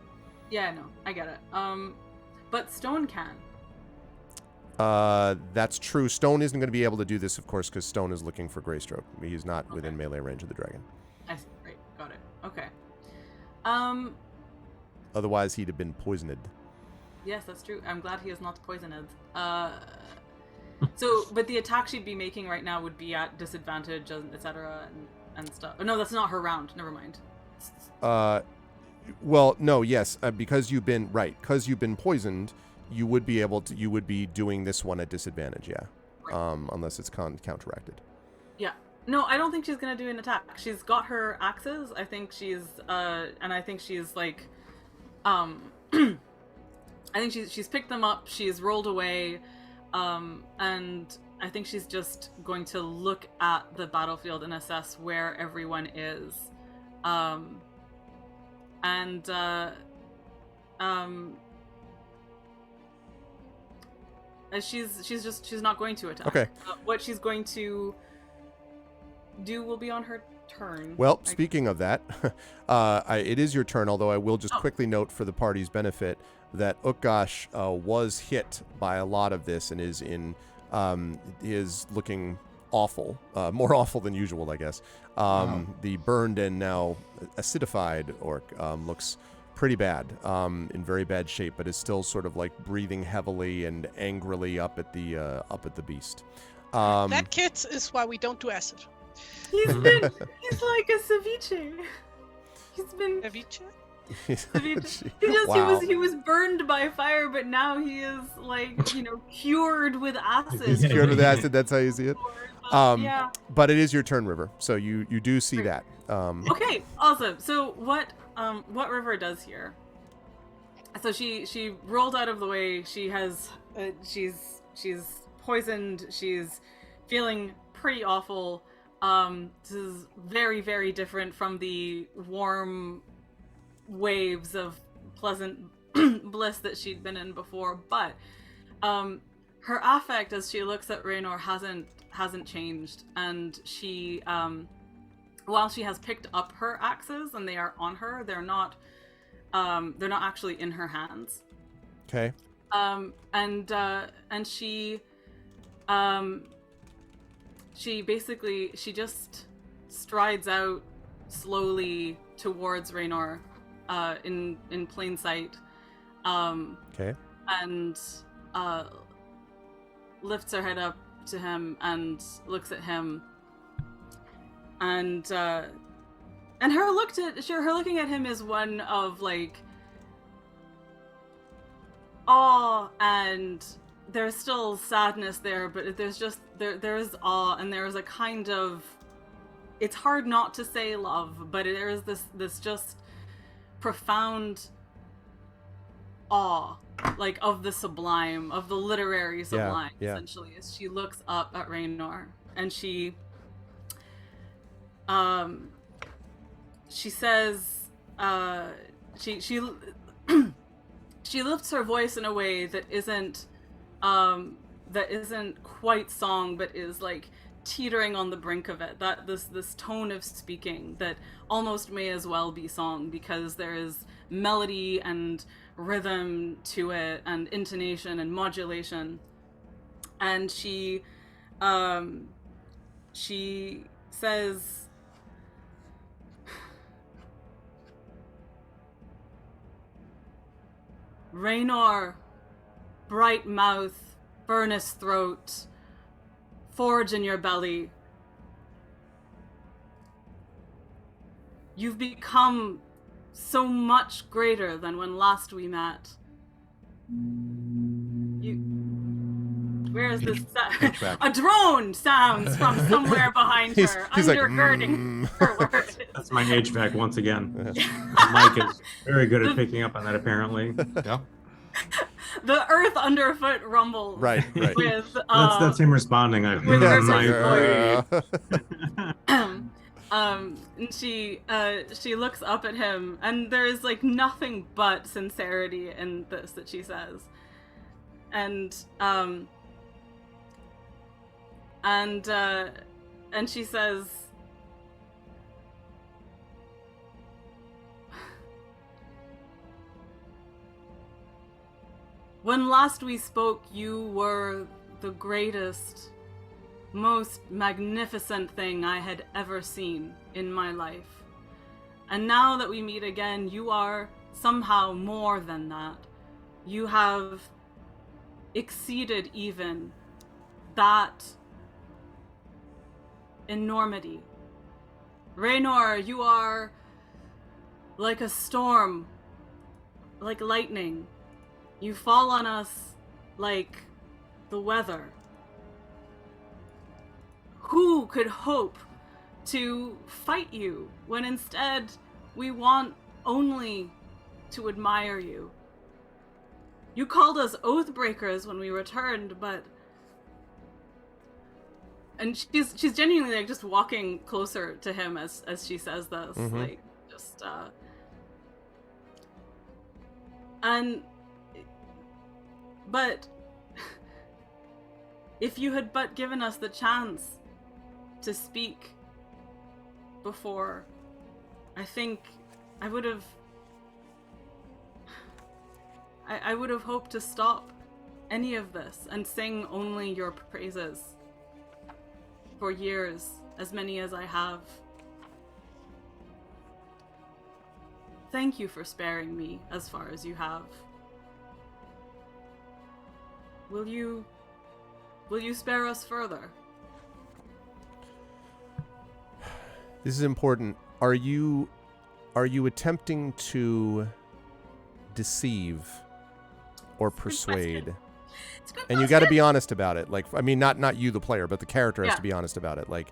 Yeah, no, I get it. But Stone can. That's true. Stone isn't going to be able to do this, of course, because Stone is looking for Greystroke. He's not within melee range of the dragon. I see. Right, got it. Okay. Otherwise, he'd have been poisoned. Yes, that's true. I'm glad he is not poisoned. So, but the attack she'd be making right now would be at disadvantage, etc., and stuff. Oh, no, that's not her round. Never mind. Well, no, yes, because you've been poisoned, you would be doing this one at disadvantage, yeah, right. Unless it's counteracted. Yeah. No, I don't think she's gonna do an attack. She's got her axes. I think she's like, I think she's picked them up. She's rolled away, and I think she's just going to look at the battlefield and assess where everyone is, she's not going to attack. Okay. What she's going to do will be on her turn. Well, speaking of that, it is your turn, although I will just quickly note for the party's benefit that Utgash was hit by a lot of this and is looking awful, more awful than usual, I guess. The burned and now acidified orc looks pretty bad, in very bad shape, but is still sort of like breathing heavily and angrily up at the beast. That kid is why we don't do acid. He's like a ceviche. He's been ceviche. Wow. He was burned by fire, but now he is like, cured with acid. Cured with acid. That's how you see it. Yeah. But it is your turn, River. So you do see that. Okay, awesome. So what River does here? So she rolled out of the way. She has she's poisoned. She's feeling pretty awful. This is very, very different from the warm waves of pleasant bliss that she'd been in before, but her affect as she looks at Raynor hasn't changed, and she while she has picked up her axes and they are on her, they're not actually in her hands. Okay. And she basically just strides out slowly towards Raynor, in plain sight. Okay. And lifts her head up to him and looks at him. And her looking at him is one of like awe, and there's still sadness there, but there's just there's awe, and there's a kind of, it's hard not to say love, but there is this just profound awe, like of the sublime, of the literary sublime, essentially, as she looks up at Raynor, and she says, she lifts her voice in a way that isn't quite song, but is like teetering on the brink of it. That this tone of speaking that almost may as well be song, because there is melody and rhythm to it, and intonation and modulation. And she says, Raynor, bright mouth, furnace throat, forge in your belly. You've become so much greater than when last we met. Where is this? A drone sounds from somewhere behind her, he's undergirding like, her words. That's my HVAC once again. Mike is very good at picking up on that, apparently. Yeah. The earth underfoot rumbles. Right. With that's him responding. with her Yeah. and she looks up at him, and there's like nothing but sincerity in this that she says, and she says, when last we spoke, you were the greatest, most magnificent thing I had ever seen in my life. And now that we meet again, you are somehow more than that. You have exceeded even that enormity. Raynor, you are like a storm, like lightning. You fall on us like the weather. Who could hope to fight you when instead we want only to admire you? You called us oathbreakers when we returned, but... And she's genuinely like just walking closer to him as she says this, like just but if you had but given us the chance to speak before, I think I would have hoped to stop any of this and sing only your praises for years, as many as I have. Thank you for sparing me as far as you have. Will you spare us further? This is important. Are you attempting to deceive or persuade? And you got to be honest about it. Like, I mean, not you, the player, but the character has to be honest about it. Like,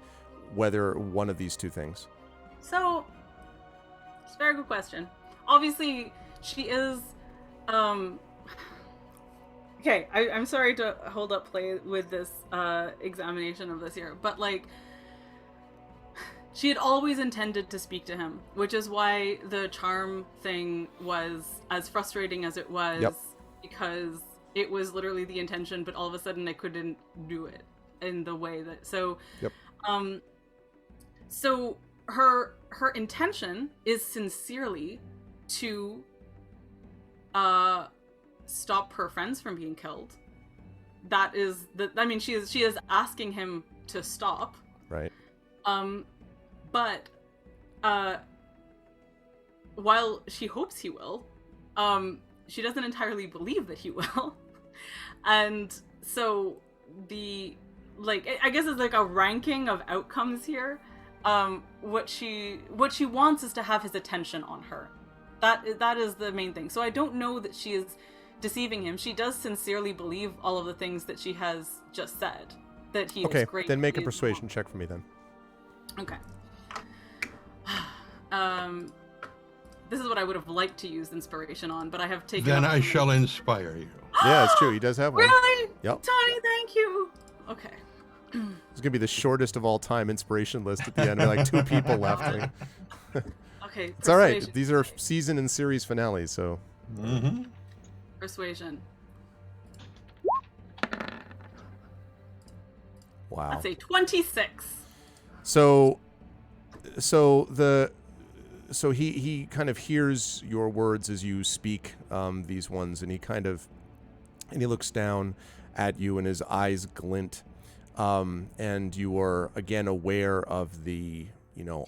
whether one of these two things. So, it's a very good question. Obviously, she is. Okay, I'm sorry to hold up play with this examination of this here, but like, she had always intended to speak to him, which is why the charm thing was as frustrating as it was. Yep. Because it was literally the intention, but all of a sudden I couldn't do it in the way that. So, yep. So her intention is sincerely to stop her friends from being killed. That is she is asking him to stop. Right. But while she hopes he will, she doesn't entirely believe that he will. And so I guess it's like a ranking of outcomes here. What she wants is to have his attention on her. That is the main thing. So I don't know that she is deceiving him. She does sincerely believe all of the things that she has just said. That he is great. Then make a persuasion check for me then. Okay. This is what I would have liked to use inspiration on, but I have taken. Then I shall inspire you. Yeah, it's true. He does have one. Really? Yep. Tony, thank you. Okay. It's gonna be the shortest of all time inspiration list at the end. With like 2 people left. Okay. It's all right. These are season and series finales, so. Mm-hmm. Persuasion. Wow. That's a 26. So he kind of hears your words as you speak these ones, and he looks down at you, and his eyes glint, and you are again aware of the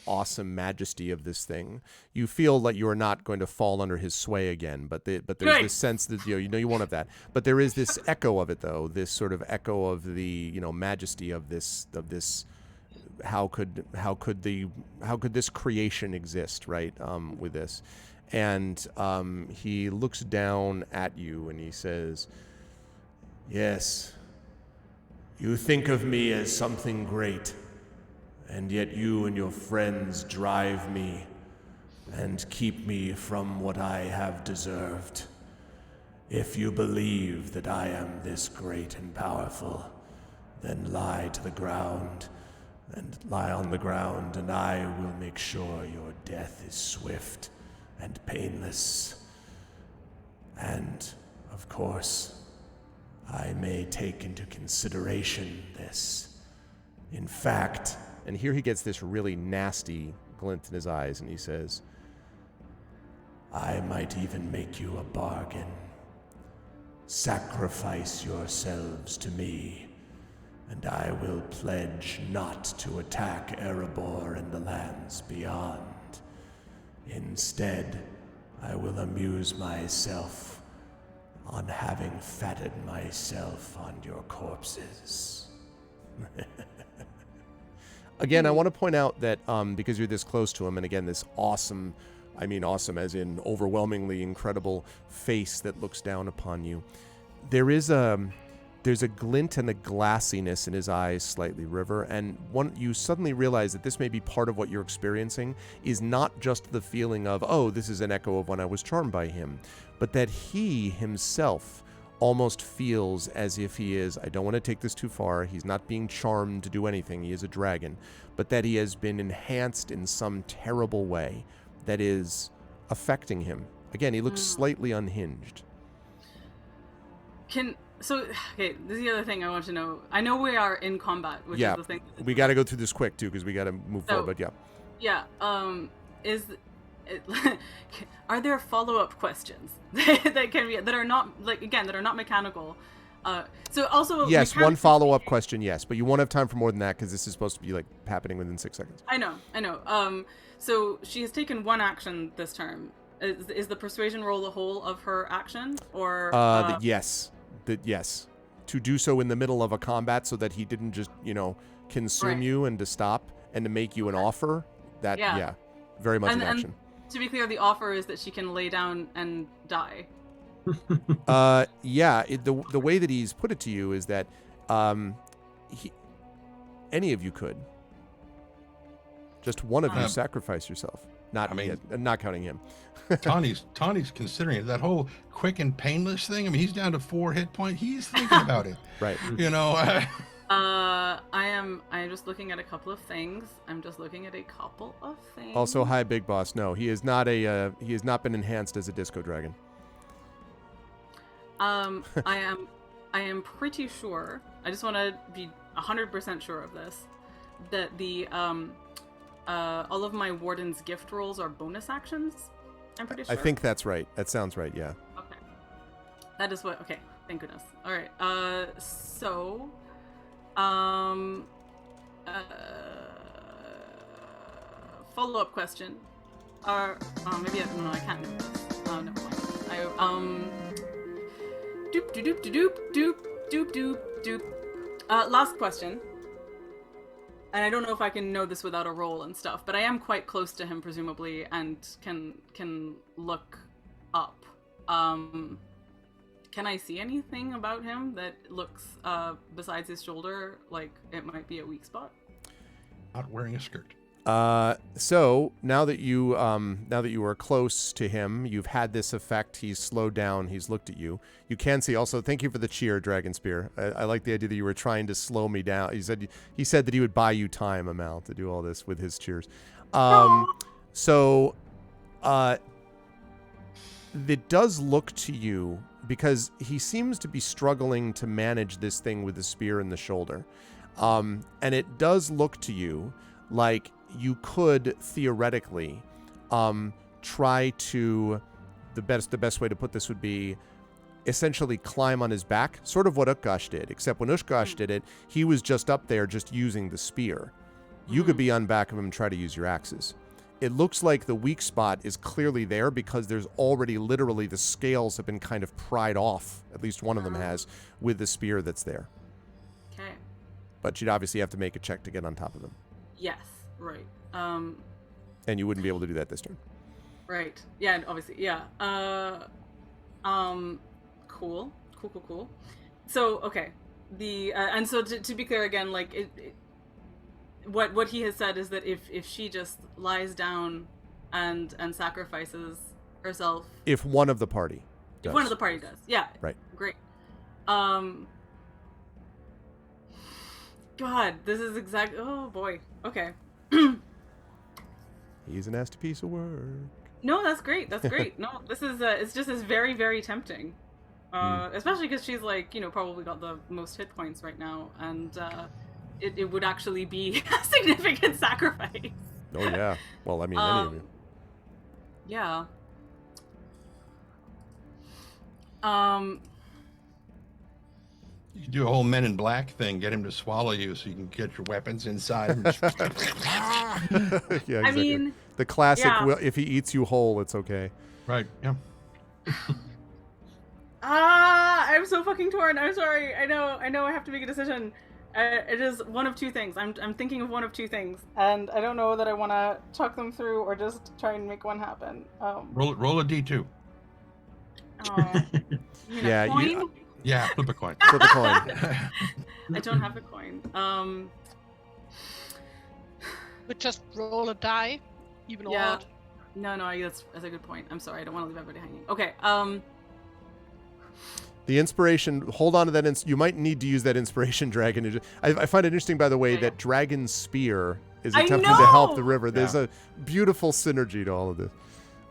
awesome majesty of this thing. You feel like you are not going to fall under his sway again, but there's this sense that you won't have that. But there is this echo of it, though, this sort of echo of the majesty of this. How could this creation exist, right? With this, and he looks down at you and he says, "Yes, you think of me as something great. And yet you and your friends drive me and keep me from what I have deserved. If you believe that I am this great and powerful, then lie to the ground and lie on the ground, and I will make sure your death is swift and painless. And, of course, I may take into consideration this. In fact," and here he gets this really nasty glint in his eyes, and he says, "I might even make you a bargain. Sacrifice yourselves to me, and I will pledge not to attack Erebor and the lands beyond. Instead, I will amuse myself on having fattened myself on your corpses." Again, I want to point out that because you're this close to him, and again, this awesome as in overwhelmingly incredible face that looks down upon you, there's a glint and a glassiness in his eyes slightly, River, and you suddenly realize that this may be part of what you're experiencing is not just the feeling of, oh, this is an echo of when I was charmed by him, but that he himself almost feels as if he is, I don't want to take this too far, he's not being charmed to do anything, he is a dragon, but that he has been enhanced in some terrible way that is affecting him. Again, he looks slightly unhinged. Okay, this is the other thing I want to know. I know we are in combat, which is the thing. We got to go through this quick, too, because we got to move forward, but yeah. Yeah, are there follow-up questions that are not mechanical? So also yes, one follow-up question, yes, but you won't have time for more than that because this is supposed to be happening within 6 seconds. I know. So she has taken one action this term. Is the persuasion roll the whole of her action, or? Yes. Yes. To do so in the middle of a combat, so that he didn't just consume you and to stop and to make you an offer. That very much an action. To be clear, the offer is that she can lay down and die. The way that he's put it to you is that any of you could. Just one of you sacrifice yourself. Not counting him. Tawny's considering it. That whole quick and painless thing. I mean, he's down to 4 hit points. He's thinking about it. Right. I am just looking at a couple of things. Also, hi, Big Boss. No, he is not he has not been enhanced as a disco dragon. I am pretty sure. I just want to be 100% sure of this. That the all of my warden's gift rolls are bonus actions. I'm pretty sure. I think that's right. That sounds right. Yeah. Okay. That is what. Okay. Thank goodness. All right. So. Follow-up question. Maybe no, I can't do this. Oh, never mind. Doop doop doop doop doop doop doop. Last question. And I don't know if I can know this without a roll and stuff, but I am quite close to him presumably, and can look up. Can I see anything about him that looks, besides his shoulder, like it might be a weak spot? Not wearing a skirt. So now that you are close to him, you've had this effect. He's slowed down. He's looked at you. You can see also. Thank you for the cheer, Dragon Spear. I like the idea that you were trying to slow me down. He said that he would buy you time, Amal, to do all this with his cheers. So, it does look to you, because he seems to be struggling to manage this thing with the spear in the shoulder. And it does look to you like you could theoretically try to, the best way to put this would be essentially climb on his back, sort of what Utgash did, except when Utgash did it, he was just up there just using the spear. You could be on back of him and try to use your axes. It looks like the weak spot is clearly there because there's already literally the scales have been kind of pried off, at least one of them has, with the spear that's there. Okay. But you'd obviously have to make a check to get on top of him. Yes, right. And you wouldn't be able to do that this turn. Right. Yeah, obviously. Yeah. Cool. So, okay. And so to be clear again, like what he has said is that if she just lies down and sacrifices herself, if one of the party does. If one of the party does. Yeah. Right. Great. God, this is exactly. Oh boy. Okay. He's a nasty piece of work. No, that's great. That's great. No, this is it's very, very tempting. Especially because she's like, probably got the most hit points right now, and it would actually be a significant sacrifice. Oh yeah. Well, I mean, any of you. Yeah. You could do a whole Men in Black thing, get him to swallow you so you can get your weapons inside. Yeah, exactly. I mean, the classic, yeah. If he eats you whole, it's okay. Right, yeah. I'm so fucking torn. I'm sorry. I know I have to make a decision. It is one of two things. I'm thinking of one of two things, and I don't know that I want to talk them through or just try and make one happen. Roll a D2. Yeah, coin? Yeah, flip a coin. Flip a coin. I don't have a coin. But just roll a die, even Yeah. odd. No, that's a good point. I'm sorry. I don't want to leave everybody hanging. Okay. The inspiration, hold on to that. You might need to use that inspiration dragon. I find it interesting, by the way, that Dragon Spear is attempting to help the river. There's a beautiful synergy to all of this.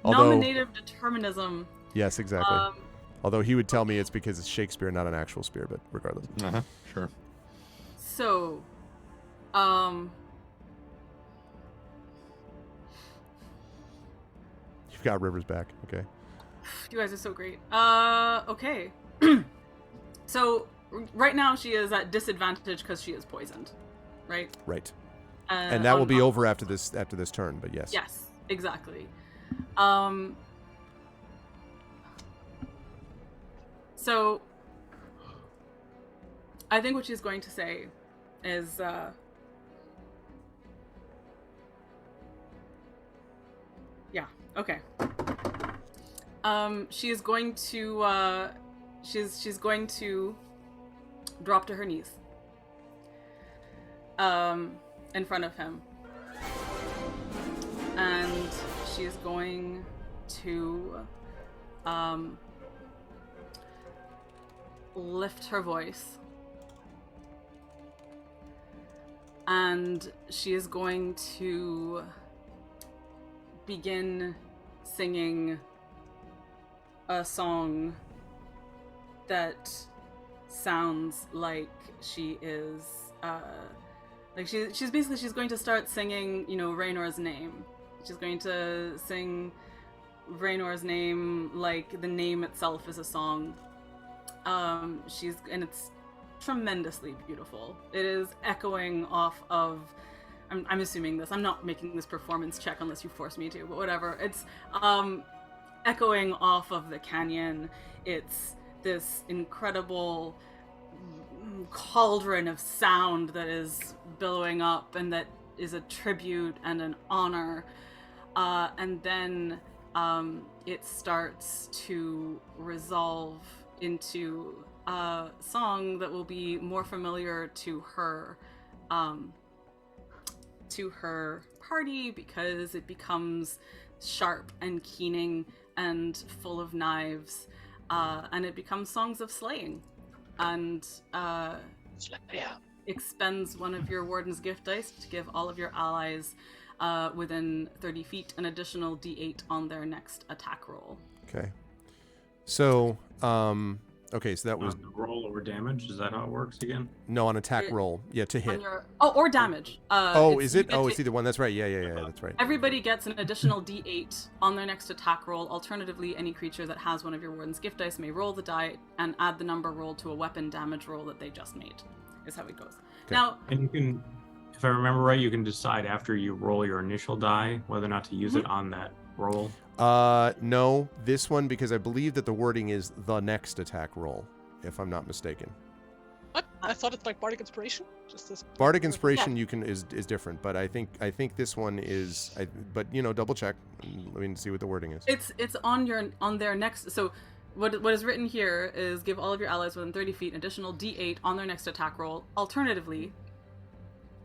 Nominative determinism. Yes, exactly. Although he would tell me it's because it's Shakespeare, not an actual spear, but regardless. Sure. So, You've got River's back. Okay. You guys are so great. Okay. So, right now she is at disadvantage because she is poisoned, right? Right. And that will be over after this turn, but yes. Yes, exactly. So, I think what she's going to say is, yeah, okay. She is going to, she's going to drop to her knees, in front of him. And she is going to, lift her voice and she is going to begin singing a song that sounds like she is she's going to start singing, Raynor's name. She's going to sing Raynor's name like the name itself is a song. And it's tremendously beautiful. It is echoing off of, I'm assuming this, I'm not making this performance check unless you force me to, but whatever. It's echoing off of the canyon. It's this incredible cauldron of sound that is billowing up, and that is a tribute and an honor. And then it starts to resolve into a song that will be more familiar to her party, because it becomes sharp and keening and full of knives, and it becomes songs of slaying, and expends one of your Warden's gift dice to give all of your allies within 30 feet an additional d8 on their next attack roll. Okay. So, so that was roll over damage. Is that how it works again? No, on attack roll. Yeah, to hit. Or damage. Is it? It's either one. That's right. Yeah, that's right. Everybody gets an additional d8 on their next attack roll. Alternatively, any creature that has one of your Warden's gift dice may roll the die and add the number rolled to a weapon damage roll that they just made. Is how it goes. Okay. Now, and you can, if I remember right, you can decide after you roll your initial die whether or not to use it on that roll. No, this one, because I believe that the wording is the next attack roll, if I'm not mistaken. What? I thought it's like Bardic Inspiration. Just this. Bardic Inspiration is different, but I think this one is. But double check. Let me see what the wording is. It's on their next. So what is written here is give all of your allies within 30 feet an additional d8 on their next attack roll. Alternatively,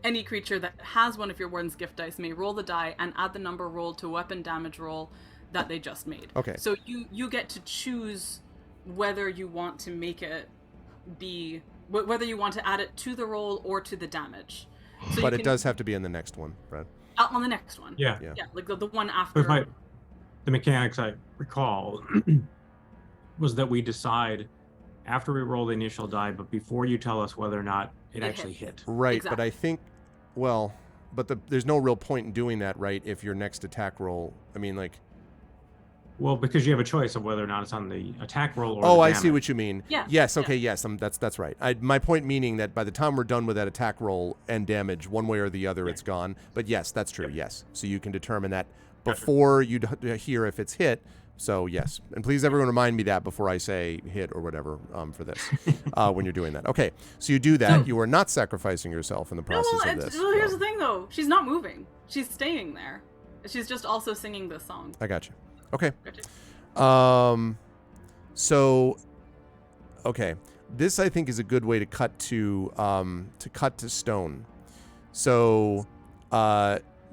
any creature that has one of your Warden's gift dice may roll the die and add the number rolled to a weapon damage roll that they just made. Okay. So you get to choose whether you want to make it be, whether you want to add it to the roll or to the damage. So but it does have to be in the next one, Brad. On the next one. Yeah. Like the one after. The mechanics I recall was that we decide after we roll the initial die, but before you tell us whether or not it actually hit. Right, exactly. But I think, there's no real point in doing that, right? If your next attack roll, Well, because you have a choice of whether or not it's on the attack roll or. Oh, the I damage. see what you mean. Yeah. Yes. Okay. Yeah. Yes. That's right. My point meaning that by the time we're done with that attack roll and damage, one way or the other, it's gone. But yes, that's true. Yes. So you can determine that before you hear if it's hit. So yes, and please everyone remind me that before I say hit or whatever for this when you're doing that. Okay, so you do that. You are not sacrificing yourself in the process of this. Well, here's the thing though. She's not moving. She's staying there. She's just also singing this song. I got you. Okay. Gotcha. Okay. This I think is a good way to cut to Stone. So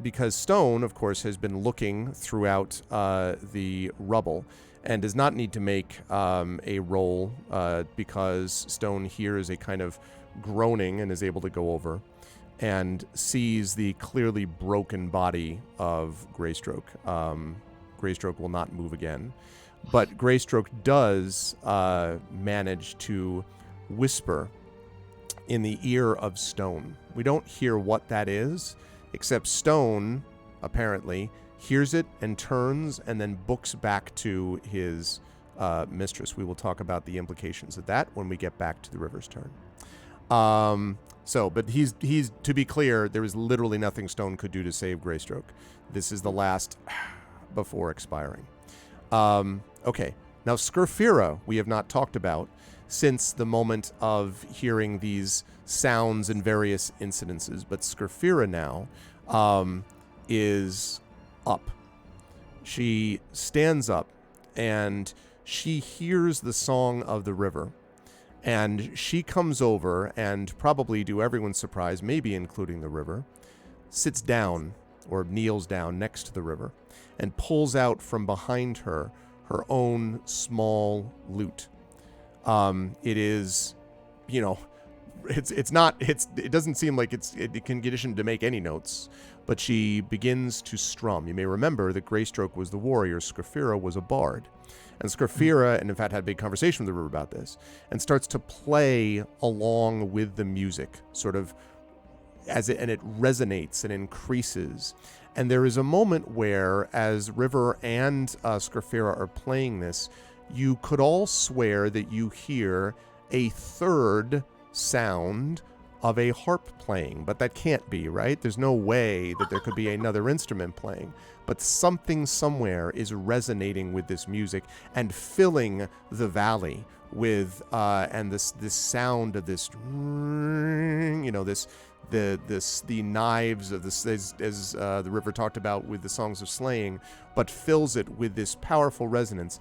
because Stone, of course, has been looking throughout the rubble and does not need to make a roll because Stone hears a kind of groaning and is able to go over and sees the clearly broken body of Greystroke. Greystroke will not move again. But Greystroke does manage to whisper in the ear of Stone. We don't hear what that is, except Stone, apparently, hears it and turns and then books back to his mistress. We will talk about the implications of that when we get back to the river's turn. But he's to be clear, there is literally nothing Stone could do to save Greystroke. This is the last before expiring. Okay, now Skirfira we have not talked about since the moment of hearing these sounds in various incidences, but Skirfira now is up. She stands up and she hears the song of the river, and she comes over and, probably to everyone's surprise, maybe including the river, sits down or kneels down next to the river and pulls out from behind her her own small lute. It is, it doesn't seem like it can condition to make any notes, but she begins to strum. You may remember that Greystroke was the warrior, Scriphera was a bard. And Scriphera, and in fact had a big conversation with the river about this, and starts to play along with the music, sort of and it resonates and increases. And there is a moment where, as River and Scriphera are playing this, you could all swear that you hear a third sound of a harp playing, but that can't be, right? There's no way that there could be another instrument playing, but something somewhere is resonating with this music and filling the valley with and this sound of this, you know, the knives of this, as the river talked about with the songs of slaying, but fills it with this powerful resonance.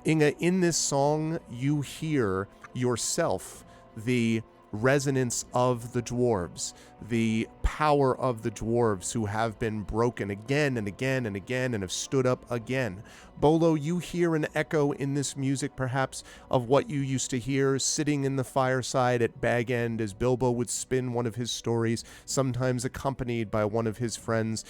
Inga, in this song, you hear yourself, the resonance of the dwarves, the power of the dwarves who have been broken again and again and again and have stood up again. Bolo, you hear an echo in this music, perhaps, of what you used to hear sitting in the fireside at Bag End as Bilbo would spin one of his stories, sometimes accompanied by one of his friends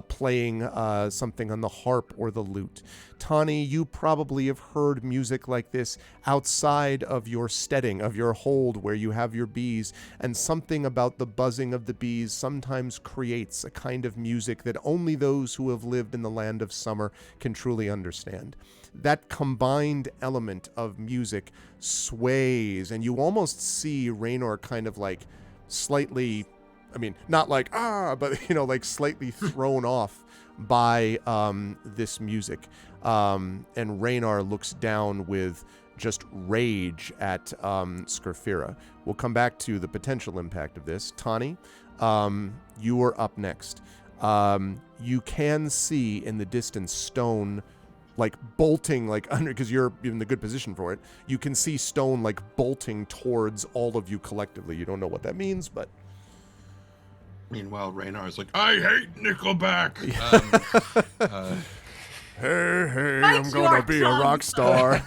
playing something on the harp or the lute. Tawny, you probably have heard music like this outside of your steading, of your hold where you have your bees, and something about the buzzing of the bees sometimes creates a kind of music that only those who have lived in the land of summer can truly understand. That combined element of music sways, and you almost see Raynor kind of like slightly, I mean, not like, but, you know, like slightly thrown off by this music. And Raynor looks down with just rage at Scriphera. We'll come back to the potential impact of this. Tawny, you are up next. You can see in the distance stone like bolting, like under, because you're in the good position for it. You can see stone like bolting towards all of you collectively. You don't know what that means, but meanwhile, Raynor is like, I hate Nickelback. Hey, I'm going to be a rock star.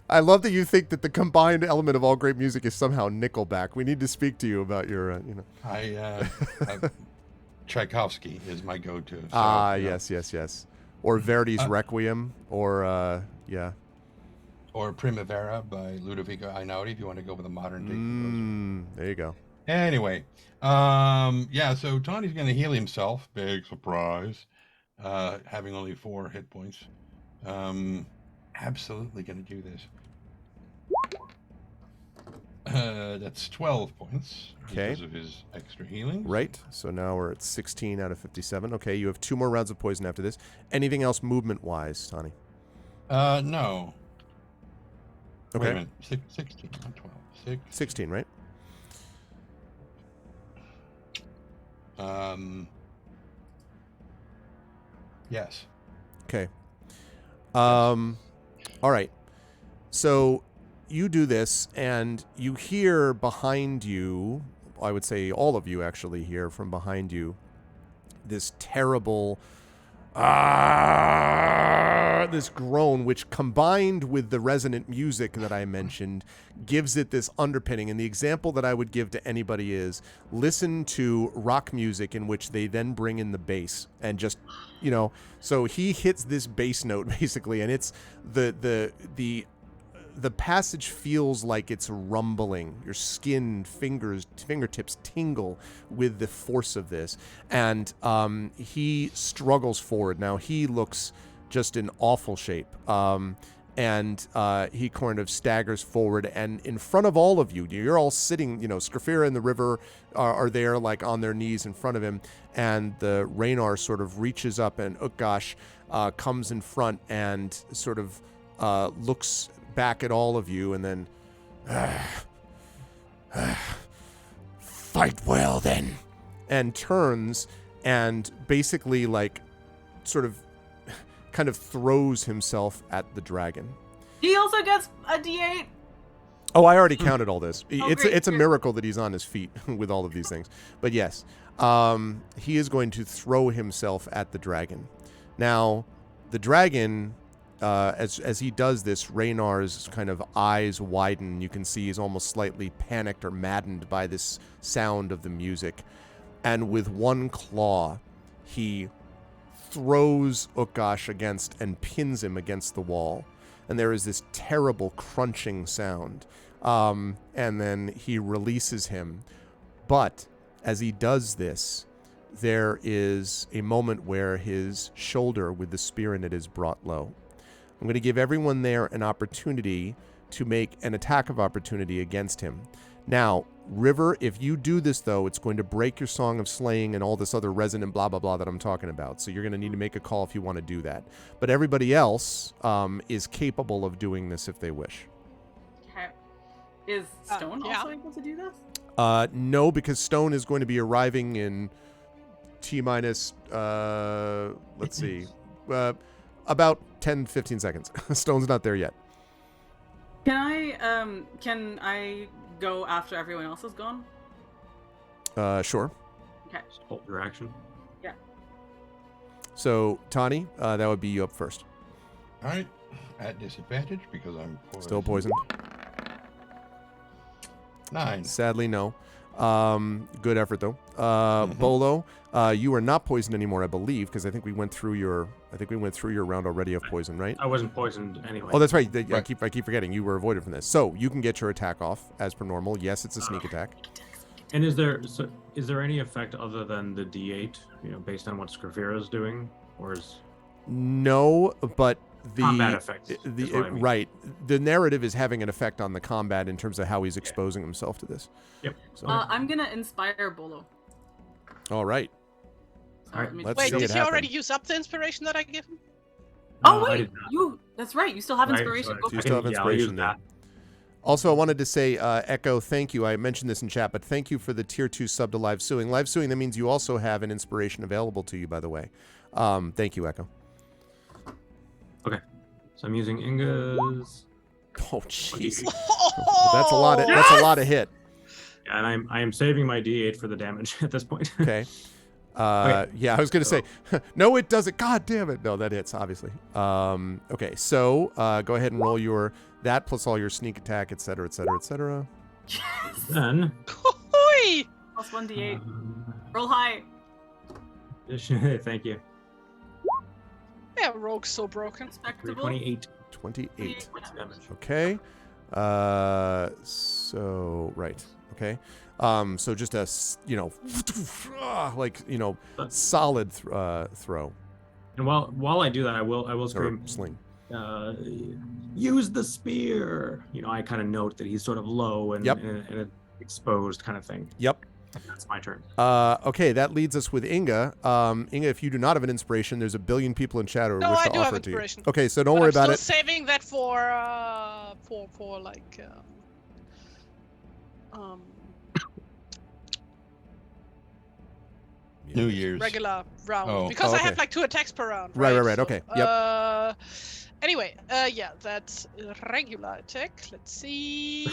I love that you think that the combined element of all great music is somehow Nickelback. We need to speak to you about your, you know. Tchaikovsky is my go-to. So, yes. Or Verdi's Requiem, or, yeah. Or Primavera by Ludovico Einaudi, if you want to go with a modern day. There you go. Anyway, so Tawny's going to heal himself. Big surprise. Having only 4 hit points. Absolutely going to do this. That's 12 points because of his extra healing. Right. So now we're at 16 out of 57. Okay, you have 2 more rounds of poison after this. Anything else movement-wise, Tawny? No. Okay. Wait a minute. 16, not 12. 16, right? Yes. Okay. All right. So you do this, and you hear behind you, I would say all of you actually hear from behind you, this terrible, this groan, which combined with the resonant music that I mentioned, gives it this underpinning. And the example that I would give to anybody is listen to rock music in which they then bring in the bass and just, you know, so he hits this bass note basically, and it's the passage feels like it's rumbling. Your skin, fingertips tingle with the force of this. And he struggles forward. Now, he looks just in awful shape. And he kind of staggers forward. And in front of all of you, you're all sitting, you know, Scriphera and the river are there, like on their knees in front of him. And the Raynor sort of reaches up, and Utgash comes in front and sort of looks back at all of you, and then fight well then, and turns and basically like sort of kind of throws himself at the dragon. He also gets a D8. Oh, I already counted all this. Great. It's a miracle that he's on his feet with all of these things. But yes, he is going to throw himself at the dragon. Now, the dragon as he does this, Raynar's kind of eyes widen. You can see he's almost slightly panicked or maddened by this sound of the music. And with one claw, he throws Utgash against and pins him against the wall. And there is this terrible crunching sound. And then he releases him. But as he does this, there is a moment where his shoulder with the spear in it is brought low. I'm going to give everyone there an opportunity to make an attack of opportunity against him. Now, River, if you do this, though, it's going to break your Song of Slaying and all this other resonant blah, blah, blah that I'm talking about. So you're going to need to make a call if you want to do that. But everybody else is capable of doing this if they wish. Okay. Is Stone also able to do this? No, because Stone is going to be arriving in T-minus, let's see, about 10, 15 seconds. Stone's not there yet. Can I go after everyone else is gone? Sure. Okay. Just hold your action. Yeah. So, Tani, that would be you up first. All right. At disadvantage because I'm poisoned. Still poisoned. 9. Sadly, no. Good effort, though. Bolo, you are not poisoned anymore, I believe, because I think we went through your round already of poison, right? I wasn't poisoned anyway. Oh, that's right. I keep forgetting you were avoided from this. So you can get your attack off as per normal. Yes, it's a sneak attack. And is there any effect other than the D8, based on what Scarfira is doing, or is no? But the combat effect. Is what I mean. Right. The narrative is having an effect on the combat in terms of how he's exposing himself to this. Yep. So, I'm gonna inspire Bolo. all right. All right, let's Wait, see did it he happen. already use up the inspiration that I gave him? Oh I wait, did not. that's right. You still have Right, inspiration. sorry. Go for You it. still have I'll inspiration use there. that. Also, I wanted to say, Echo, thank you. I mentioned this in chat, but thank you for the tier 2 sub to Live Suing. Live Suing, that means you also have an inspiration available to you, by the way. Thank you, Echo. Okay. So I'm using Inga's. Oh, jeez. Oh, That's a lot of hit. Yeah, and I am saving my D8 for the damage at this point. Okay. Yeah, I was going to say, no, it doesn't. God damn it. No, that hits, obviously. Okay, so go ahead and roll that plus all your sneak attack, et cetera, et cetera, et cetera. Then. Hoi! Plus 1d8. Roll high. Thank you. Yeah, rogue's so broken. Respectable. 28. 28. Points of damage. Okay. So, right. Okay. So just a, solid throw. And while I do that, I will Or scream, sling. use the spear. I kind of note that he's sort of low and, Yep. and exposed kind of thing. Yep. That's my turn. Okay, that leads us with Inga. Inga, if you do not have an inspiration, there's a billion people in chat who No, wish I to do have offer it to you. inspiration. Okay, so don't But worry I'm about still it. saving that for like New Year's. regular round Oh. because Oh, I have okay. like 2 attacks per round. Right, Right. okay, yep. Anyway, yeah, that's a regular attack. Let's see.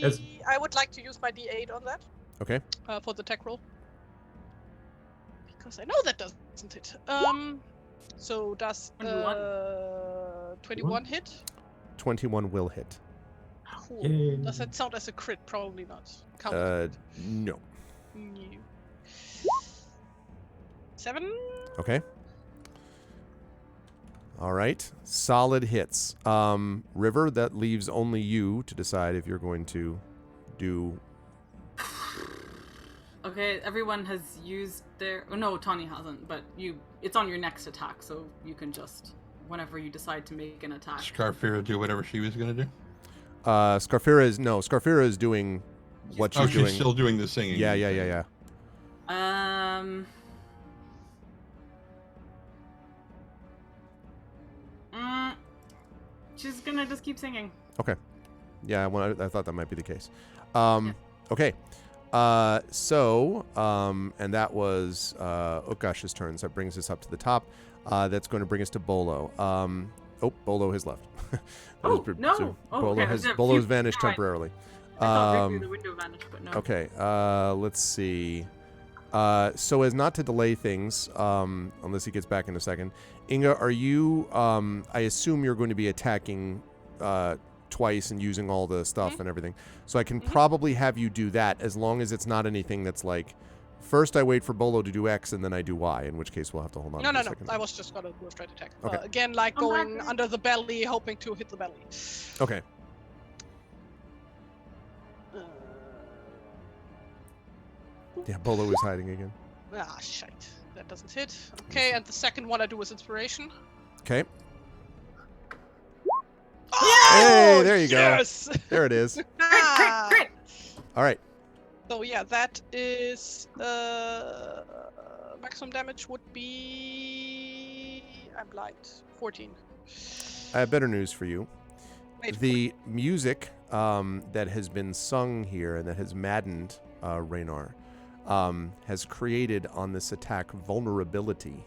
Yes. I would like to use my D8 on that. Okay. For the attack roll. Because I know that doesn't hit. So does 21 hit? 21 will hit. Cool. Yay. Does that count as a crit? Probably not. Count. No. No. 7. Okay. All right. Solid hits. River, that leaves only you to decide if you're going to do... Okay, everyone has used their. Oh, no, Tawny hasn't. But it's on your next attack, so you can just whenever you decide to make an attack. Scarfira do whatever she was gonna do. Scarfira is doing what she's doing. She's still doing the singing. Yeah. She's gonna just keep singing. Okay. Yeah, well, I thought that might be the case. Yeah. Okay. And that was Ukash's turn. So that brings us up to the top. That's going to bring us to Bolo. Bolo has left. Oh, no. So Oh, Bolo okay. has Phew. Bolo's vanished Alright. temporarily. I thought Rick through the window vanished, but no. Okay. Let's see. So as not to delay things, unless he gets back in a second, Inga, are you? I assume you're going to be attacking twice and using all the stuff and everything. So I can probably have you do that as long as it's not anything that's like, first I wait for Bolo to do X and then I do Y, in which case we'll have to hold on. No. a second. I was just gonna do a straight attack. Okay. Again, like going under the belly, hoping to hit the belly. Okay. Yeah, Bolo is hiding again. Ah, shite. That doesn't hit. Okay, and the second one I do is inspiration. Okay. Oh, Hey, there you go. yes! There it is. Ah! Crit. All right. So yeah, that is maximum damage would be I'm blind. 14. I have better news for you. Wait, The music that has been sung here and that has maddened Raynar has created on this attack vulnerability.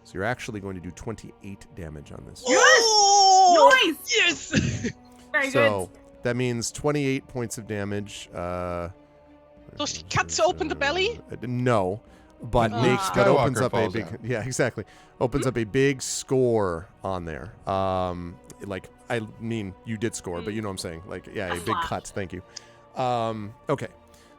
So you're actually going to do 28 damage on this. Oh! Nice! Yes! Very So that means 28 points of damage. So she cuts open the belly? No, but Ah. makes that opens Skywalker up a falls big out. yeah, exactly. Opens up a big score on there. Like I mean you did score, but you know what I'm saying. Like yeah, a big slash. cut. Thank you. Okay.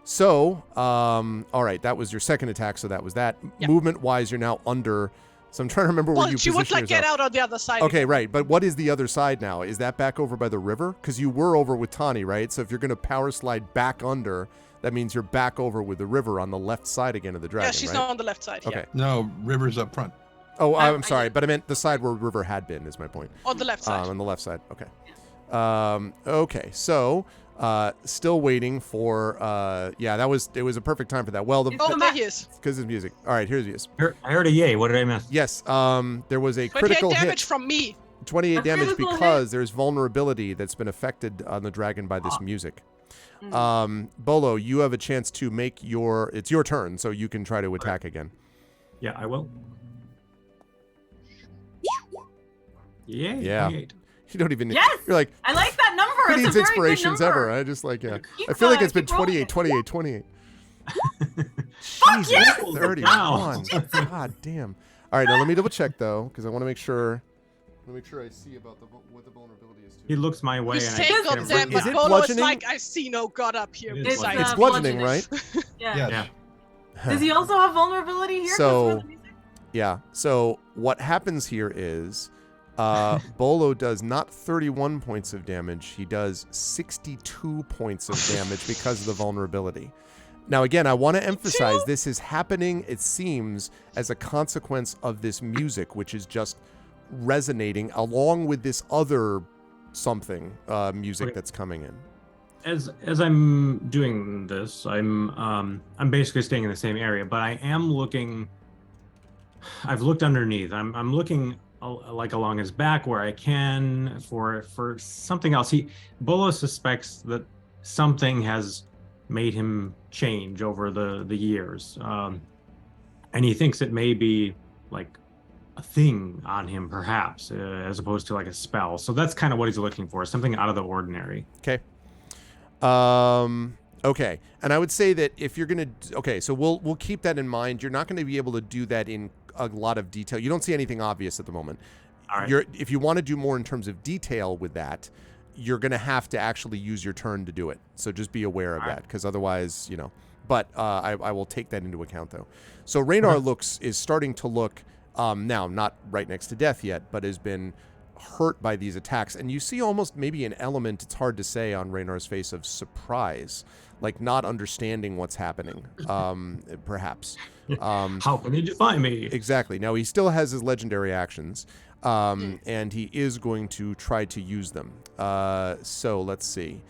So, all right, that was your second attack, so that was that. Yeah. Movement wise, you're now under. So I'm trying to remember where Well, you she position would like get yourself. out on the other side. Okay, again. right. But what is the other side now? Is that back over by the river? Because you were over with Tani, right? So if you're going to power slide back under, that means you're back over with the river on the left side again of the dragon, Yeah, she's right? now on the left side. Okay. Yeah. No, River's up front. Oh, I- I'm sorry, but I meant the side where river had been is my point. On the left side. On the left side. Okay. Okay. So, still waiting for. Yeah, it was a perfect time for that. Well, Oh, there he is. because of music. All right, here's this. I heard a yay. What did I miss? Yes. There was a 28 critical damage hit. from me. 28 A damage critical because there's vulnerability that's been affected on the dragon by this music. Bolo, you have a chance to make it's your turn, so you can try to attack again. Yeah, I will. Yay. Yeah. 28. You don't even. Yes! You're like, I like that number. who It's a needs very inspirations good number. ever? I just like, yeah. Keep I feel like going, it's been keep rolling. 28. Jesus, yes! 31. Wow. God damn. All right, now let me double check though, because I want to make sure. I see about what the vulnerability is. He looks my way, You and say I God can't damn, remember. Is but it Bolo is bludgeoning? like, I see no God up here. It is beside It's me. bludgeoning, right? Yeah. Yes. Yeah. Does he also have vulnerability here? So- That's for the music? Yeah. So what happens here is Bolo does not 31 points of damage. He does 62 points of damage because of the vulnerability. Now, again, I want to emphasize this is happening, it seems, as a consequence of this music, which is just resonating along with this other something music Okay. that's coming in. As I'm doing this, I'm basically staying in the same area, but I am looking. I've looked underneath. I'm looking like along his back where I can for something else. Bolo suspects that something has made him change over the years, and he thinks it may be like a thing on him, perhaps, as opposed to like a spell. So that's kind of what he's looking for, something out of the ordinary. Okay. Okay. And I would say that if you're going to, okay, so we'll keep that in mind. You're not going to be able to do that in a lot of detail. You don't see anything obvious at the moment. All right. If you want to do more in terms of detail with that, you're going to have to actually use your turn to do it. So just be aware of All right. that, because otherwise, but I will take that into account though. So Raynar is starting to look, now not right next to death yet, but has been hurt by these attacks. And you see almost maybe an element, it's hard to say, on Raynar's face of surprise, like not understanding what's happening, perhaps. How can you define me? Exactly. Now, he still has his legendary actions, and he is going to try to use them. So let's see.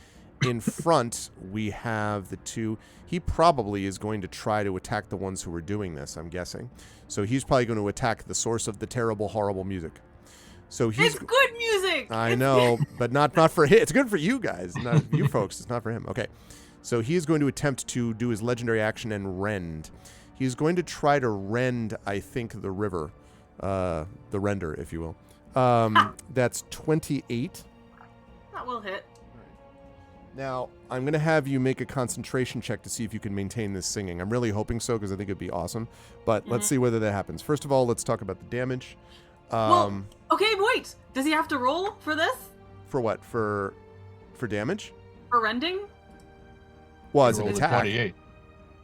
In front, we have the two. He probably is going to try to attack the ones who are doing this, I'm guessing. So he's probably going to attack the source of the terrible, horrible music. So he's. It's good music. I know, but not for him. It's good for you guys, not you folks. It's not for him. Okay. So he is going to attempt to do his legendary action and rend. He's going to try to rend, I think, the river. The render, if you will. That's 28. That will hit. Now, I'm going to have you make a concentration check to see if you can maintain this singing. I'm really hoping so because I think it'd be awesome. But let's see whether that happens. First of all, let's talk about the damage. Okay, wait. Does he have to roll for this? For what? For damage? For rending? Well, it's You an rolled a attack. 28.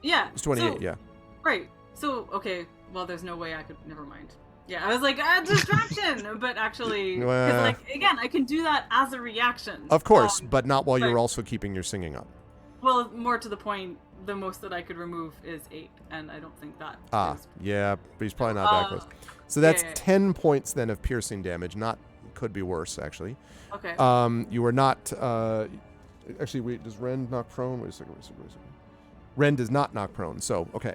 Yeah. It's 28, so, yeah. Right. So, okay. Well, there's no way I could. Never mind. Yeah, I was like, distraction! But actually, because, like, again, I can do that as a reaction. Of course, but not while you're also keeping your singing up. Well, more to the point, the most that I could remove is 8, and I don't think that is... Yeah, but he's probably not that close. So that's 10 points then of piercing damage. Could be worse, actually. Okay. You are not... actually, wait, does Ren knock prone? Wait a second. Ren does not knock prone, so, okay.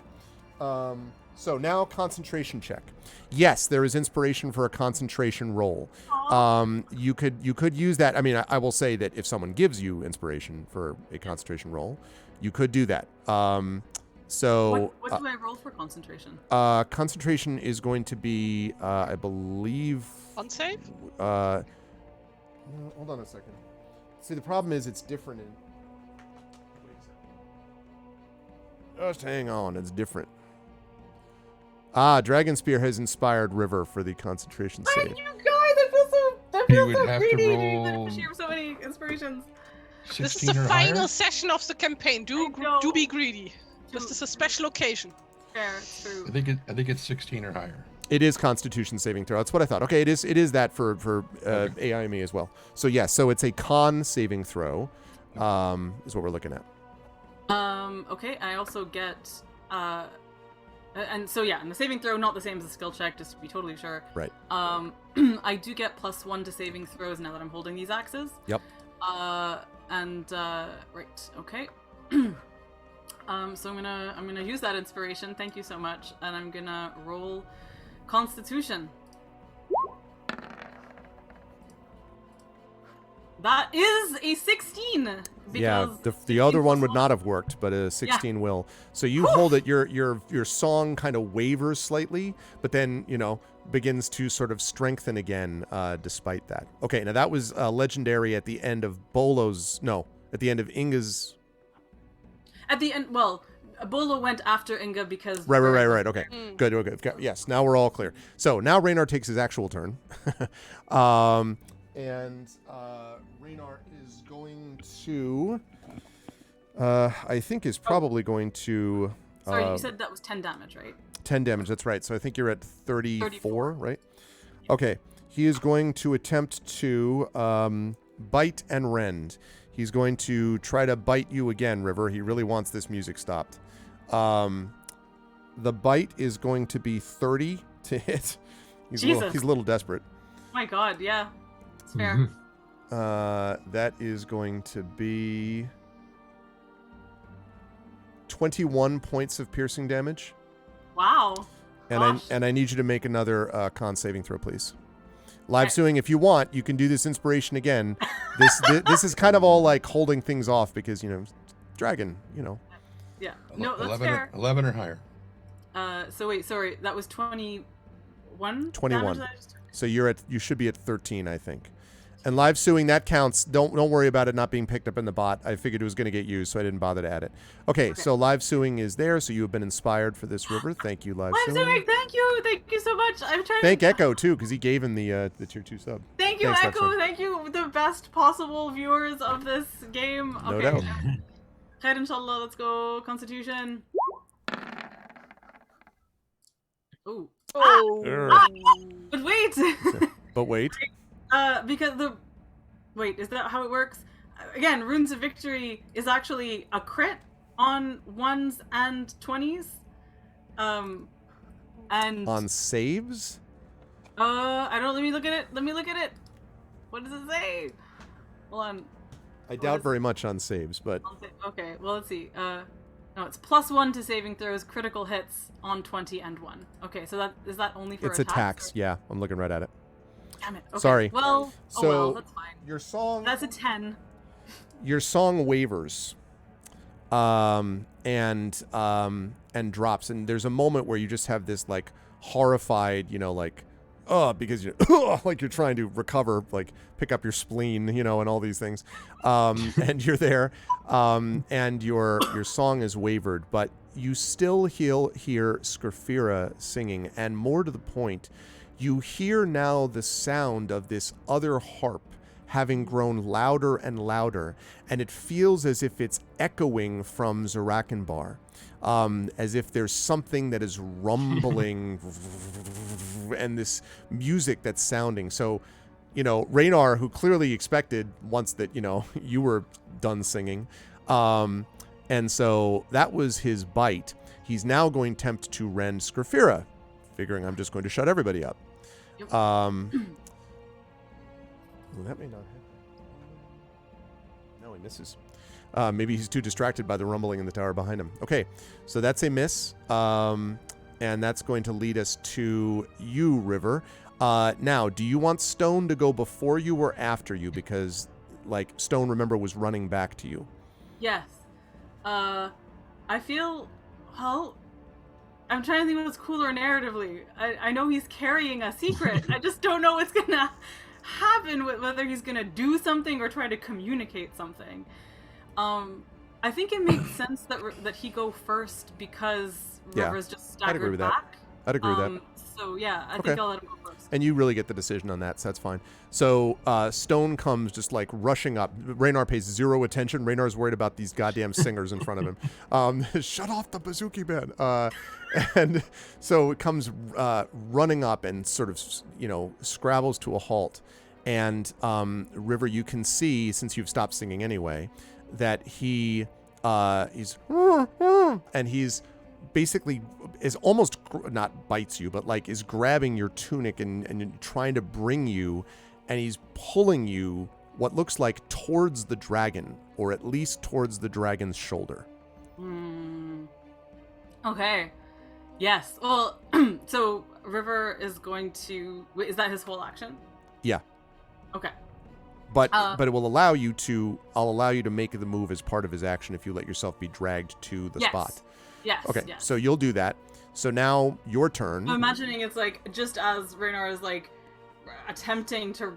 So now concentration check. Yes, there is inspiration for a concentration roll. You could use that. I mean, I will say that if someone gives you inspiration for a concentration roll, you could do that. So what do I roll for concentration? Concentration is going to be, I believe. Unsave? No, hold on a second. See, the problem is it's different in. Wait a second. Just hang on, it's different. Dragon Spear has inspired River for the concentration save. Thank you guys! I feel so have to greedy roll to share so many inspirations. This is the final session of the campaign. Do be greedy. This is a special occasion. Fair, it's true. I think it's 16 or higher. It is Constitution saving throw. That's what I thought. Okay, it is that for AI and me as well. So yes, so it's a con saving throw, is what we're looking at. Okay. I also get and so yeah, and the saving throw not the same as the skill check, just to be totally sure. Right. I do get +1 to saving throws now that I'm holding these axes. Yep. Right. Okay. So I'm gonna use that inspiration. Thank you so much, and I'm gonna roll Constitution. That is a 16. Yeah, the other one would not have worked, but a 16 will. So you hold it. Your song kind of wavers slightly, but then begins to sort of strengthen again, despite that. Okay, now that was legendary at the end of Bolo's. No, at the end of Inga's. At the end, well, Bolo went after Inga because. Right. Okay, good. Okay. Yes, now we're all clear. So now Raynar takes his actual turn, and Raynar is going to. I think is probably going to. Sorry, you said that was 10 damage, right? 10 damage. That's right. So I think you're at 34, right? Okay. He is going to attempt to bite and rend. He's going to try to bite you again, River. He really wants this music stopped. The bite is going to be 30 to hit. He's a little desperate. Oh my God, yeah. It's fair. That is going to be 21 points of piercing damage. Wow. And I need you to make another con saving throw, please. Live suing, if you want, you can do this inspiration again. This is kind of all like holding things off because dragon, Yeah. No, that's 11 fair. 11 or higher. So wait, sorry, that was 21. 21. So you should be at 13, I think. And live suing, that counts. Don't worry about it not being picked up in the bot. I figured it was going to get used, so I didn't bother to add it. Okay, so live suing is there, so you have been inspired for this, River. Thank you, live suing. Thank you so much. I'm trying. Thank Echo too, because he gave him the tier 2 sub. Thank you, Echo. Thank you, the best possible viewers of this game. No doubt. Khair, inshallah. Let's go. Constitution. Ooh. But wait. But wait. Because is that how it works? Again, Runes of Victory is actually a crit on 1s and 20s. And on saves? I don't. Let me look at it. What does it say? Hold on. I doubt very much on saves, but okay. Well, let's see. No, it's +1 to saving throws, critical hits on 20 and 1. Okay, so is that only for it's attacks? Yeah, I'm looking right at it. Damn it. Okay. Sorry. Well, that's fine. Your song. That's a 10. Your song wavers, and drops, and there's a moment where you just have this like horrified, because you're like you're trying to recover, like pick up your spleen, and all these things. And you're there, and your song is wavered, but you still hear Scarfira singing, and more to the point, you hear now the sound of this other harp having grown louder and louder, and it feels as if it's echoing from Zarakanbar, as if there's something that is rumbling and this music that's sounding. So, Raynar, who clearly expected once that, you were done singing, and so that was his bite. He's now going to attempt to rend Scarfira, figuring I'm just going to shut everybody up. Yep. Well, that may not happen. No, he misses. Maybe he's too distracted by the rumbling in the tower behind him. Okay, so that's a miss. And that's going to lead us to you, River. Now, do you want Stone to go before you or after you? Because, Stone, remember, was running back to you. Yes. I feel, well, I'm trying to think what's cooler narratively. I know he's carrying a secret. I just don't know what's gonna happen, whether he's gonna do something or try to communicate something. I think it makes sense that he go first because River's just staggered back. I'd agree with that. So yeah, I think I'll let him go first. And you really get the decision on that, so that's fine. So Stone comes just rushing up. Raynar pays zero attention. Raynar's worried about these goddamn singers in front of him. Shut off the bazooki man. And so it comes running up and sort of, scrabbles to a halt. And River, you can see, since you've stopped singing anyway, that he's and he's basically is almost not bites you, but is grabbing your tunic and trying to bring you, and he's pulling you what looks like towards the dragon, or at least towards the dragon's shoulder. Okay. Yes. Well, so River is going to. Wait, is that his whole action? Yeah. Okay. But it will allow you to. I'll allow you to make the move as part of his action if you let yourself be dragged to the spot. Yes. Okay. Yes. So you'll do that. So now your turn. I'm imagining it's just as Raynar is attempting to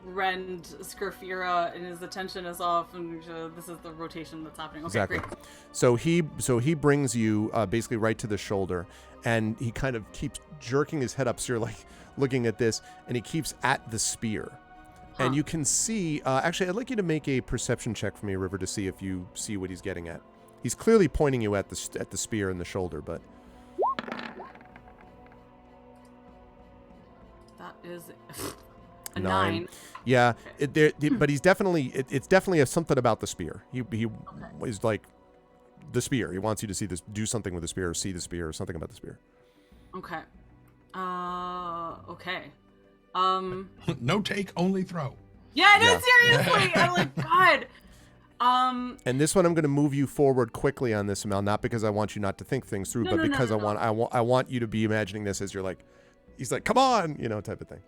rend Scarfira and his attention is off, and this is the rotation that's happening. Okay, exactly. Great. So he brings you basically right to the shoulder, and he kind of keeps jerking his head up. So you're looking at this, and he keeps at the spear. And you can see, actually, I'd like you to make a perception check for me, River, to see if you see what he's getting at. He's clearly pointing you at the spear in the shoulder, but that is a 9. Yeah, okay. But he's definitely it's definitely something about the spear. He is the spear. He wants you to see this, do something with the spear, or see the spear, or something about the spear. Okay. Okay. No take, only throw. Yeah, no, seriously. I'm God. And this one, I'm going to move you forward quickly on this, Mel, not because I want you not to think things through, but because I want you to be imagining this as you're he's come on, type of thing.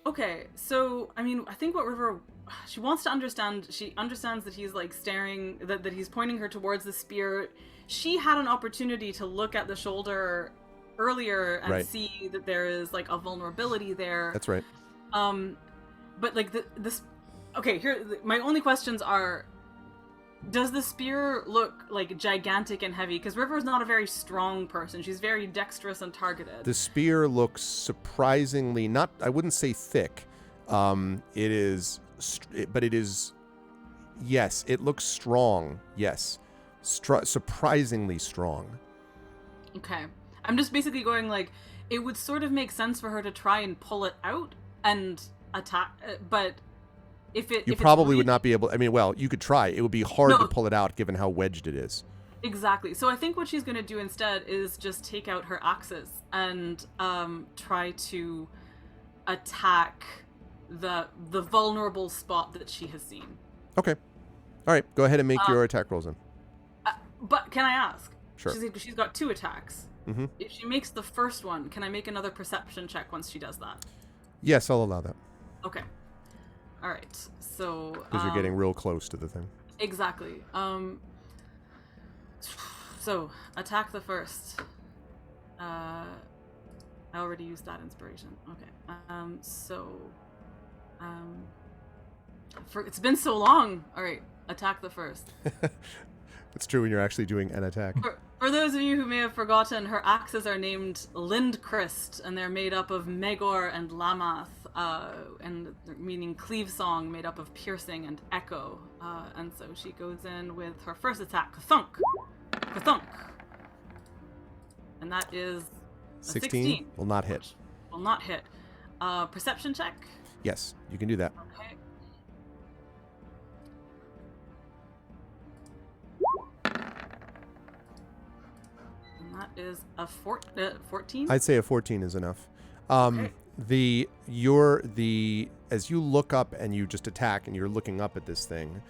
Okay, so I think what River, she wants to understand. She understands that he's staring, that he's pointing her towards the spear. She had an opportunity to look at the shoulder earlier and see that there is a vulnerability there. That's right. But this. Okay, here my only questions are: does the spear look gigantic and heavy? Because River is not a very strong person. She's very dexterous and targeted. The spear looks surprisingly not. I wouldn't say thick. It is, but it is. Yes, it looks strong. Yes, surprisingly strong. Okay. I'm just basically going it would sort of make sense for her to try and pull it out and attack, but you probably would not be able. I mean, well, you could try. It would be hard to pull it out given how wedged it is. Exactly. So I think what she's going to do instead is just take out her axes and try to attack the vulnerable spot that she has seen. Okay. All right. Go ahead and make your attack rolls in. But can I ask? Sure. She's got 2 attacks. Mm-hmm. If she makes the first one, can I make another perception check once she does that? Yes, I'll allow that. Okay. All right. So because you're getting real close to the thing. Exactly. So attack the first. I already used that inspiration. Okay. It's been so long. All right, attack the first. It's true when you're actually doing an attack. For those of you who may have forgotten, her axes are named Lindkrist, and they're made up of Megor and Lamath, and meaning cleave song, made up of piercing and echo. And so she goes in with her first attack, Kathunk. Kathunk. And that is a 16. Will not hit. Will not hit. Perception check? Yes, you can do that. Okay. And that is a 14? I'd say a 14 is enough. Okay. As you look up and you just attack and you're looking up at this thing,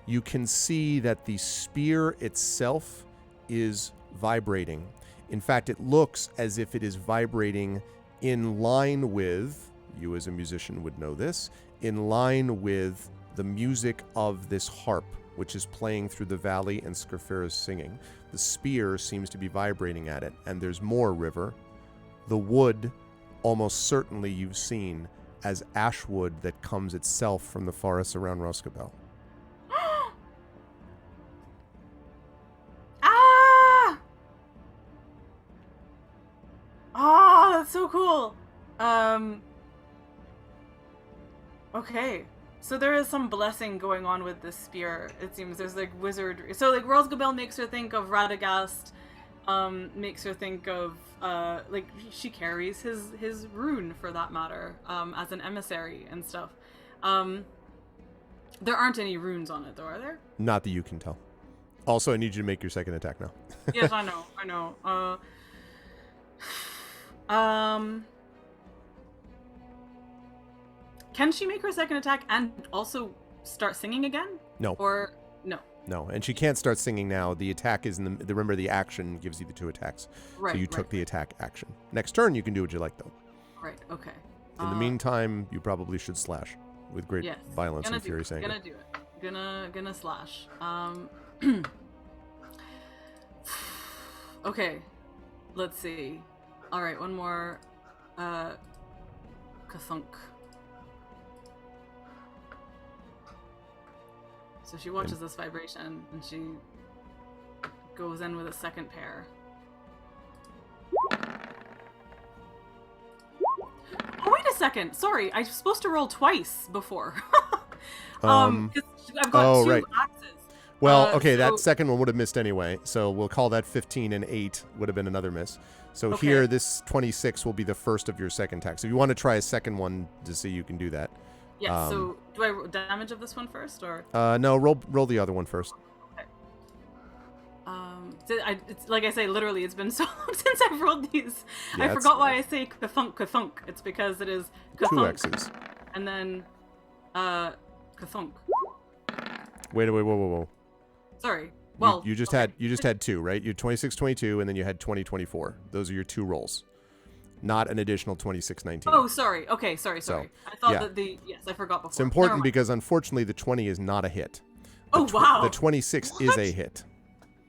you can see that the spear itself is vibrating. In fact, it looks as if it is vibrating in line with, you as a musician would know this, in line with the music of this harp, which is playing through the valley and Scarfera is singing. The spear seems to be vibrating at it, and there's more, River. The wood, almost certainly you've seen as ashwood that comes itself from the forests around Roscabel. Ah! Oh, that's so cool. Okay. So there is some blessing going on with this spear. It seems there's like wizardry. So like Rosgabel makes her think of Radagast, makes her think of like she carries his rune for that matter, as an emissary and stuff. There aren't any runes on it though, are there? Not that you can tell. Also, I need you to make your second attack now. Yes, I know. Can she make her second attack and also start singing again? No. Or no? No, and she can't start singing now. The attack is in the remember the action gives you the 2 attacks. Right. So you took the attack action. Next turn you can do what you like though. Right. Okay. In the meantime, you probably should slash with great violence and furious anger. Gonna do it. Gonna slash. Okay. Let's see. All right, one more. Kathunk. So she watches this vibration and she goes in with a second pair. Oh, wait a second. Sorry, I was supposed to roll twice before. 'Cause I've got two axes. Well, okay, that second one would have missed anyway, so we'll call that 15, and 8 would have been another miss. So here, this 26 will be the first of your second attack. So if you want to try a second one to see, you can do that. Yeah, so do I damage of this one first, or? No, roll the other one first. Okay. It's like I say, literally, it's been so long since I've rolled these. Yeah, I forgot why I say kathunk, kathunk. It's because it is kathunk. 2 X's. And then, kathunk. Wait, whoa. Sorry. Well, you just had 2, right? You had 26, 22, and then you had 20, 24. Those are your 2 rolls, not an additional 26, 19. Oh, sorry. Okay, sorry. So, I thought that I forgot before. It's important because unfortunately the 20 is not a hit. Wow. The 26 is a hit.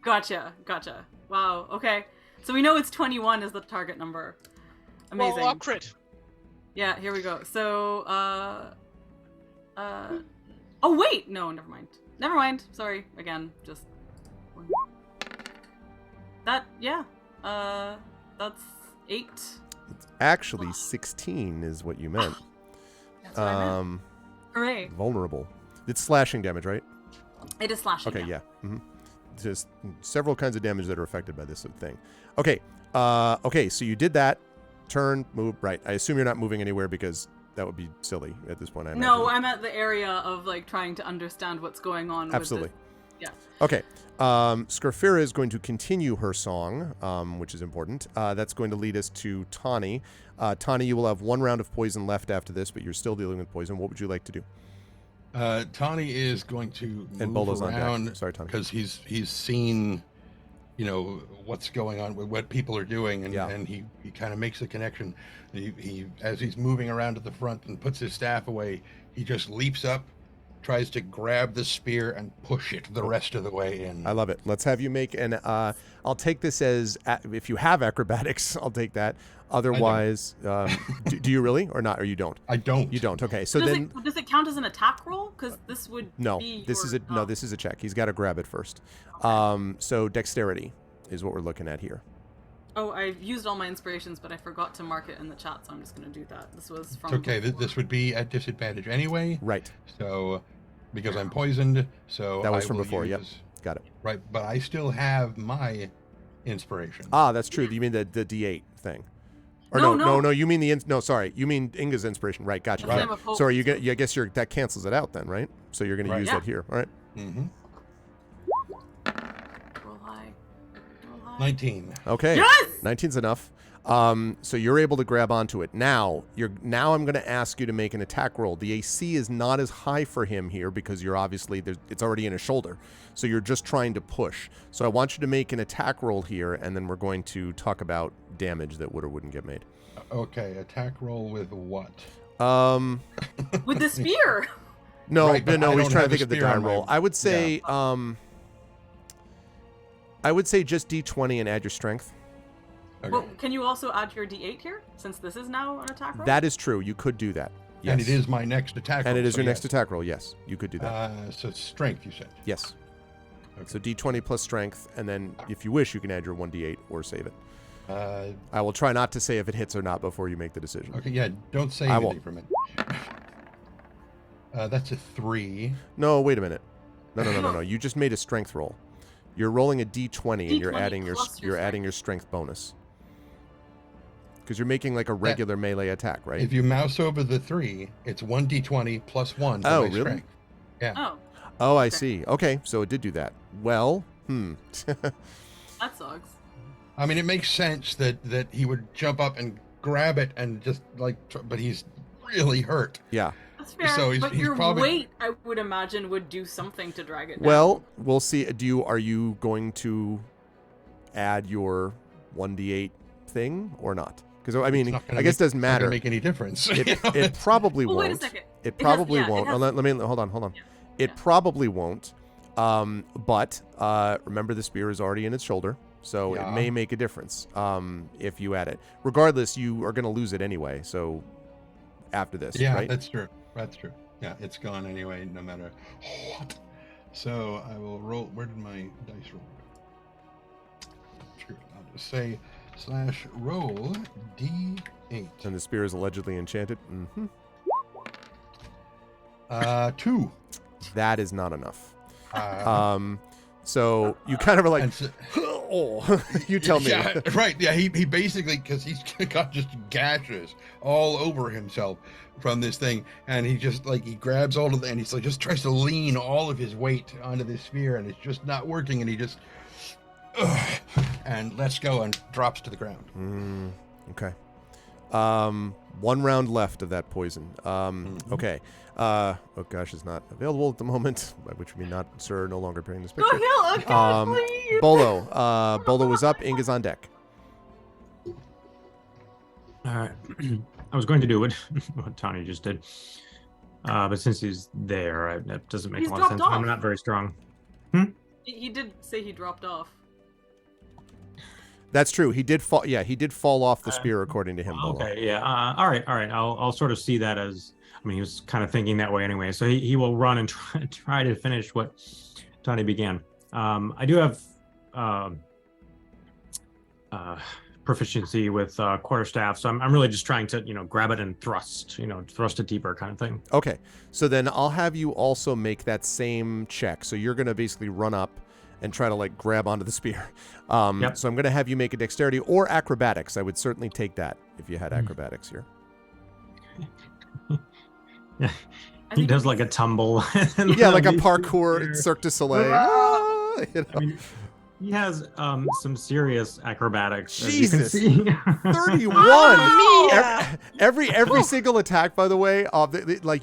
Gotcha. Wow. Okay. So we know it's 21 is the target number. Amazing. Well, crit. Yeah. Here we go. So, oh wait, no, never mind. Sorry. Again, just. That's 8. It's actually 16 is what you meant. That's what I meant. Hooray. Vulnerable. It's slashing damage, right? It is slashing. Okay, yeah. Mm-hmm. Just several kinds of damage that are affected by this thing. Okay. Okay, so you did that. Turn, move, right. I assume you're not moving anywhere because that would be silly at this point. No, I'm at the area of like trying to understand what's going on. Absolutely. With this. Yeah. Okay. Scarfera is going to continue her song, which is important. That's going to lead us to Tawny. Tawny, you will have 1 round of poison left after this, but you're still dealing with poison. What would you like to do? Tawny is going to and move Bolo's around. On deck. Sorry, Tawny. Because he's seen, what's going on with what people are doing, and he kind of makes a connection. He as he's moving around to the front and puts his staff away, he just leaps up, tries to grab the spear and push it the rest of the way in. I love it. Let's have you make an I'll take this as, if you have acrobatics, I'll take that. Otherwise, do you really or not? Or you don't? I don't. You don't. Okay. So does it count as an attack roll? Because this would be this is a check. He's got to grab it first. Okay. So dexterity is what we're looking at here. Oh, I've used all my inspirations, but I forgot to mark it in the chat, so I'm just going to do that. This was from... It's okay. This would be at disadvantage anyway. Right. So, because I'm poisoned, so that was I from will before. use, Yep. Got it. Right, but I still have my inspiration. Ah, that's true. You mean the D8 thing? Or No. You mean you mean Inga's inspiration. Right. Gotcha. Right. Yeah. Sorry. I guess that cancels it out then, right? So you're going to use that here. All right. Mm-hmm. Roll high. 19. Okay. Yes! 19's enough. So you're able to grab onto it. Now I'm going to ask you to make an attack roll. The AC is not as high for him here because you're obviously it's already in his shoulder. So you're just trying to push. So I want you to make an attack roll here, and then we're going to talk about damage that would or wouldn't get made. Okay, attack roll with what? With the spear. No, right, he's trying to think of the die on roll. I would say just D20 and add your strength. Okay. Well, can you also add your D8 here, since this is now an attack roll? That is true. You could do that. Yes. And it is my next attack roll. And it is so your yes. next attack roll. Yes, you could do that. So strength, you said? Yes. Okay. So D20 plus strength, and then if you wish, you can add your 1D8 or save it. Uh, I will try not to say if it hits or not before you make the decision. okay, yeah, don't say I anything won't. for a minute. That's a 3. No, wait a minute. No. You just made a strength roll. You're rolling a D20 and you're D20 adding plus your adding your strength bonus. Because you're making like a regular melee attack, right? If you mouse over the 3, it's 1d20 plus 1 for Oh, my really? strength. Yeah. Oh, I see. Okay, so it did do that. Well, That sucks. I mean, it makes sense that he would jump up and grab it and just but he's really hurt. Yeah. That's fair, So but he's your probably- weight, I would imagine, would do something to drag it down. Well, we'll see. Are you going to add your 1d8 thing or not? Because I mean, I guess it doesn't matter. Not gonna make any difference. It probably Well, won't. wait a second. It probably has- yeah, it won't. has- Let me hold on. Yeah. It probably won't. But remember, the spear is already in its shoulder, so it may make a difference if you add it. Regardless, you are going to lose it anyway. So after this, Yeah, right? that's true. That's true. Yeah, it's gone anyway, no matter what. So I will roll. Where did my dice roll go? Screw it. I'll just say /roll d8. And the spear is allegedly enchanted. 2. That is not enough. Uh, So you kind of are like, and so- oh, you tell me. Yeah, right. Yeah, he basically, because he's got just gashes all over himself from this thing, and he just he grabs all of and he's just tries to lean all of his weight onto this spear, and it's just not working, and he just and lets go and drops to the ground. Okay. 1 round left of that poison. Okay. Oh gosh, it's not available at the moment, by which we mean not, sir, no longer appearing in this picture. Go heal, please. Bolo. Bolo is up. Inga's on deck. All right. I was going to do what Tony just did. But since he's there, that doesn't make He's a lot of sense. dropped I'm off. not very strong. He did say he dropped off. That's true. He did fall. Yeah, he did fall off the spear, according to him. Bolo. Okay, yeah. All right. I'll sort of see that as. I mean, he was kind of thinking that way anyway. So he will run and try to finish what Tony began. I do have proficiency with quarterstaff, so I'm really just trying to grab it and thrust it deeper kind of thing. Okay, so then I'll have you also make that same check. So you're going to basically run up and try to grab onto the spear. Yep. So I'm going to have you make a dexterity or acrobatics. I would certainly take that if you had acrobatics here. Yeah, he does like a tumble. Yeah, like a parkour Cirque du Soleil. I mean, he has some serious acrobatics. Jesus, as you can see. 31. Mia! Every single attack, by the way,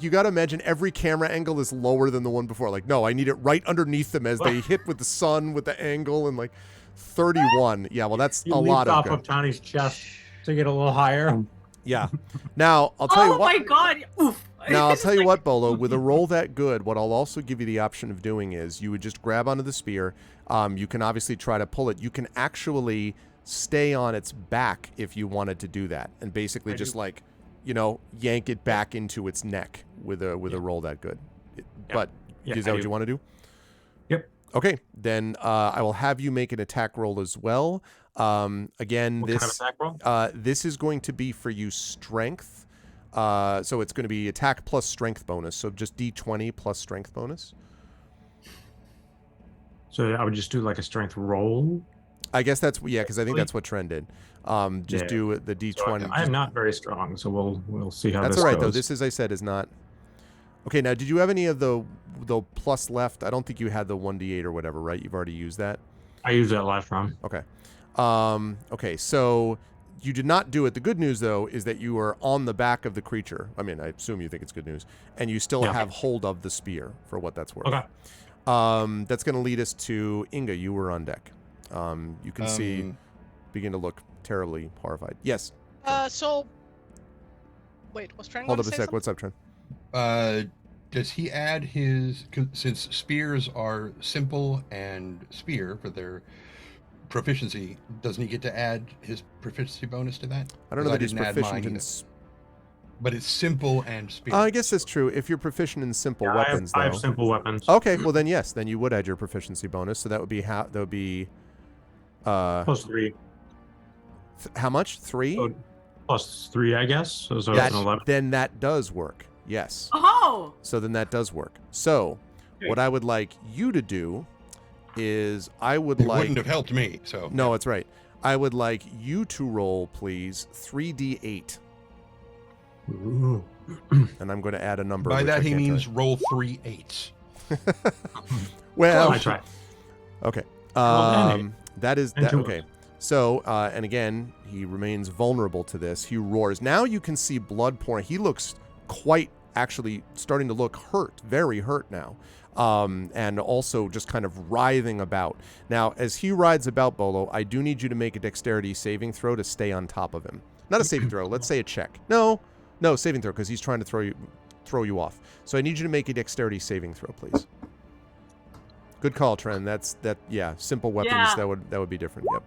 you got to imagine every camera angle is lower than the one before. No, I need it right underneath them as they hit with the sun with the angle and 31. Yeah, well, that's He a leaps lot of off good. of Tony's chest to get a little higher. Yeah. Now I'll tell you Oh what. my god! Oof. Now I'll tell you what, Bolo. With a roll that good, what I'll also give you the option of doing is you would just grab onto the spear. You can obviously try to pull it. You can actually stay on its back if you wanted to do that, and basically just like, yank it back into its neck with a roll that good. But is that what you want to do? Yep. Okay, then I will have you make an attack roll as well. Again, What kind of attack roll? This is going to be for you strength. So it's going to be attack plus strength bonus. So just D20 plus strength bonus. So I would just do like a strength roll. I guess that's because I think that's what Tren did. Do the D20. So I am not very strong, so we'll see how that's this all right goes. though. This, as I said, is not. Okay, now did you have any of the plus left? I don't think you had the 1d8 or whatever, right? You've already used that. I used that last round. Okay. Okay, so you did not do it. The good news, though, is that you are on the back of the creature. I mean, I assume you think it's good news. And you still have hold of the spear, for what that's worth. Okay. That's going to lead us to Inga. You were on deck. You can see, begin to look terribly horrified. Yes. Wait, was Tren Hold up a sec. something? What's up, Tren? Does he add since spears are simple and spear for their proficiency, doesn't he get to add his proficiency bonus to that? I don't know that he's proficient in... But it's simple and spear. I guess that's true. If you're proficient in simple weapons, I have simple weapons. Okay, well then yes, then you would add your proficiency bonus. So that would be plus 3. How much? 3? So plus 3, I guess. So it's an 11. Then that does work. Yes. Oh. So then that does work. So what I would like you to do is it wouldn't have helped me. So no, it's right. I would like you to roll, please, 3d8. Ooh. And I'm going to add a number. By that he means roll 3 8s. Well, I try. Okay. That is that. Okay. So, and again, he remains vulnerable to this. He roars. Now you can see blood pouring. He looks quite actually starting to look hurt, very hurt now. And also just kind of writhing about. Now, as he writhes about, Bolo, I do need you to make a dexterity saving throw to stay on top of him. Not a saving throw. Let's say a check. No, saving throw, because he's trying to throw you off. So I need you to make a dexterity saving throw, please. Good call, Tren. Yeah, simple weapons. Yeah. That would be different. Yep.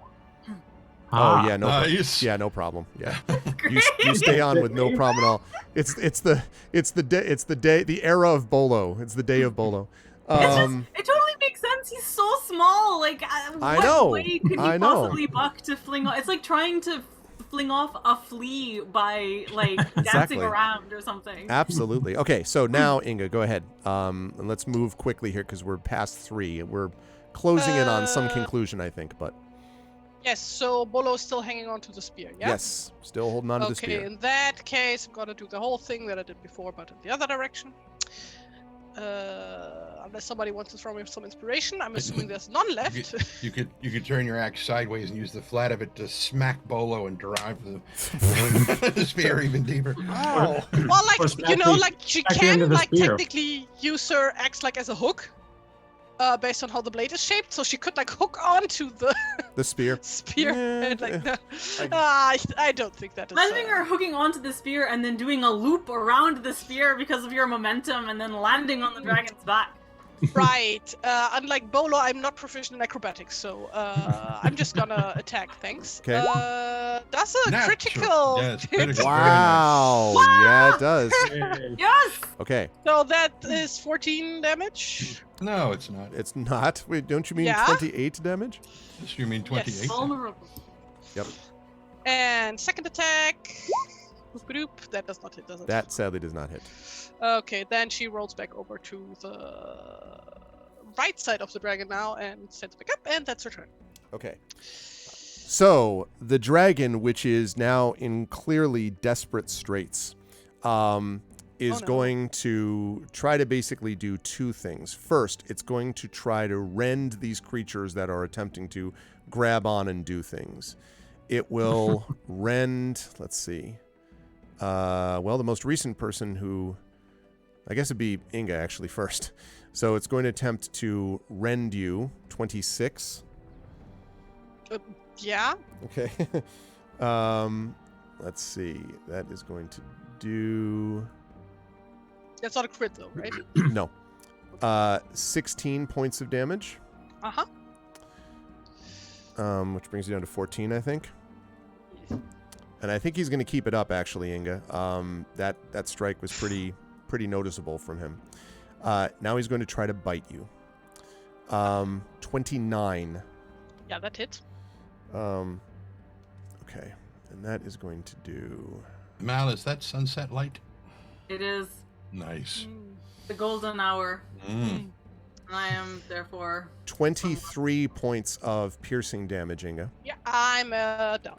Oh yeah, no. Nice. Yeah, no problem. Yeah, you stay on with no problem at all. It's the era of Bolo. It's the day of Bolo. It totally makes sense. He's so small. Like, I know. What way could he possibly buck to fling off? It's like trying to fling off a flea by like dancing around or something. Absolutely. Okay, so now Inga, go ahead. And let's move quickly here because we're past 3. We're closing in on some conclusion, I think, but. Yes, so Bolo's still hanging on to the spear, yeah? Yes, still holding on to the spear. Okay, in that case, I'm gonna do the whole thing that I did before, but in the other direction. Unless somebody wants to throw me some inspiration, I'm assuming there's none left. You could turn your axe sideways and use the flat of it to smack Bolo and drive the spear even deeper. Wow. Well, she can technically use her axe like as a hook. Based on how the blade is shaped, so she could like hook onto the spear. And I don't think that is. Imagine her hooking onto the spear and then doing a loop around the spear because of your momentum, and then landing on the dragon's back. Right. Unlike Bolo, I'm not proficient in acrobatics, so I'm just gonna attack. Thanks. Okay. That's a critical. Yeah, it's critical. Wow. Yeah, it does. Yes. Okay. So that is 14 damage. No, it's not. It's not. Wait, don't you mean 28 damage? Yes, you mean 28? Yes. Vulnerable. Yep. And second attack. That does not hit, does it? That sadly does not hit. Okay, then she rolls back over to the right side of the dragon now and sends back up, and that's her turn. Okay. So the dragon, which is now in clearly desperate straits, is going to try to basically do 2 things. First, it's going to try to rend these creatures that are attempting to grab on and do things. It will rend, let's see. The most recent person who, I guess it'd be Inga actually first. So it's going to attempt to rend you, 26. Yeah. Okay. Let's see. That is going to do... That's not a crit though, right? No. 16 points of damage. Uh-huh. which brings you down to 14, I think. And I think he's going to keep it up, actually, Inga. That strike was pretty noticeable from him. Now he's going to try to bite you. 29. Yeah, that hits. Okay, and that is going to do... Mal, is that sunset light? It is. Nice. The golden hour. I am, therefore... 23 points of piercing damage, Inga. Yeah, I'm down.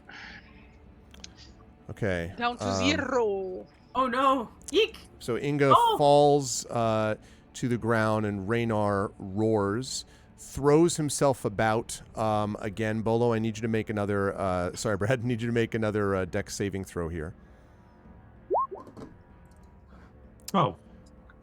Okay. Down to 0. Oh no! Eek! So Inga falls to the ground, and Raynar roars, throws himself about. Again, Bolo, I need you to make another... sorry, Brad, I need you to make another dex saving throw here. Oh.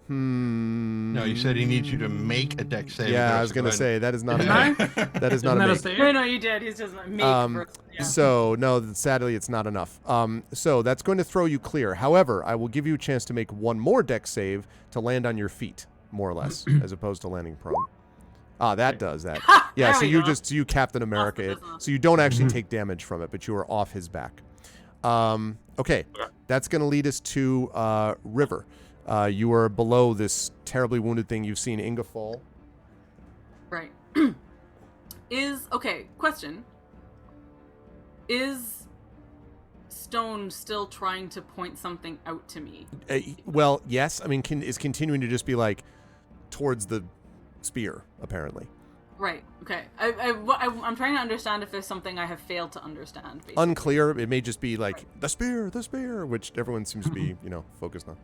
No, you said he needs you to make a dex save. Yeah, I was going to say, that is not a make. That is not a make. No, you did. He's just make first. Yeah. So, no, sadly, it's not enough. So that's going to throw you clear. However, I will give you a chance to make one more dex save to land on your feet, more or less, as opposed to landing prone. That does that. Yeah, so you Captain America it. So you don't actually take damage from it, but you are off his back. Okay, that's going to lead us to River. You are below this terribly wounded thing. You've seen Inga fall. Right. Question. Is Stone still trying to point something out to me? Well, yes. I mean, is continuing to just be like towards the spear, apparently. Right. Okay. I'm trying to understand if there's something I have failed to understand. Basically. Unclear. It may just be like the spear, which everyone seems to be, focused on.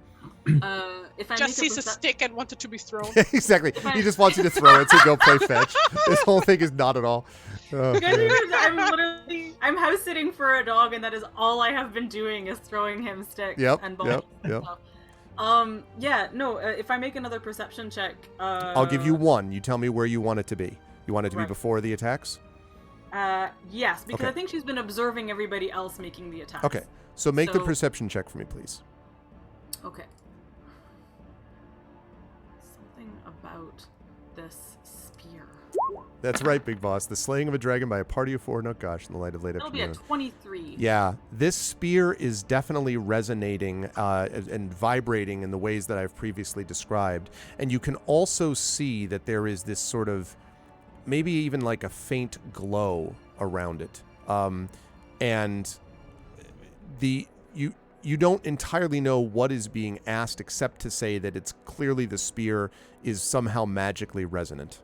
If I just sees a stick and wanted to be thrown. Exactly. He just wants you to throw it, so go play fetch. This whole thing is not at all. I'm house sitting for a dog, and that is all I have been doing is throwing him sticks and balls and stuff. If I make another perception check, I'll give you one. You tell me where you want it to be. You want it to be before the attacks? Yes, because I think she's been observing everybody else making the attacks. Okay, so make the perception check for me, please. Okay. Something about this spear. That's right, Big Boss. The slaying of a dragon by a party of 4. No, gosh, in the light of late afternoon. That'll be a 23. Yeah, this spear is definitely resonating and vibrating in the ways that I've previously described. And you can also see that there is this sort of, maybe even like a faint glow around it. And you don't entirely know what is being asked, except to say that it's clearly the spear is somehow magically resonant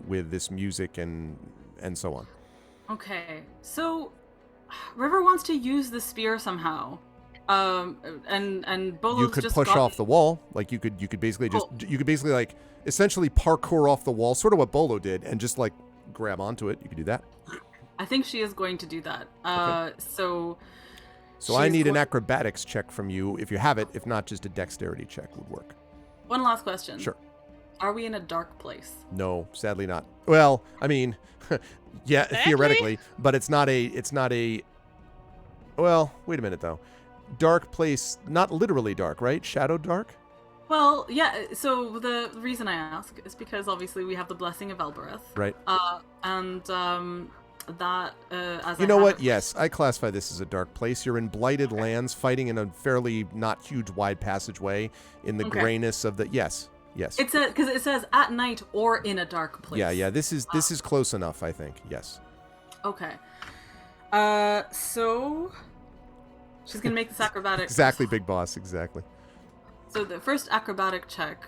with this music and so on. Okay, so River wants to use the spear somehow, and Bolo's you could just push off the wall, like you could basically like essentially parkour off the wall, sort of what Bolo did, and just like grab onto it. You could do that. I think she is going to do that. Okay. So I need an acrobatics check from you, if you have it. If not, just a dexterity check would work. One last question. Sure. Are we in a dark place? No, sadly not. Well, I mean, yeah, theoretically, but it's not a. Well, wait a minute though. Dark place, not literally dark, right? Shadow dark? Well, yeah. So the reason I ask is because obviously we have the blessing of Elbereth. Right. As you know what? Yes, I classify this as a dark place. You're in blighted lands, fighting in a fairly not huge wide passageway in the grayness of the. Yes. It says because it says at night or in a dark place. Yeah. This is close enough, I think. Yes. Okay. So she's gonna make this acrobatic. Exactly, Big Boss. Exactly. So the first acrobatic check.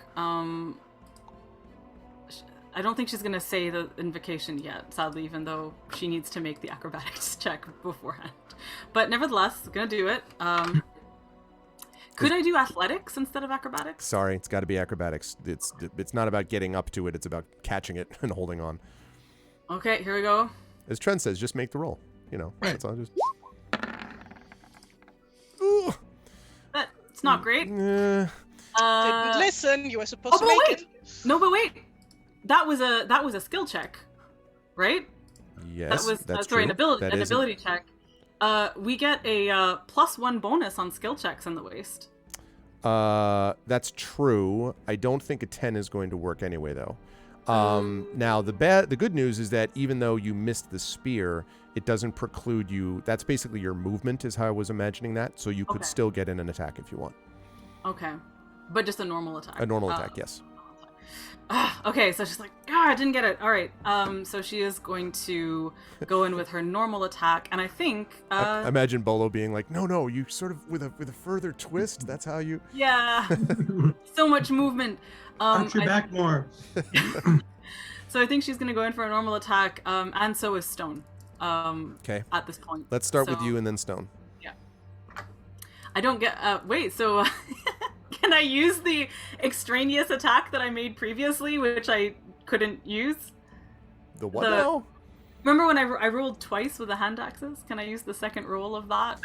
I don't think she's going to say the invocation yet, sadly, even though she needs to make the acrobatics check beforehand. But nevertheless, going to do it. Could I do athletics instead of acrobatics? Sorry, it's got to be acrobatics. It's not about getting up to it. It's about catching it and holding on. Okay, here we go. As Trent says, just make the roll. Right. That's all. Just. That's not great. Didn't listen. You were supposed to make it. No, but wait. That was a skill check, right? Yes, that's true. An ability check. We get a +1 bonus on skill checks in the waste. That's true. I don't think a 10 is going to work anyway, though. Now the good news is that even though you missed the spear, it doesn't preclude you. That's basically your movement, is how I was imagining that. So you could still get in an attack if you want. Okay, but just a normal attack. A normal attack, yes. Okay, so she's like, I didn't get it. All right. So she is going to go in with her normal attack, and I think. Imagine Bolo being like, no, you sort of with a further twist. That's how you. Yeah. So much movement. Arch your back more. So I think she's going to go in for a normal attack, and so is Stone. Okay. At this point. Let's start with you and then Stone. Yeah. I don't get. Wait. So. Can I use the extraneous attack that I made previously, which I couldn't use? The what now? Remember when I rolled twice with the hand axes? Can I use the second roll of that?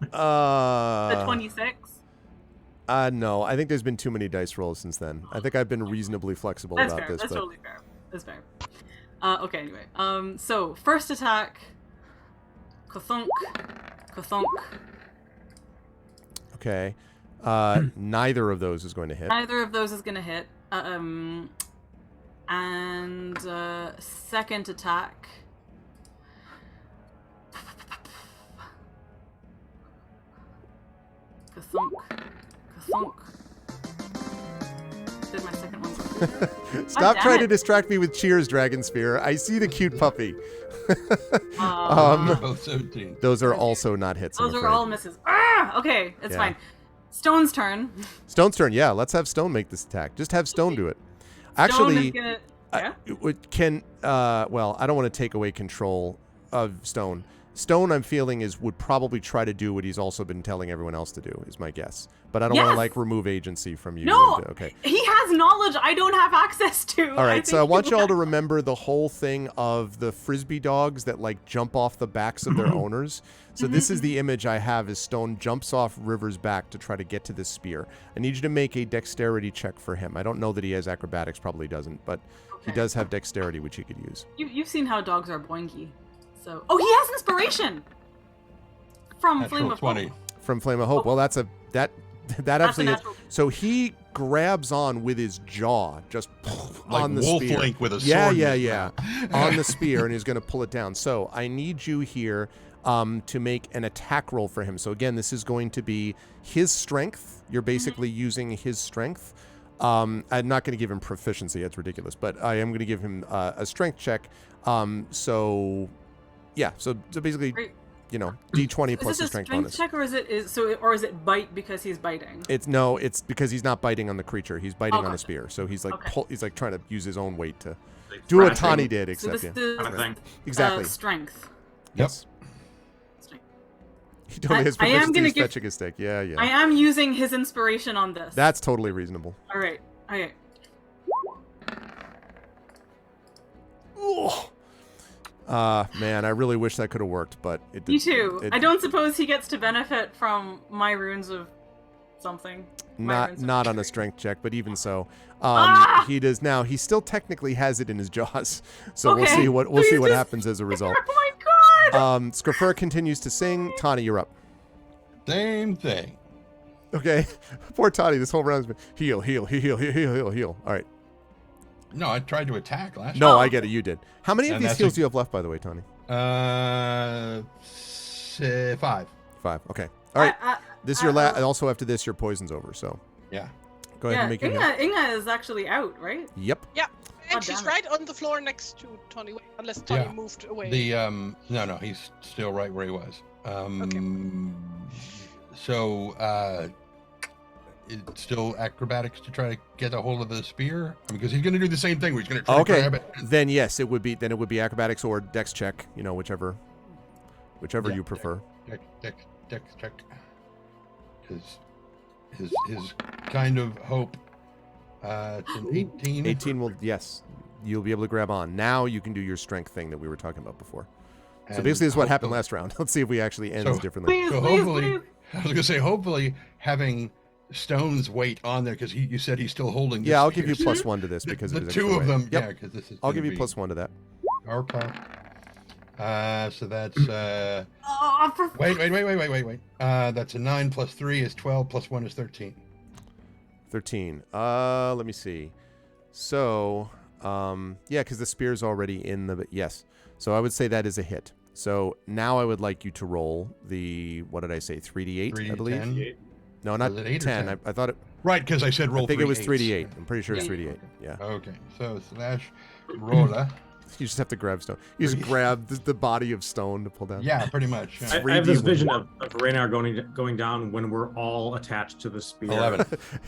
The 26? No. I think there's been too many dice rolls since then. I think I've been reasonably flexible That's about fair. this. That's totally fair. That's fair. Okay, anyway. So, first attack. Kathunk. Kathunk. Okay. Neither of those is going to hit. Neither of those is going to hit. And second attack. Kathunk. Kathunk. Did my second one go through? Stop trying to distract me with Cheers, Dragon Spear. I see the cute puppy. Both 17. Those are also not hits. Those are all misses. Okay, it's fine. Stone's turn. Stone's turn, yeah. Let's have Stone make this attack. Just have Stone do it. Actually, well, I don't want to take away control of Stone. Stone, I'm feeling, would probably try to do what he's also been telling everyone else to do, is my guess. But I don't want to, remove agency from you. No! Okay. He has knowledge I don't have access to. All right, so I want y'all to remember the whole thing of the Frisbee dogs that, jump off the backs of their owners. So this is the image I have, is Stone jumps off River's back to try to get to this spear. I need you to make a dexterity check for him. I don't know that he has acrobatics, probably doesn't, but he does have dexterity, which he could use. You've seen how dogs are boinky. So, he has inspiration from Flame of Hope. From Flame of Hope. Well, that absolutely is. So he grabs on with his jaw, just on the spear. Wolf Link with a sword. Yeah. On the spear, and he's going to pull it down. So I need you here to make an attack roll for him. So again, this is going to be his strength. You're basically using his strength. I'm not going to give him proficiency. That's ridiculous. But I am going to give him a strength check. So basically, Great. D20 plus the strength bonus. Check, or is it bite because he's biting? It's because he's not biting on the creature. He's biting on the gotcha. spear. So he's he's trying to use his own weight to do what Tani did, except so this is, exactly strength. Yes. Strength. He totally has proficiency in fetching a stick. Yeah. I am using his inspiration on this. That's totally reasonable. All right. Man, I really wish that could have worked, but it didn't. Me too. I don't suppose he gets to benefit from my runes of something. Not on a strength check, but even so, he does now. He still technically has it in his jaws, so we'll see what happens as a result. Oh my god! Skrafur continues to sing. Tani, you're up. Same thing. Okay, poor Tani. This whole round has been heal. All right. No, I tried to attack last No, time. I get it. You did. How many of these heals do you have left, by the way, Tani? 5. 5. Okay. All right. This is your last. Also, after this, your poison's over. So. Yeah. Go ahead and make your heal. Inga is actually out, right? Yep. Yeah. And Oh, she's damn it. right on the floor next to Tony, unless Tony Yeah. moved away. No, he's still right where he was. Okay. So, it's still acrobatics to try to get a hold of the spear? Because he's going to do the same thing. He's going to try to grab it. Then yes, it would be acrobatics or dex check. Whichever you prefer. Dex check. Because his kind of hope. It's an 18. 18 will, yes. You'll be able to grab on. Now you can do your strength thing that we were talking about before. So And basically, this is what happened last round. Let's see if we actually end differently. Please, So please, hopefully, please. I was going to say, hopefully having Stone's weight on there, because you said he's still holding this Yeah, I'll give you spear. +1 to this because the of his two extra of weight. them. Yep. Yeah, because this is. I'll gonna give you be +1 to that. Our so that's Oh, for wait. That's a 9 plus 3 is 12 plus 1 is 13. 13. Let me see. So, Yeah, because the spear's already in the... Yes. So I would say that is a hit. So now I would like you to roll the... What did I say? 3d8, I believe? 10? No, not Was it 8 or 10. 10? I thought it... Right, because I said roll 3 I think it was 8s. 3d8. I'm pretty sure it's Yeah. 3d8. Yeah. Okay, so slash roller. You just have to grab stone. You just grab the body of stone to pull down. Yeah, pretty much. Yeah. I have this 3D vision of Raynar going down when we're all attached to the spear. 11.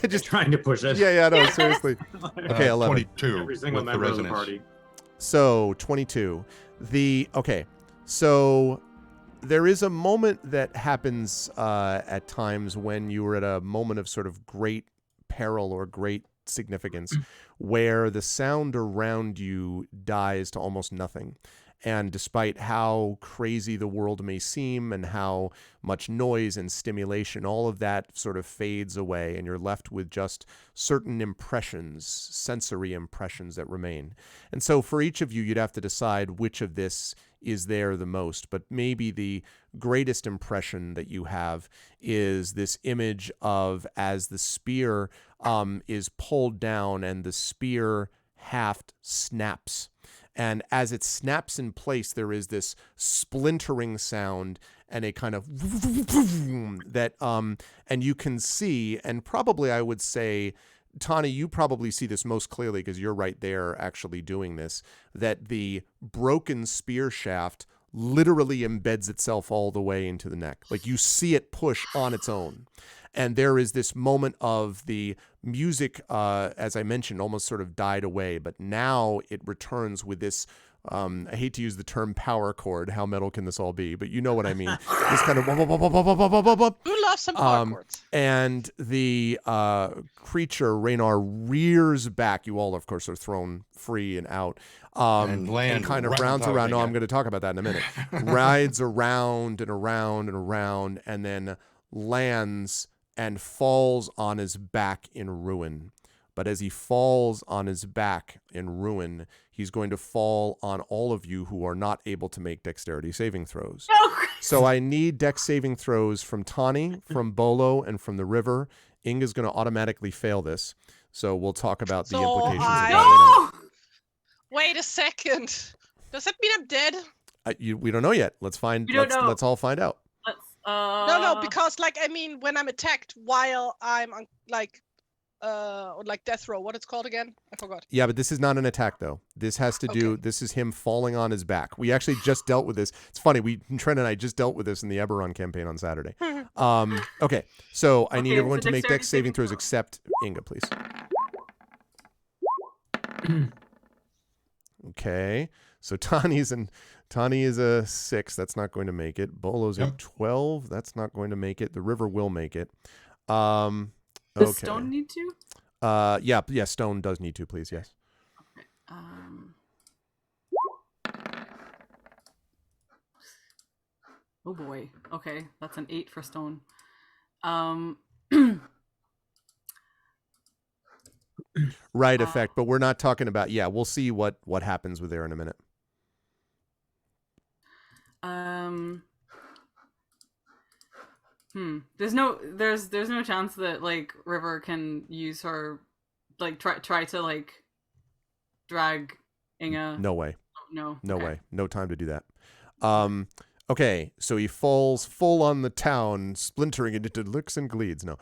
Just trying to push it. Yeah, no, seriously. Okay, 11. 22 Every single with the member of the resonance. party. So 22. Okay, so there is a moment that happens at times when you are at a moment of sort of great peril or great significance where the sound around you dies to almost nothing. And despite how crazy the world may seem and how much noise and stimulation, all of that sort of fades away and you're left with just certain impressions, sensory impressions that remain. And so for each of you, you'd have to decide which of this is there the most. But maybe the greatest impression that you have is this image of as the spear is pulled down and the spear haft snaps. And as it snaps in place, there is this splintering sound and a kind of that, and you can see, and probably I would say, Tani, you probably see this most clearly because you're right there actually doing this, that the broken spear shaft literally embeds itself all the way into the neck. Like you see it push on its own. And there is this moment of the music, as I mentioned, almost sort of died away. But now it returns with this, I hate to use the term power chord. How metal can this all be? But you know what I mean. This kind of... Who loves some power chords? And the creature, Raynar, rears back. You all, of course, are thrown free and out. And land and kind of right rounds on top around. of No, you. I'm going to talk about that in a minute. Rides around and around and around, and then lands and falls on his back in ruin. But as he falls on his back in ruin, he's going to fall on all of you who are not able to make dexterity saving throws. Oh, So I need dex saving throws from Tani, from Bolo, and from the river. Inga's going to automatically fail this. So we'll talk about the So implications of I- that in a minute. Wait a second. Does that mean I'm dead? We don't know yet. Let's find. We don't know. Let's all find out. let's, No, because like I mean, when I'm attacked while I'm on on death row, what it's called again? I forgot. Yeah, but this is not an attack though. This has to do. Okay. This is him falling on his back. We actually just dealt with this. It's funny. Trent and I just dealt with this in the Eberron campaign on Saturday. Okay, so I need Okay, everyone so to make dexterity dex saving saving throws throw. except Inga, please. Okay, so Tani is a 6. That's not going to make it. Bolo's a Yep. 12. That's not going to make it. The river will make it. Does Okay. Stone need to? Yeah. Stone does need to, please. Yes. Oh boy. Okay, that's an 8 for Stone. Right effect, but we're not talking about. Yeah, we'll see what happens with there in a minute. There's no chance that like River can use her, like try to like drag Inga. No way. No. No Okay. way. No time to do that. Okay, so he falls full on the town, splintering it into licks and gleeds. No.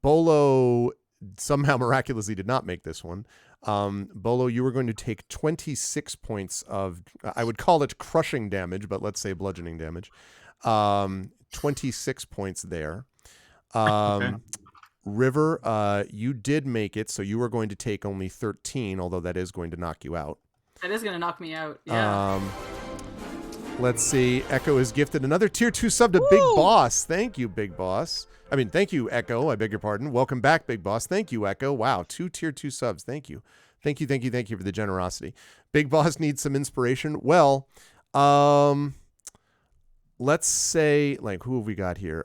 Bolo somehow miraculously did not make this one. Bolo, you were going to take 26 points of, I would call it crushing damage, but let's say bludgeoning damage. 26 points there. Okay. River, you did make it, so you were going to take only 13, although that is going to knock you out. That is gonna knock me out. Yeah. Let's see. Echo is gifted another tier 2 sub to Big Boss. Thank you, Big Boss. I mean, thank you, Echo. I beg your pardon. Welcome back, Big Boss. Thank you, Echo. Wow, 2 tier 2 subs. Thank you. Thank you for the generosity. Big Boss needs some inspiration. Well, let's say, like, who have we got here?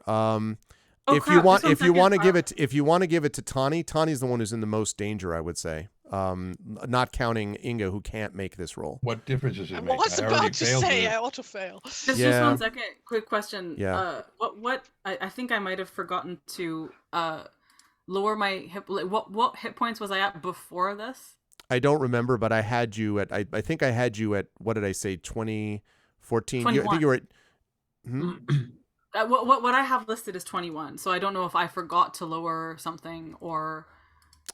If you want to give it to Tani, Tani's the one who's in the most danger, I would say. Not counting Inga, who can't make this roll. What difference does I it make? was I already about to failed say it. I auto fail. Just Yeah. 1 second. Quick question. Yeah. What I think I might have forgotten to lower my hit. Like, what hit points was I at before this? I don't remember, but I had you at. I think I had you at. What did I say? 2014. I think you were at. What I have listed is 21. So I don't know if I forgot to lower something or.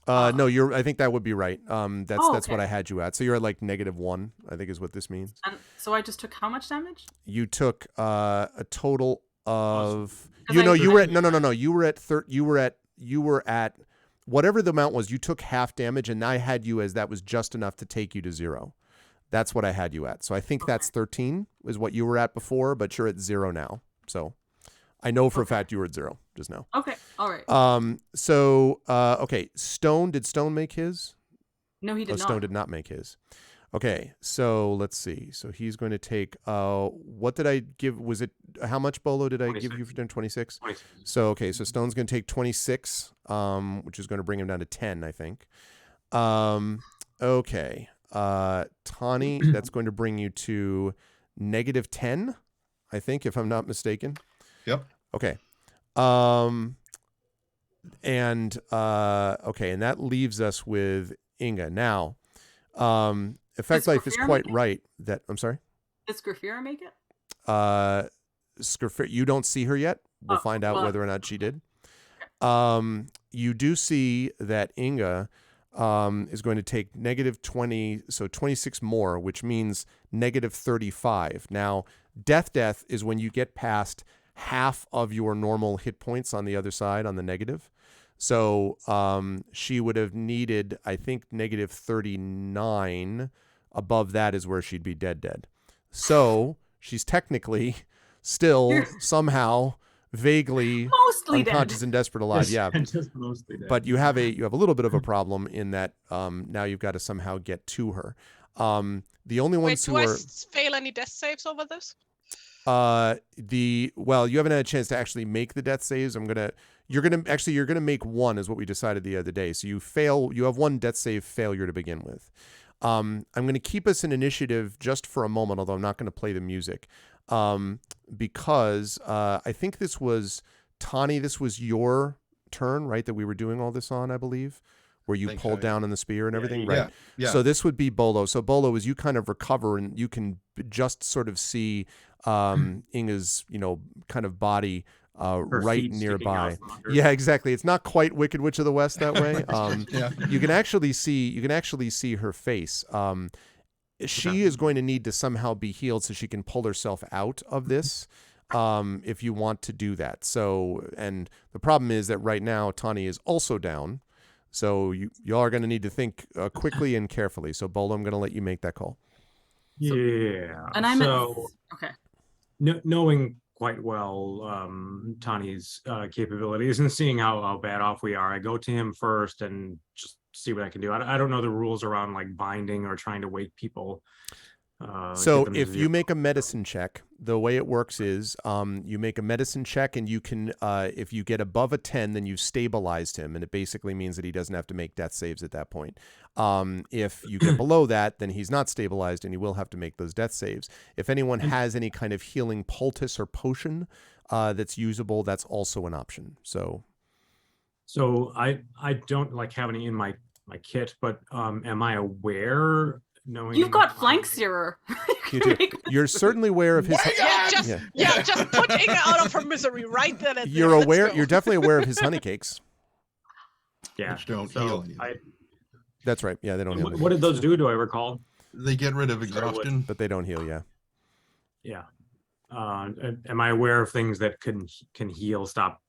No, you're. I think that would be right. That's okay. what I had you at. So you're at like -1. I think is what this means. And so I just took how much damage? You took a total of. You were at no. You were at you were at whatever the amount was. You took half damage, and I had you as that was just enough to take you to 0. That's what I had you at. So I think that's 13 is what you were at before, but you're at 0 now. So I know for a fact you were at 0 just now. Okay. All right. So okay. Stone, did Stone make his? No, he did not. Stone did not make his. Okay. So let's see. So he's going to take, what did I give? Was it, how much Bolo did I 26. give you for doing 26? 26. So, okay. So Stone's going to take 26, which is going to bring him down to 10, I think. Okay. Tawny, that's going to bring you to -10, I think, if I'm not mistaken. Yep. Okay. And that leaves us with Inga. Now, Effect Life is quite right that I'm sorry. Did Scrifira make it? You don't see her yet. We'll find out whether or not she did. You do see that Inga is going to take -20, so 26 more, which means -35. Now, death is when you get past half of your normal hit points on the other side on the negative. So she would have needed, I think, -39. Above that is where she'd be dead. So she's technically still somehow vaguely mostly unconscious and desperate alive. Yeah, just mostly dead. But you have a little bit of a problem in that now you've got to somehow get to her. The only ones who who do are I fail any death saves over this? you haven't had a chance to actually make the death saves. You're gonna make one, is what we decided the other day. So you have one death save failure to begin with. I'm going to keep us in initiative just for a moment, although I'm not going to play the music, because I think this was Tawny. This was your turn, right? That we were doing all this on, I believe, where you pulled down on the spear and everything, right? Yeah. So this would be Bolo. So Bolo, as you kind of recover and you can just sort of see Inga's, kind of body right nearby. Yeah, exactly. It's not quite Wicked Witch of the West that way. You can actually see her face. She is going to need to somehow be healed so she can pull herself out of this. If you want to do that. So, and the problem is that right now Tawny is also down. So y'all are going to need to think quickly and carefully. So Bolo, I'm going to let you make that call. Yeah. And I'm okay. Knowing quite well Tawny's capabilities and seeing how bad off we are, I go to him first and just see what I can do. I don't know the rules around like binding or trying to wake people. So if you make a medicine check, the way it works is you make a medicine check and you can, if you get above a 10, then you've stabilized him. And it basically means that he doesn't have to make death saves at that point. If you get below that, then he's not stabilized and he will have to make those death saves. If anyone has any kind of healing poultice or potion that's usable, that's also an option. So I don't like have any in my kit, but am I aware? You've got flank searer. You're certainly aware of his. Just put Inga out of her misery right then. You're aware. You're definitely aware of his honey cakes. Yeah, which don't heal. That's right. Yeah, they don't heal. What did those do? Do I recall? They get rid of exhaustion, but they don't heal. Yeah. Yeah. Am I aware of things that can heal? Stop.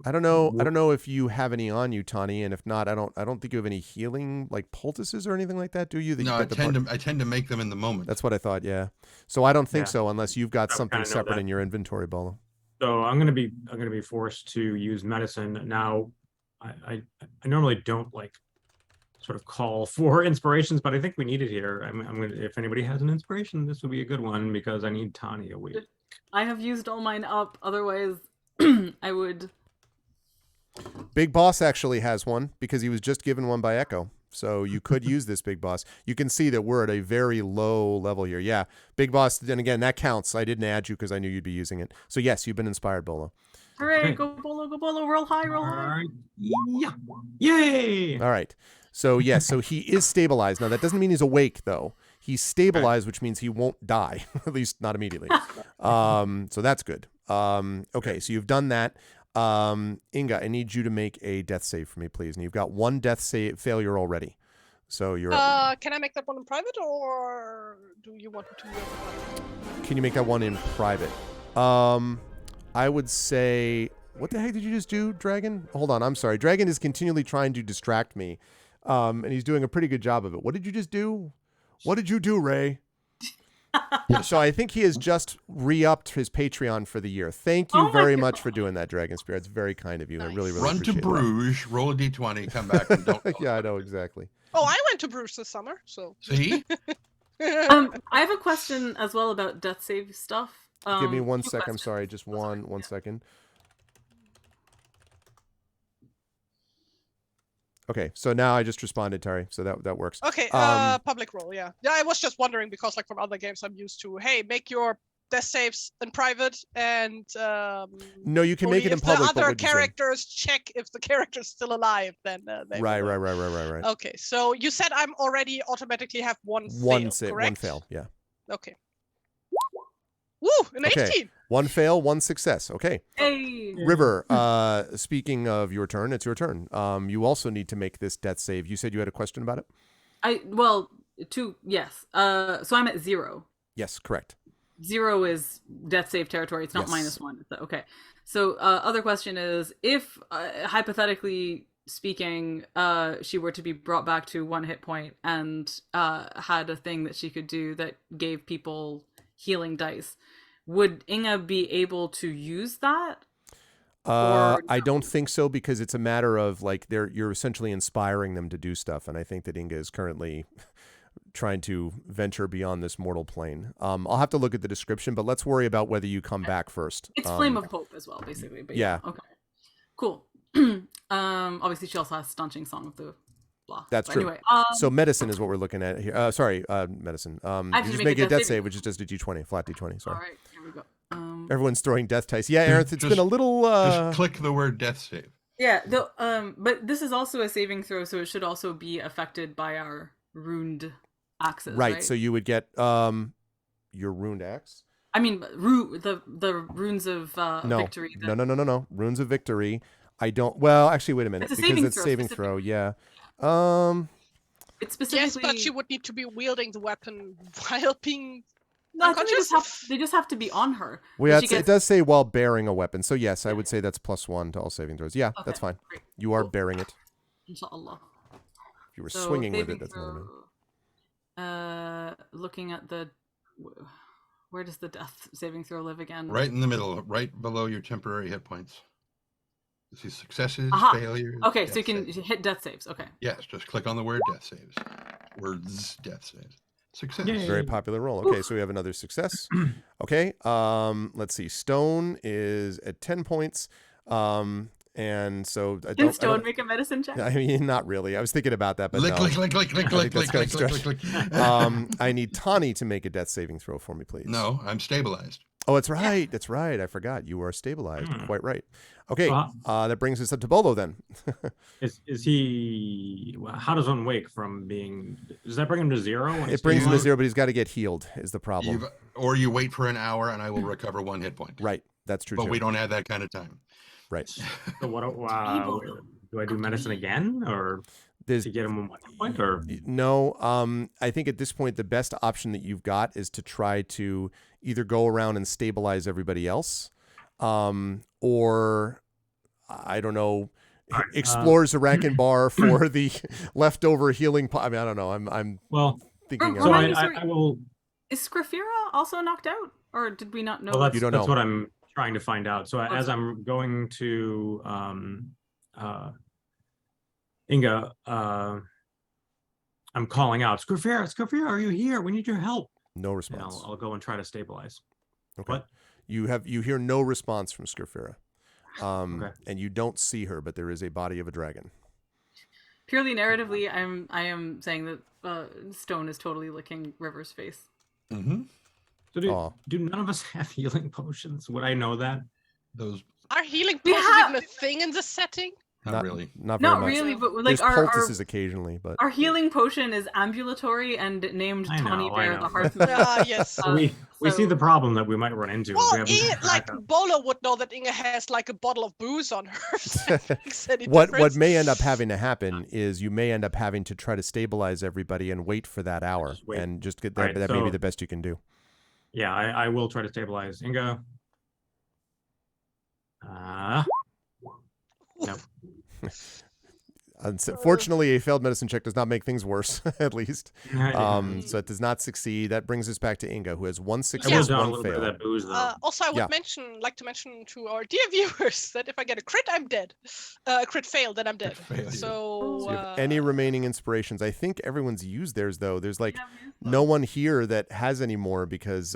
I don't know if you have any on you, Tawny, and if not, I don't think you have any healing like poultices or anything like that, do you? No, I tend to make them in the moment. That's what I thought. Yeah. So I don't think so, unless you've got something separate in your inventory, Bolo. So I'm gonna be forced to use medicine now. I normally don't like sort of call for inspirations, but I think we need it here. I'm gonna, if anybody has an inspiration, this would be a good one because I need Tawny a week. I have used all mine up. Otherwise, I would. Big Boss actually has one because he was just given one by Echo. So you could use this, Big Boss. You can see that we're at a very low level here. Yeah, Big Boss, then again, that counts. I didn't add you because I knew you'd be using it. So yes, you've been inspired, Bolo. Hooray! Okay. Go Bolo, roll high, roll All high. right. Yeah. Yay! All right. So yes, so he is stabilized. Now that doesn't mean he's awake though. He's stabilized, which means he won't die, at least not immediately. So that's good. Okay, so you've done that. Inga, I need you to make a death save for me, please. And you've got one death save failure already. So you're Can I make that one in private, or do you want me to? Can you make that one in private? I would say, what the heck did you just do, Dragon? Hold on, I'm sorry. Dragon is continually trying to distract me, and he's doing a pretty good job of it. What did you just do? What did you do, Ray? So I think he has just re-upped his Patreon for the year. Thank you very much for doing that, Dragon Spirit. It's very kind of you. I really, really Run to appreciate Bruges, roll a d20, come back, and don't. Yeah, I know exactly. Oh, I went to Bruges this summer, so. See? I have a question as well about death save stuff. Give me 1 two sec. I'm questions. sorry. Just one second. Okay, so now I just responded, Tari. So that works. Okay, public roll, yeah. Yeah, I was just wondering because, like, from other games I'm used to, hey, make your death saves in private, and no, you can only make it in if public. the but other what'd you say? characters check if the character's still alive, then they Right. will. Right. Okay, so you said I'm already automatically have one fail, correct? One fail. Yeah. Okay. Woo, an Okay. 18. One fail, one success. Okay. Hey. River, speaking of your turn, it's your turn. You also need to make this death save. You said you had a question about it? Yes. So I'm at 0. Yes, correct. 0 is death save territory. It's not Yes. -1. Okay. So other question is, if hypothetically speaking, she were to be brought back to 1 hit point and had a thing that she could do that gave people healing dice, would Inga be able to use that? I don't think so, because it's a matter of like you're essentially inspiring them to do stuff, and I think that Inga is currently trying to venture beyond this mortal plane. I'll have to look at the description, but let's worry about whether you come back first. It's Flame of Hope as well, basically. But yeah. Okay. Cool. Obviously, she also has Staunching Song of the Blah. That's but true. Anyway, so medicine is what we're looking at here. Medicine. You just make a death save, which is just a d20, flat d20. Sorry. All right, here we go. Everyone's throwing death dice. Yeah, Aaron, it's been a little. Just click the word death save. Yeah, but this is also a saving throw, so it should also be affected by our runed axes. Right. So you would get your runed axe. I mean, the runes of victory. No. Runes of victory. I don't. Well, actually, wait a minute, because it's saving throw. Yeah. It's specifically. Yes, but you would need to be wielding the weapon while being. No, I think they just have to be on her. Well, yeah, it does say while bearing a weapon. So yes, I would say that's +1 to all saving throws. Yeah, that's fine. Great. You are bearing it. Inshallah. If you were swinging with it, that's another thing. Looking at where does the death saving throw live again? Right in the middle, right below your temporary hit points. You see successes, failures. Okay, so you can hit death saves. Okay. Yes, just click on the word death saves. Words death saves. Success. Yay. Very popular roll. Okay, so we have another success. Okay, let's see. Stone is at 10 points. And so I don't. Can Stone make a medicine check? I mean, not really. I was thinking about that, but no. I need Tawny to make a death saving throw for me, please. No, I'm stabilized. Oh, that's right. That's right. I forgot. You are stabilized. Quite right. Okay, that brings us up to Bolo then. Is he? How does one wake from being? Does that bring him to 0? It brings him to 0, but he's got to get healed. Is the problem? Or you wait for an hour, and I will recover 1 hit point. Right. That's true. But we don't have that kind of time. Right. So what? Do I do medicine again, or to get him 1 hit point, or no? I think at this point the best option that you've got is to try to either go around and stabilize everybody else, or I don't know, explore Zarakan Bar for the leftover healing. I mean, I don't know. I'm thinking. So I will. Is Scrafira also knocked out, or did we not know? Well, you don't know. That's what I'm trying to find out. So as I'm going to Inga, I'm calling out, Scrafira, are you here? We need your help. No response. I'll go and try to stabilize. Okay. What? You hear no response from Scrafira. Okay. And you don't see her, but there is a body of a dragon. Purely narratively, I am saying that Stone is totally licking River's face. Mm-hmm. So do none of us have healing potions? Would I know that? Those Are healing potions even a thing in this setting? Not really. Not very Not much. really, but like There's our poultices occasionally, but our healing potion is ambulatory and named I know, Tawny Bear I know. the Hearth. Yes. We see the problem that we might run into. Well, if we have like backup. Bolo would know that Inga has like a bottle of booze on her. So that makes any what difference. may end up having to happen is you may end up having to try to stabilize everybody and wait for that hour, Just wait. and just get that. Alright, that may be so- the best you can do. Yeah, I will try to stabilize Inga. No. Unfortunately, a failed medicine check does not make things worse, at least. So it does not succeed. That brings us back to Inga, who has one I will success, down a one little bit of fail. that booze though. Also, I would Yeah. like to mention to our dear viewers that if I get a crit, I'm dead. A crit fail, then I'm dead. failure. So, Do you have any remaining inspirations? I think everyone's used theirs, though. There's like Yeah, no one here that has any more because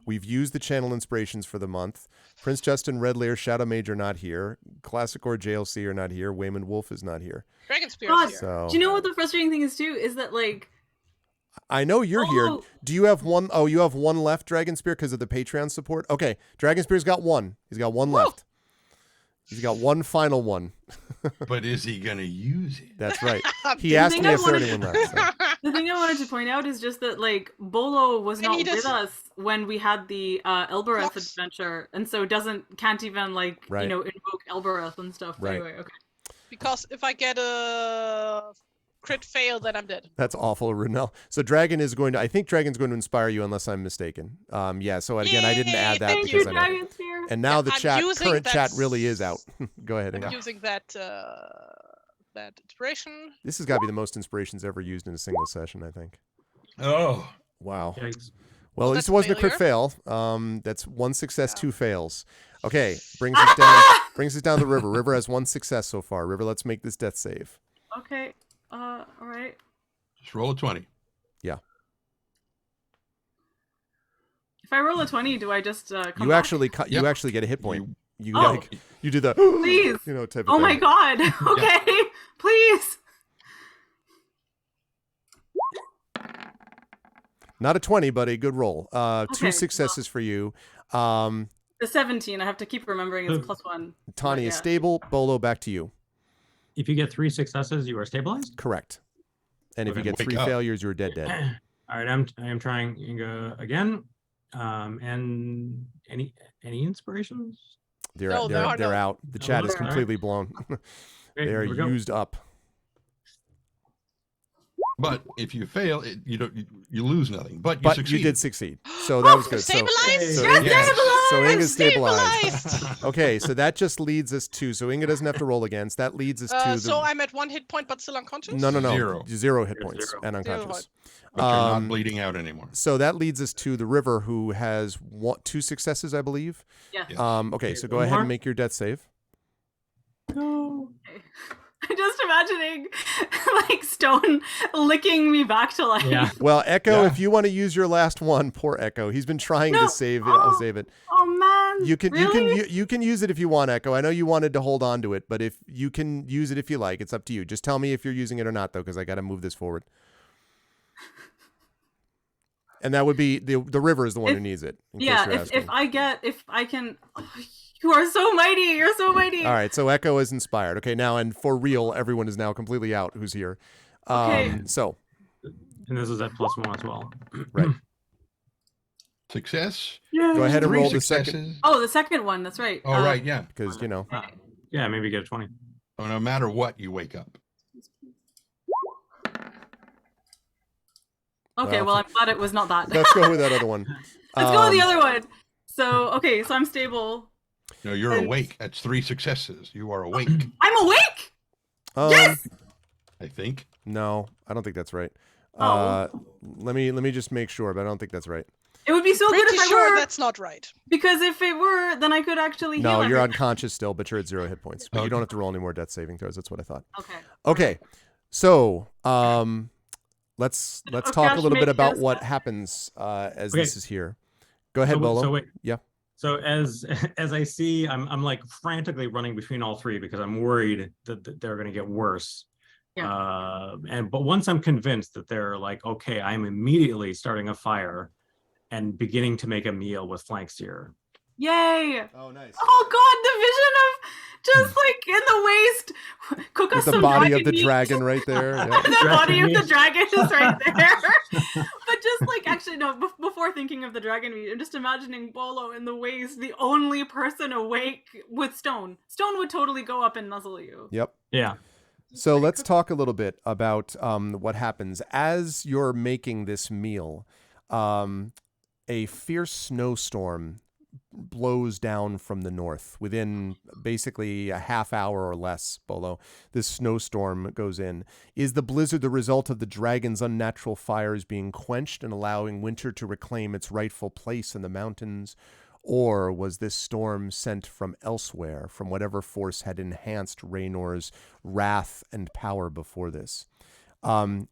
we've used the channel inspirations for the month. Prince Justin, Red Lair, Shadow Mage are not here. Classic or JLC are not here. Wayman Wolf is not here. Dragon Spear God, is here. So do you know what the frustrating thing is too? Is that like I know you're here. Oh. Do you have one? Oh, you have one left, Dragon Spear, because of the Patreon support? Okay, Dragon Spear's got one. He's got one left. He's got one final one. But is he going to use it? That's right. He The asked thing me I if there wanted- anyone left. So. the thing I wanted to point out is just that like Bolo was And not he does- with us when we had the Elbereth Blocks. adventure, and so can't even like Right. invoke Elbereth and stuff. Right. Anyway, okay. Because if I get a crit fail, then I'm dead. That's awful, Runel. So Dragon is going to, I think Dragon's going to inspire you unless I'm mistaken. Yeah, so again, I didn't Yay, add that Thank because you, I know. Dragon Spear. And now the I'm using current that chat really is out. Go ahead. I'm Inga. using that inspiration. This has got to be the most inspirations ever used in a single session, I think. Oh, Wow. Yikes. Well, at least that's it a wasn't a crit failure. fail. That's one success, Yeah. two fails. Okay, brings us down. Brings us down the river. River has one success so far. River, let's make this death save. Okay. All right. just roll a 20. If I roll a 20, do I just come You back? actually Yep. you actually get a hit point. You Oh. like you do the Please. type of Oh my thing. god. Okay. Please. Not a 20, but a good roll. Two Okay, successes for you. The 17. I have to keep remembering it's +1. Tani is Yeah. stable. Bolo, back to you. If you get 3 successes, you are stabilized. Correct. And if you Okay, get wake 3 up. failures, you're dead. All right, I am trying Inga again. And any inspirations? They're No, there are they're none. out. The chat is All right. completely blown. Okay, They are here we go. used up. But if you fail, you don't. You lose nothing. But you But succeed. you did succeed. So that was good. Stabilized? So You're Inga- stabilized! so Inga's Stabilized! stabilized. Okay, so that just leads us to. So Inga doesn't have to roll against. That leads us to the. So I'm at 1 hit point, but still unconscious. No. 0. Hit Zero. points Zero. and Zero unconscious. But you're not Um, bleeding out anymore. So that leads us to the river, who has 2 successes, I believe. Yes. Yeah. Okay, so go One ahead more? and make your death save. No. I'm just imagining like Stone licking me back to life. Yeah. Well, Echo, Yeah. if you want to use your last one, poor Echo, he's been trying No. to save it. I'll Oh. save it. Oh man. You can really? you can use it if you want, Echo. I know you wanted to hold on to it, but if you can use it if you like, it's up to you. Just tell me if you're using it or not, though, because I got to move this forward. And that would be the river is the one who needs it. In case Yeah, you're asking. if I can you are so mighty, you're so mighty. All right, so Echo is inspired. Okay, now and for real, everyone is now completely out who's here. Okay. So And this is at +1 as well. right, Success. go ahead and 3 roll the second successes. Oh, the second one, that's right. Oh, right. Yeah. because you know. Yeah, maybe get a 20. So no matter what, you wake up. Okay, well I'm glad it was not that. Let's go with that other one. Let's go with the other one. So okay, so I'm stable. No, you're And- awake. That's 3 successes. You are awake. I'm awake! Yes. I think. No, I don't think that's right. Oh. Let me just make sure, but I don't think that's right. It would be so good Pretty if I sure were, that's not right. because if it were, then I could actually No, heal you're everyone. unconscious still, but you're at 0 hit points. But you Okay. don't have to roll any more death saving throws. That's what I thought. Okay. Okay, so let's Oh, talk gosh, a little bit make about this- what happens as Okay. this is here. Go ahead, so, Bolo. So wait. Yeah. So as I see, I'm like frantically running between all 3 because I'm worried that they're going to get worse. Yeah. But once I'm convinced that they're like, okay, I'm immediately starting a fire and beginning to make a meal with flank sear. Yay! Oh, nice. Oh god, the vision of just like in the waist, cook us With the some body dragon of the meat. dragon right there. Yeah. The body of the dragon is right there. But But just like, actually, no, before thinking of the dragon meat, I'm just imagining Bolo in the waist, the only person awake with Stone. Stone would totally go up and nuzzle you. Yep. yeah. So let's talk a little bit about what happens as you're making this meal. A fierce snowstorm blows down from the north. Within basically a half hour or less, Bolo, this snowstorm goes in. Is the blizzard the result of the dragon's unnatural fires being quenched and allowing winter to reclaim its rightful place in the mountains? Or was this storm sent from elsewhere, from whatever force had enhanced Raynor's wrath and power before this?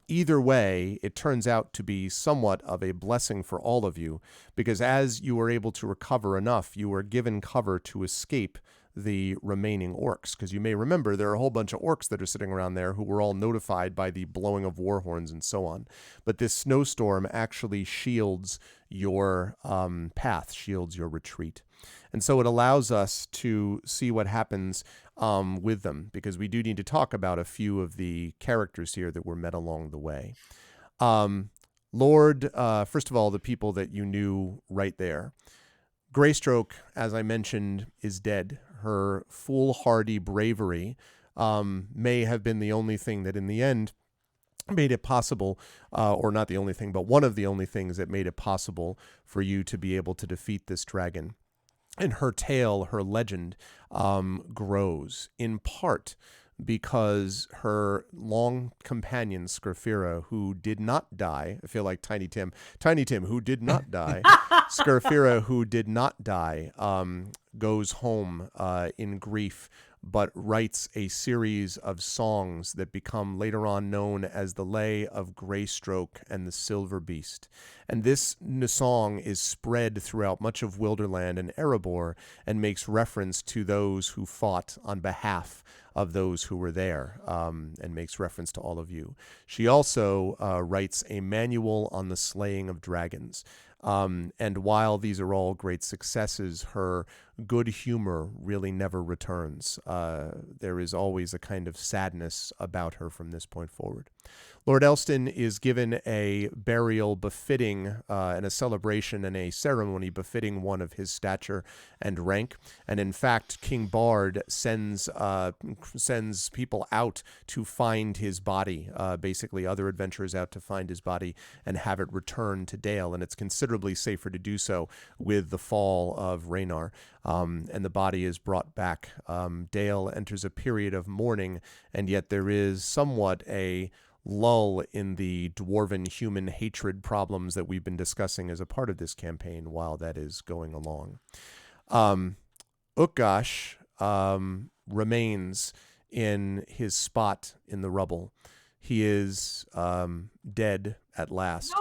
Either way, it turns out to be somewhat of a blessing for all of you, because as you were able to recover enough, you were given cover to escape the remaining orcs. Because you may remember there are a whole bunch of orcs that are sitting around there who were all notified by the blowing of war horns and so on. But this snowstorm actually shields your path, shields your retreat. And so it allows us to see what happens with them, because we do need to talk about a few of the characters here that were met along the way. Lord, first of all, the people that you knew right there. Greystroke, as I mentioned, is dead. Her foolhardy bravery may have been the only thing that in the end made it possible, or not the only thing, but one of the only things that made it possible for you to be able to defeat this dragon. And her tale, her legend, grows in part because her long companion, Skerfira, who did not die, I feel like Tiny Tim, who did not die, Skerfira, who did not die, goes home in grief, but writes a series of songs that become later on known as the Lay of Greystroke and the Silver Beast. And this song is spread throughout much of Wilderland and Erebor and makes reference to those who fought on behalf of those who were there, and makes reference to all of you. She also writes a manual on the slaying of dragons. And while these are all great successes, her good humor really never returns. There is always a kind of sadness about her from this point forward. Lord Elston is given a burial befitting, and a celebration and a ceremony befitting one of his stature and rank. And in fact, King Bard sends people out to find his body, basically other adventurers out to find his body and have it returned to Dale. And it's considerably safer to do so with the fall of Raynor. And the body is brought back. Dale enters a period of mourning, and yet there is somewhat a lull in the dwarven human hatred problems that we've been discussing as a part of this campaign while that is going along. Utgash remains in his spot in the rubble. He is dead at last,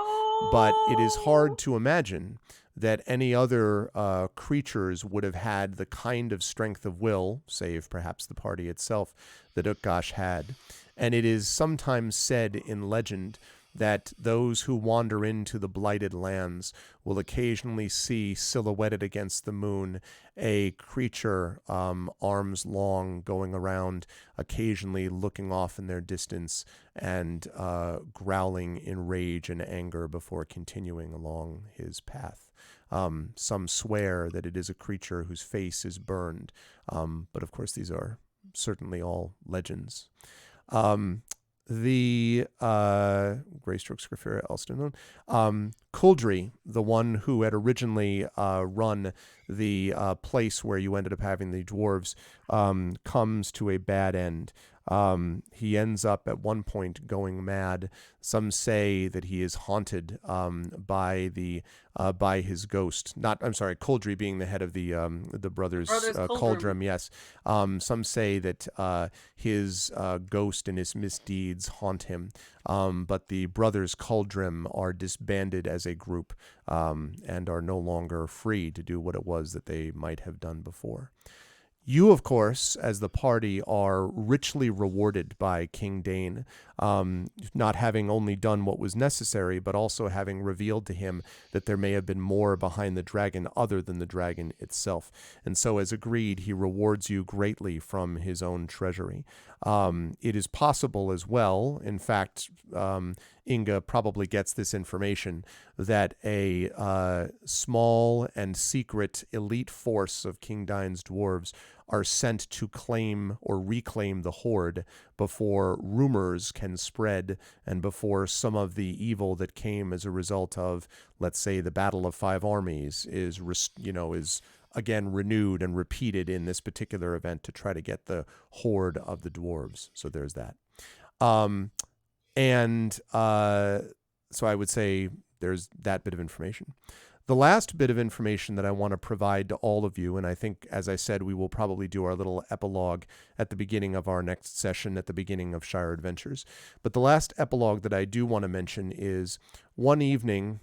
but it is hard to imagine that any other creatures would have had the kind of strength of will, save perhaps the party itself, that Utgash had. And it is sometimes said in legend that those who wander into the blighted lands will occasionally see silhouetted against the moon a creature arms long going around, occasionally looking off in their distance and growling in rage and anger before continuing along his path. Some swear that it is a creature whose face is burned, but of course these are certainly all legends. The Greystroke, Skerfira, Elston, Kuldry, the one who had originally run the place where you ended up having the dwarves, comes to a bad end. He ends up at one point going mad. Some say that he is haunted by his ghost. Kuldry being the head of the brothers Kuldrum. Yes. Some say that his ghost and his misdeeds haunt him. But the brothers Kuldrum are disbanded as a group and are no longer free to do what it was that they might have done before. You, of course, as the party, are richly rewarded by King Dane, not having only done what was necessary, but also having revealed to him that there may have been more behind the dragon other than the dragon itself. And so, as agreed, he rewards you greatly from his own treasury. It is possible as well, in fact, Inga probably gets this information, that a small and secret elite force of King Dane's dwarves are sent to claim or reclaim the Horde before rumors can spread and before some of the evil that came as a result of, let's say, the Battle of Five Armies is again renewed and repeated in this particular event to try to get the Horde of the dwarves. So there's that. So I would say there's that bit of information. The last bit of information that I want to provide to all of you, and I think, as I said, we will probably do our little epilogue at the beginning of our next session, at the beginning of Shire Adventures. But the last epilogue that I do want to mention is one evening,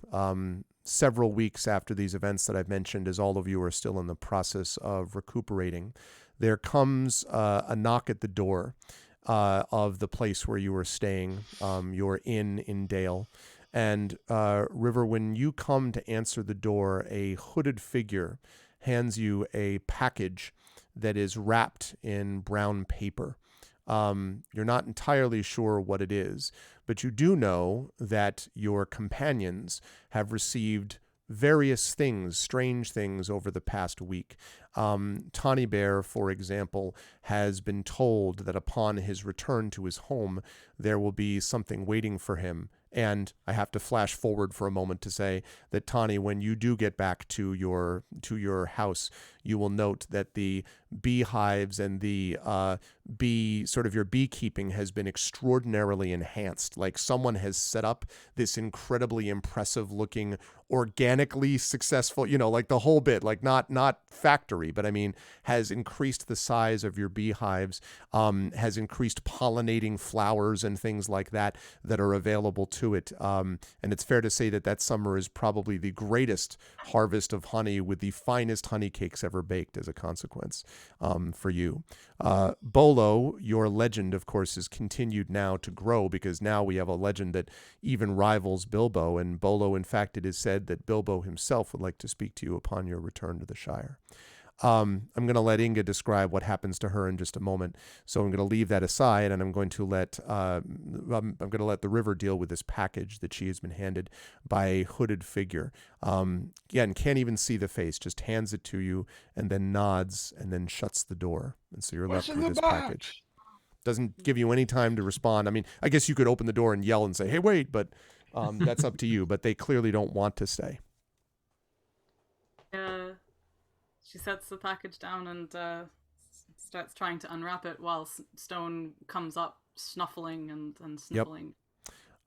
several weeks after these events that I've mentioned, as all of you are still in the process of recuperating, there comes a knock at the door of the place where you were staying, your inn in Dale. And River, when you come to answer the door, a hooded figure hands you a package that is wrapped in brown paper. You're not entirely sure what it is, but you do know that your companions have received various things, strange things, over the past week. Tawny Bear, for example, has been told that upon his return to his home, there will be something waiting for him. And I have to flash forward for a moment to say that, Tawny, when you do get back to your house, you will note that the beehives and the your beekeeping has been extraordinarily enhanced. Like someone has set up this incredibly impressive looking, organically successful, like the whole bit, like not factory, but I mean, has increased the size of your beehives, has increased pollinating flowers and things like that are available to it. And it's fair to say that summer is probably the greatest harvest of honey, with the finest honey cakes ever baked as a consequence for you. Bolo, your legend, of course, is continued now to grow, because now we have a legend that even rivals Bilbo. And Bolo, in fact, it is said that Bilbo himself would like to speak to you upon your return to the Shire. I'm going to let Inga describe what happens to her in just a moment. So I'm going to leave that aside, and I'm going to let the River deal with this package that she has been handed by a hooded figure. And can't even see the face, just hands it to you, and then nods, and then shuts the door. And so you're left with this package. Doesn't give you any time to respond. I mean, I guess you could open the door and yell and say, "Hey, wait!" But that's up to you. But they clearly don't want to stay. She sets the package down and starts trying to unwrap it while Stone comes up snuffling and sniffling.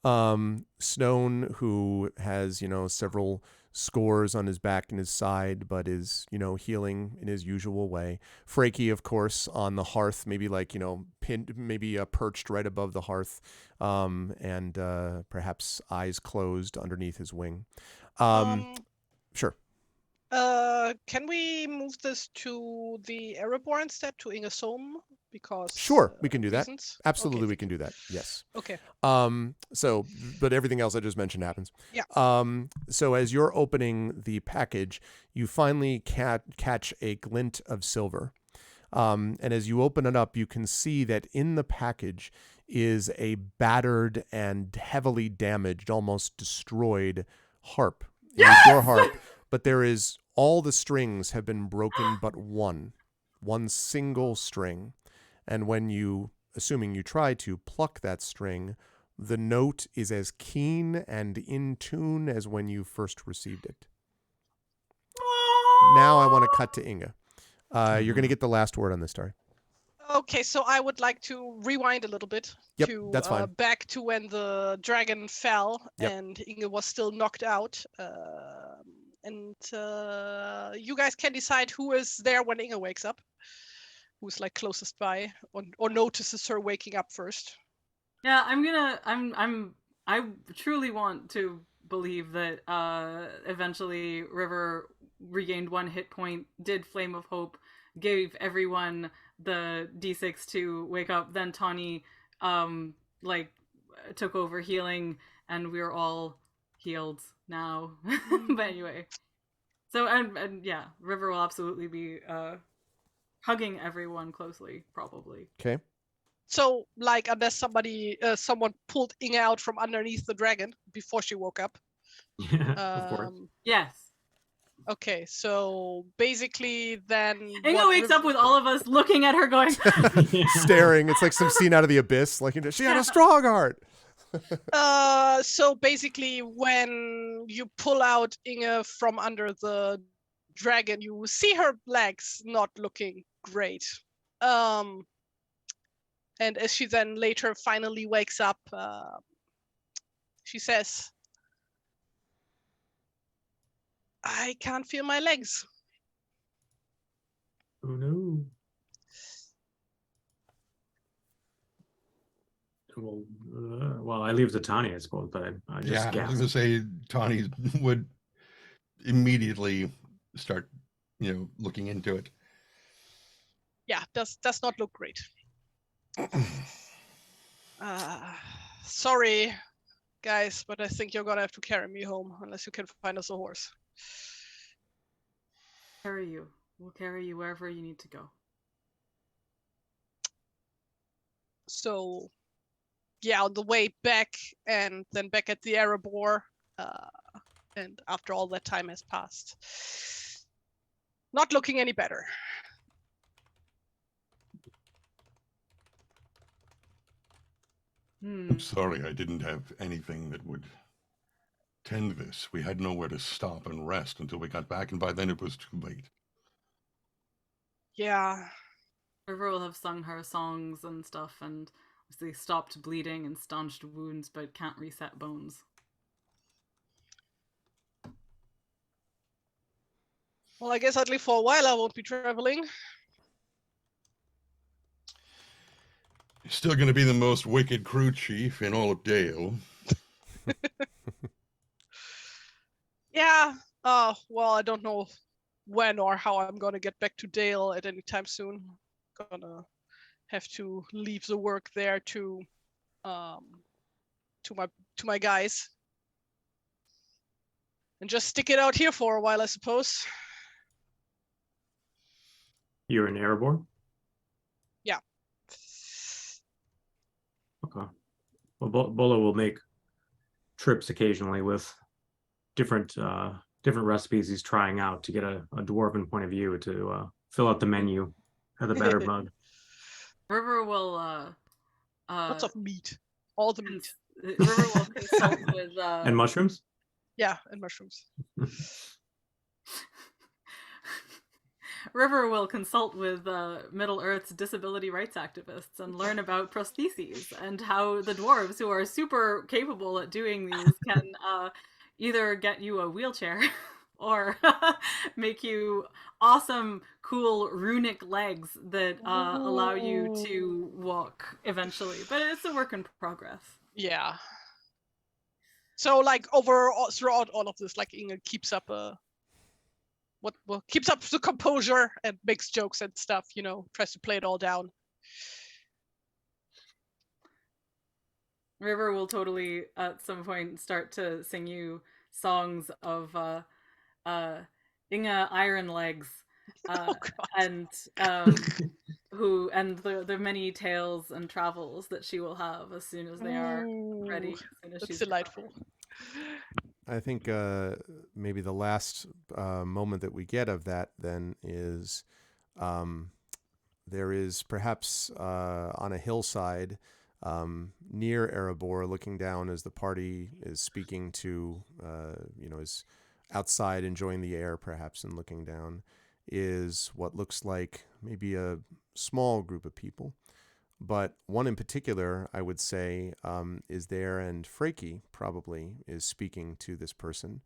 Yep. Stone, who has, several scores on his back and his side, but is, healing in his usual way. Frankie, of course, on the hearth, maybe pinned, maybe perched right above the hearth, and perhaps eyes closed underneath his wing. Sure. Can we move this to the Erebor instead, to Inga's home? Because sure, we can do reasons? that. Absolutely, okay. We can do that. Yes. Okay. But everything else I just mentioned happens. Yeah. So as you're opening the package, you finally catch a glint of silver. And as you open it up, you can see that in the package is a battered and heavily damaged, almost destroyed harp. It is your harp, but all the strings have been broken but one single string. And when you, assuming you try to pluck that string, the note is as keen and in tune as when you first received it. Now I want to cut to Inga. You're going to get the last word on this story. Okay, so I would like to rewind a little bit. Yep, that's fine. Back to when the dragon fell. Yep. And Inga was still knocked out. And you guys can decide who is there when Inga wakes up. Who's closest by or notices her waking up first. Yeah, I truly want to believe that eventually River regained one hit point, did Flame of Hope, gave everyone the D6 to wake up. Then Tawny took over healing, and we're all healed now. But anyway, so and yeah, River will absolutely be hugging everyone closely, probably. Okay. So, like, unless someone pulled Inga out from underneath the dragon before she woke up. Yeah, of course. Yes. Okay, so basically then Inga wakes up with all of us looking at her going staring. It's like some scene out of The Abyss. Like, she had a strong heart. So basically when you pull out Inga from under the dragon, you see her legs not looking great. And as she then later finally wakes up, she says, I can't feel my legs. Oh no. Well, I leave it to Tawny, I suppose, but I just I was going to say Tawny would immediately start, looking into it. Yeah, does not look great. Sorry, guys, but I think you're gonna have to carry me home unless you can find us a horse. Carry you. We'll carry you wherever you need to go. So, yeah, on the way back, and then back at the Erebor, and after all that time has passed, not looking any better. I'm sorry I didn't have anything that would tend this. We had nowhere to stop and rest until we got back, and by then it was too late. Yeah. River will have sung her songs and stuff, and obviously stopped bleeding and staunched wounds, but can't reset bones. Well, I guess at least for a while I won't be traveling. You're still going to be the most wicked crew chief in all of Dale. Yeah. Well, I don't know when or how I'm gonna get back to Dale at any time soon. Gonna have to leave the work there to my guys, and just stick it out here for a while, I suppose. You're in Erebor? Yeah. Okay. Well, Bolo will make trips occasionally with different recipes he's trying out to get a dwarven point of view to fill out the menu at the Battered Mug. River will lots of meat, all the meat. River will consult with and mushrooms. Yeah, and mushrooms. River will consult with Middle Earth's disability rights activists and learn about prostheses and how the dwarves, who are super capable at doing these, can either get you a wheelchair or make you awesome, cool runic legs that allow you to walk eventually. But it's a work in progress. Yeah. So, like, throughout all of this, like, Inga keeps up keeps up the composure and makes jokes and stuff, tries to play it all down. River will totally at some point start to sing you songs of Inga Iron Legs and the many tales and travels that she will have as soon as they are ready. That's delightful. I think maybe the last moment that we get of that then is there is perhaps on a hillside near Erebor, looking down as the party is speaking to, is outside enjoying the air perhaps and looking down, is what looks like maybe a small group of people. But one in particular, I would say, is there, and Freki probably is speaking to this person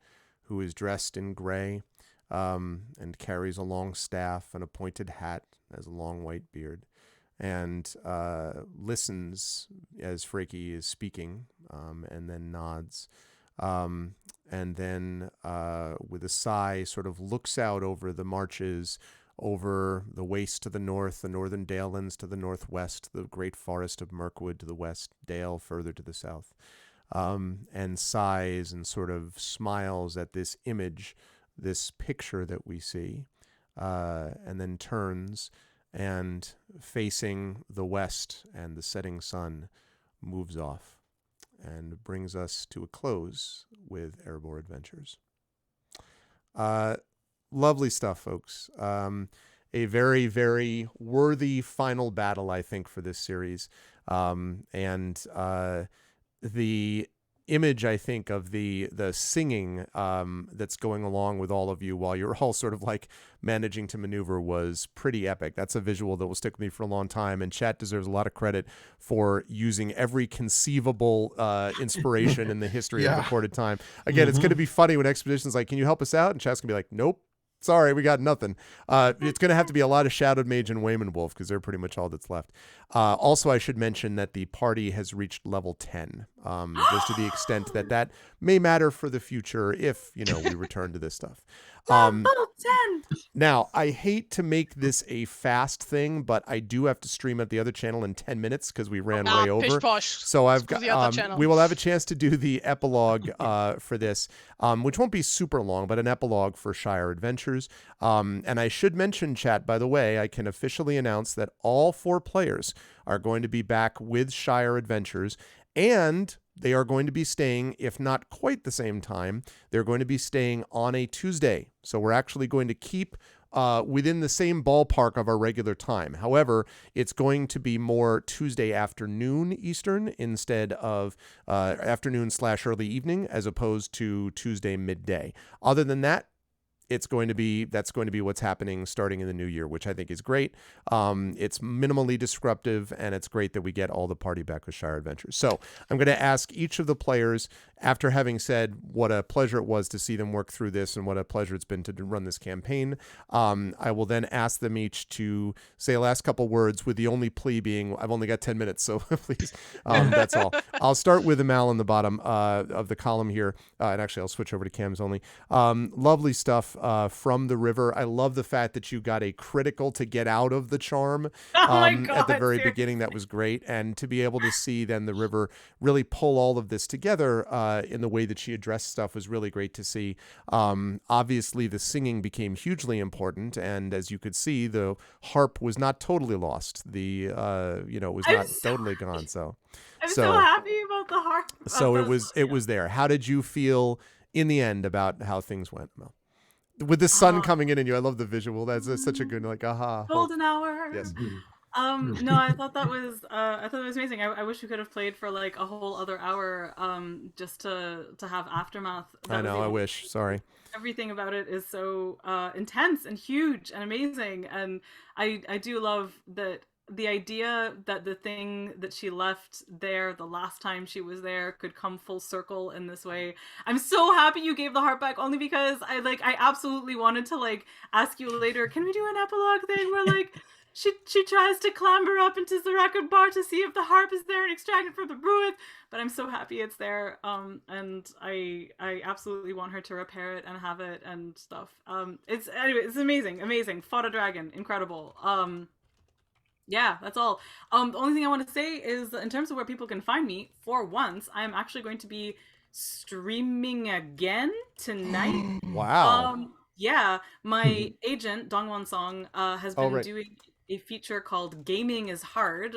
who is dressed in gray and carries a long staff and a pointed hat, has a long white beard, and listens as Freki is speaking and then nods. And then with a sigh sort of looks out over the marches over the waste to the north, the northern dalelands to the northwest, the great forest of Mirkwood to the west, Dale further to the south, and sighs and sort of smiles at this image, this picture that we see, and then turns and, facing the west and the setting sun, moves off and brings us to a close with Erebor Adventures. Lovely stuff, folks. A very, very worthy final battle, I think, for this series. And the image, I think, of the singing that's going along with all of you while you're all sort of like managing to maneuver was pretty epic. That's a visual that will stick with me for a long time, and chat deserves a lot of credit for using every conceivable inspiration in the history of recorded time. Again, it's going to be funny when Expedition's like, can you help us out? And chat's going to be like, nope. Sorry, we got nothing. It's going to have to be a lot of Shadowed Mage and Wayman Wolf because they're pretty much all that's left. Also, I should mention that the party has reached level 10, just to the extent that that may matter for the future if, we return to this stuff. Level 10! Now, I hate to make this a fast thing, but I do have to stream at the other channel in 10 minutes because we ran way over. Pish posh. So I've got, we will have a chance to do the epilogue for this, which won't be super long, but an epilogue for Shire Adventures. And I should mention, chat, by the way, I can officially announce that all 4 players are going to be back with Shire Adventures, and they are going to be staying, if not quite the same time, they're going to be staying on a Tuesday. So we're actually going to keep within the same ballpark of our regular time. However, it's going to be more Tuesday afternoon Eastern instead of afternoon/early evening, as opposed to Tuesday midday. Other than that, that's going to be what's happening starting in the new year, which I think is great. It's minimally disruptive, and it's great that we get all the party back with Shire Adventures. So I'm going to ask each of the players, after having said what a pleasure it was to see them work through this and what a pleasure it's been to run this campaign, I will then ask them each to say a last couple words, with the only plea being, I've only got 10 minutes, so please, that's all. I'll start with Amal in the bottom of the column here, and actually I'll switch over to Cam's only. Lovely stuff. From the river. I love the fact that you got a critical to get out of the charm at the very beginning. That was great. And to be able to see then the river really pull all of this together in the way that she addressed stuff was really great to see. Obviously, the singing became hugely important. And as you could see, the harp was not totally lost. It was not totally gone. So I'm so happy about the harp. So it was there. How did you feel in the end about how things went, Mel? With the sun coming in and you, I love the visual. That's such a good, like, aha. Golden hour. Yes. No, I thought that was amazing. I wish we could have played for like a whole other hour, just to have Aftermath. I know. I wish. Sorry. Everything about it is so intense and huge and amazing, and I do love that. The idea that the thing that she left there the last time she was there could come full circle in this way. I'm so happy you gave the harp back, only because I absolutely wanted to ask you later, can we do an epilogue thing where she tries to clamber up into the record bar to see if the harp is there and extract it from the Bruith, but I'm so happy it's there. And I absolutely want her to repair it and have it and stuff. It's amazing. Fought a dragon, incredible. Yeah, that's all. The only thing I want to say is, in terms of where people can find me, for once, I'm actually going to be streaming again tonight. Wow. Yeah, my agent, Dongwon Song, has been doing a feature called Gaming is Hard,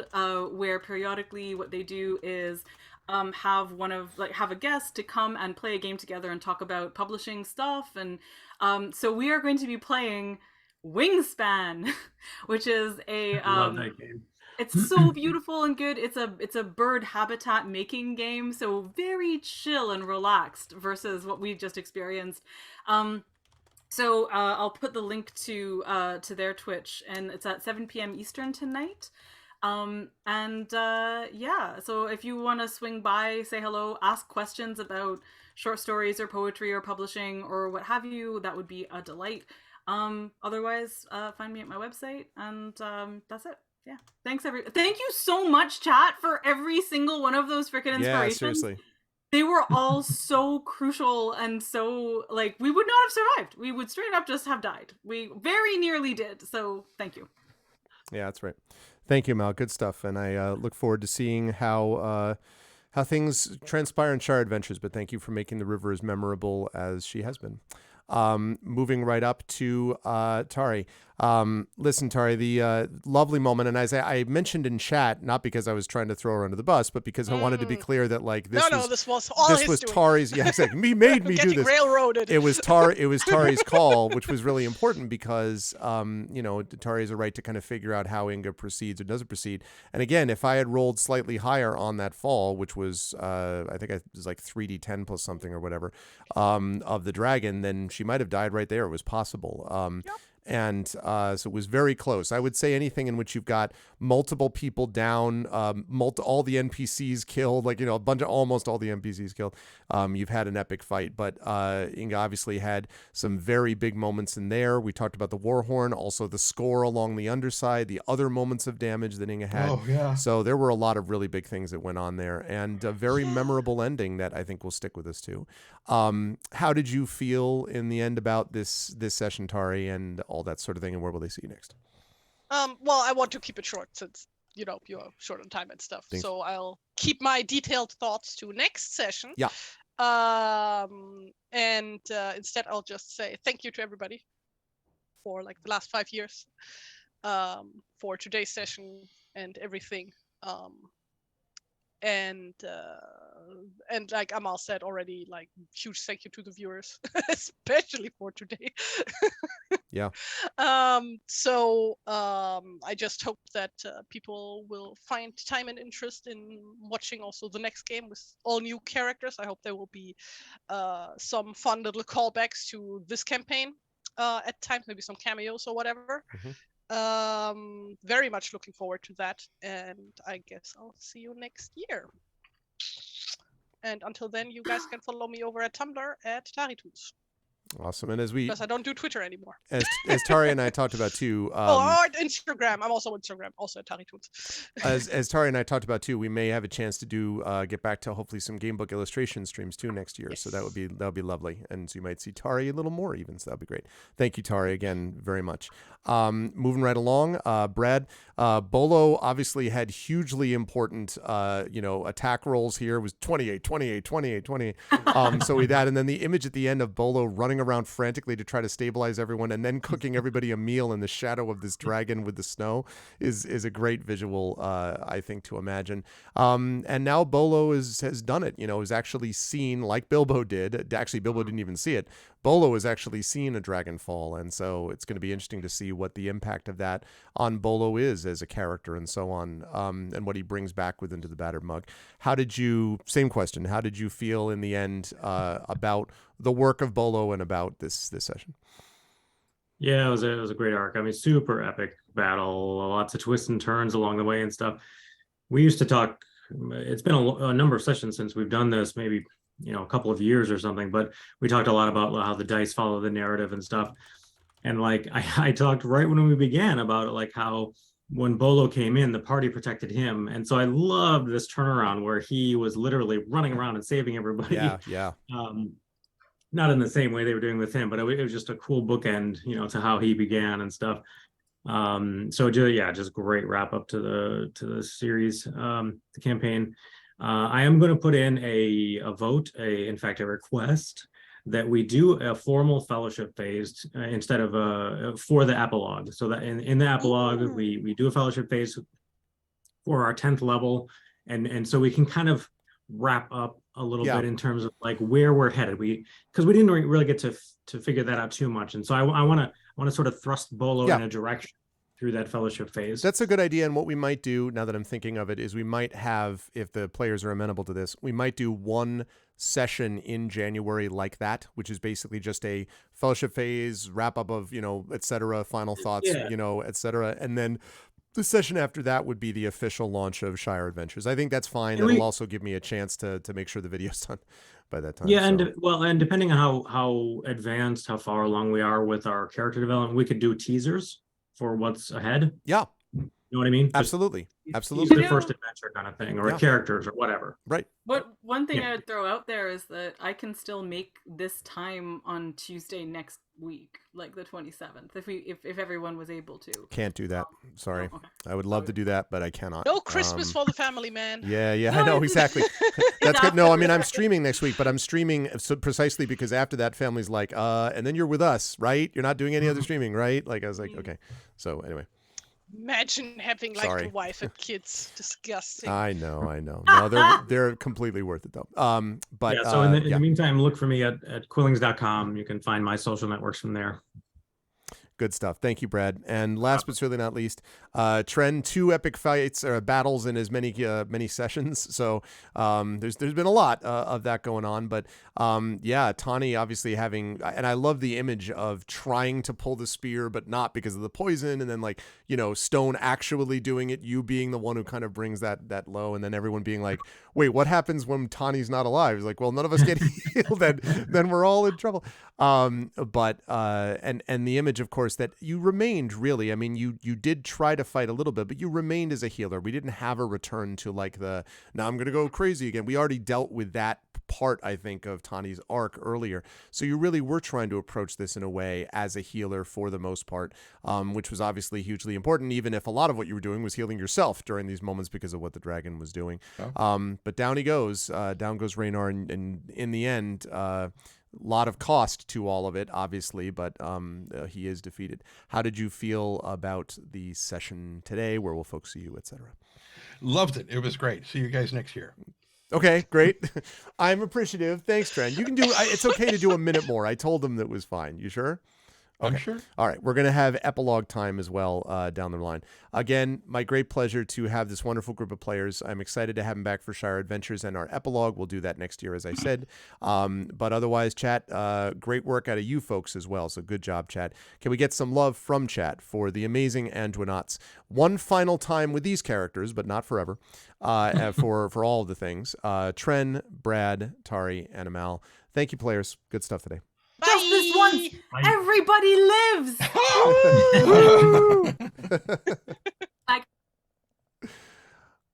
where periodically what they do is have a guest to come and play a game together and talk about publishing stuff. And so we are going to be playing Wingspan, which is a love that game. It's so beautiful and good. It's a bird habitat making game, so very chill and relaxed versus what we just experienced. So I'll put the link to their Twitch, and it's at 7 p.m. Eastern tonight. So if you want to swing by, say hello, ask questions about short stories or poetry or publishing or what have you, that would be a delight. Otherwise, find me at my website, and that's it. Yeah. Thank you so much, chat, for every single one of those freaking inspirations. Yeah, seriously. They were all so crucial and so, like, we would not have survived. We would straight up just have died. We very nearly did. So thank you. Yeah, that's right. Thank you, Mal. Good stuff. And I look forward to seeing how things transpire in Shire Adventures. But thank you for making the river as memorable as she has been. Moving right up to Tari. Listen, Tari, the lovely moment, and as I mentioned in chat, not because I was trying to throw her under the bus, but because I wanted to be clear that like this was all this was Tari's. Yeah, exactly. He made me do this. Railroaded. It was Tari's call, which was really important because Tari has a right to kind of figure out how Inga proceeds or doesn't proceed. And again, if I had rolled slightly higher on that fall, which was I think it was like 3d10 plus something or whatever of the dragon, then she might have died right there. It was possible. Yep. And so it was very close. I would say anything in which you've got multiple people down, all the NPCs killed, like, a bunch of almost all the NPCs killed. You've had an epic fight. But Inga obviously had some very big moments in there. We talked about the Warhorn, also the score along the underside, the other moments of damage that Inga had. Oh, yeah. So there were a lot of really big things that went on there, and a very memorable ending that I think will stick with us too. How did you feel in the end about this session, Tari, and all that sort of thing, and where will they see you next? Well, I want to keep it short since you're short on time and stuff. Thanks. So I'll keep my detailed thoughts to next session. Yeah. And instead I'll just say thank you to everybody for like the last 5 years, for today's session and everything. And like Amal said already, like, huge thank you to the viewers, especially for today. Yeah. So I just hope that people will find time and interest in watching also the next game with all new characters. I hope there will be some fun little callbacks to this campaign at times, maybe some cameos or whatever. Mm-hmm. Very much looking forward to that, and I guess I'll see you next year. And until then, you guys can follow me over at Tumblr at TariTunes. Awesome. And because I don't do Twitter anymore. As Tari and I talked about too. Or Instagram. I'm also on Instagram, also at TariTunes. as Tari and I talked about too, we may have a chance to do get back to hopefully some game book illustration streams too next year. Yes. So that would be lovely, and so you might see Tari a little more even. So that'd be great. Thank you, Tari, again very much. Moving right along, Brad. Bolo obviously had hugely important attack rolls here. It was 28. So with that, and then the image at the end of Bolo running around frantically to try to stabilize everyone and then cooking everybody a meal in the shadow of this dragon with the snow is a great visual, I think, to imagine. And now Bolo has done it, is actually seen, like Bilbo did. Actually, Bilbo didn't even see it. Bolo has actually seen a dragon fall, and so it's going to be interesting to see what the impact of that on Bolo is as a character and so on, and what he brings back into the battered mug. Same question, how did you feel in the end about the work of Bolo and about this session? Yeah, it was a great arc. I mean, super epic battle, lots of twists and turns along the way and stuff. We used to talk, it's been a number of sessions since we've done this, maybe a couple of years or something, but we talked a lot about how the dice follow the narrative and stuff. And like I talked right when we began about it, like how when Bolo came in, the party protected him. And so I loved this turnaround where he was literally running around and saving everybody. Yeah. Not in the same way they were doing with him, but it was just a cool bookend, to how he began and stuff. Just great wrap up to the series, the campaign. I am going to put in a vote, in fact, a request that we do a formal fellowship phase instead of for the epilogue. So that in the epilogue, we do a fellowship phase for our 10th level. And so we can kind of wrap up a little bit in terms of like where we're headed. Because we didn't really get to figure that out too much. And so I want to sort of thrust Bolo in a direction through that fellowship phase. That's a good idea. And what we might do, now that I'm thinking of it, is we might have, if the players are amenable to this, we might do one session in January like that, which is basically just a fellowship phase, wrap up of, et cetera, final thoughts, et cetera. And then the session after that would be the official launch of Shire Adventures. I think that's fine. It'll also give me a chance to make sure the video's done by that time. Yeah, and depending on how advanced, how far along we are with our character development, we could do teasers for what's ahead. Yeah. You know what I mean? Absolutely. Use Absolutely. the first adventure kind of thing, or characters or whatever. Right. But one thing I would throw out there is that I can still make this time on Tuesday next week, like the 27th, if everyone was able to. Can't do that. Sorry. No, okay. I would love to do that, but I cannot. No Christmas for the family, man. Yeah, No, I know, exactly. That's good. No, I mean, I'm after. streaming next week, but I'm streaming precisely because after that, family's like, and then you're with us, right? You're not doing any other streaming, right? Like, I was like, okay. So anyway. Imagine having like Sorry. a wife and kids. Disgusting. I know. No, they're completely worth it though. But yeah, so in the meantime, look for me at quillings.com. You can find my social networks from there. Good stuff. Thank you, Brad. And last but certainly not least, Tren, 2 epic fights or battles in as many sessions. So there's been a lot of that going on. But Tawny obviously having, and I love the image of trying to pull the spear, but not because of the poison. And then like, Stone actually doing it, you being the one who kind of brings that low, and then everyone being like, wait, what happens when Tawny's not alive? He's like, well, none of us get healed, then we're all in trouble. And the image, of course, that you remained really, I mean, you did try to fight a little bit, but you remained as a healer. We didn't have a return to like now I'm going to go crazy again. We already dealt with that part, I think, of Tawny's arc earlier. So you really were trying to approach this in a way as a healer for the most part, which was obviously hugely important, even if a lot of what you were doing was healing yourself during these moments because of what the dragon was doing. Oh. But down he goes. Down goes Raynar, and in the end, lot of cost to all of it, obviously, but he is defeated. How did you feel about the session today? Where will folks see you, etc.? Loved it. It was great. See you guys next year. Okay, great. I'm appreciative. Thanks, Trent. You can do. It's okay to do a minute more. I told them that was fine. You sure? Okay. I'm sure. All right. We're going to have epilogue time as well down the line. Again, my great pleasure to have this wonderful group of players. I'm excited to have them back for Shire Adventures and our epilogue. We'll do that next year, as I said. But otherwise, chat, great work out of you folks as well. So good job, chat. Can we get some love from chat for the amazing Antoinauts? One final time with these characters, but not forever, for all of the things. Tren, Brad, Tari, and Amal. Thank you, players. Good stuff today. Bye. Just this once, everybody lives.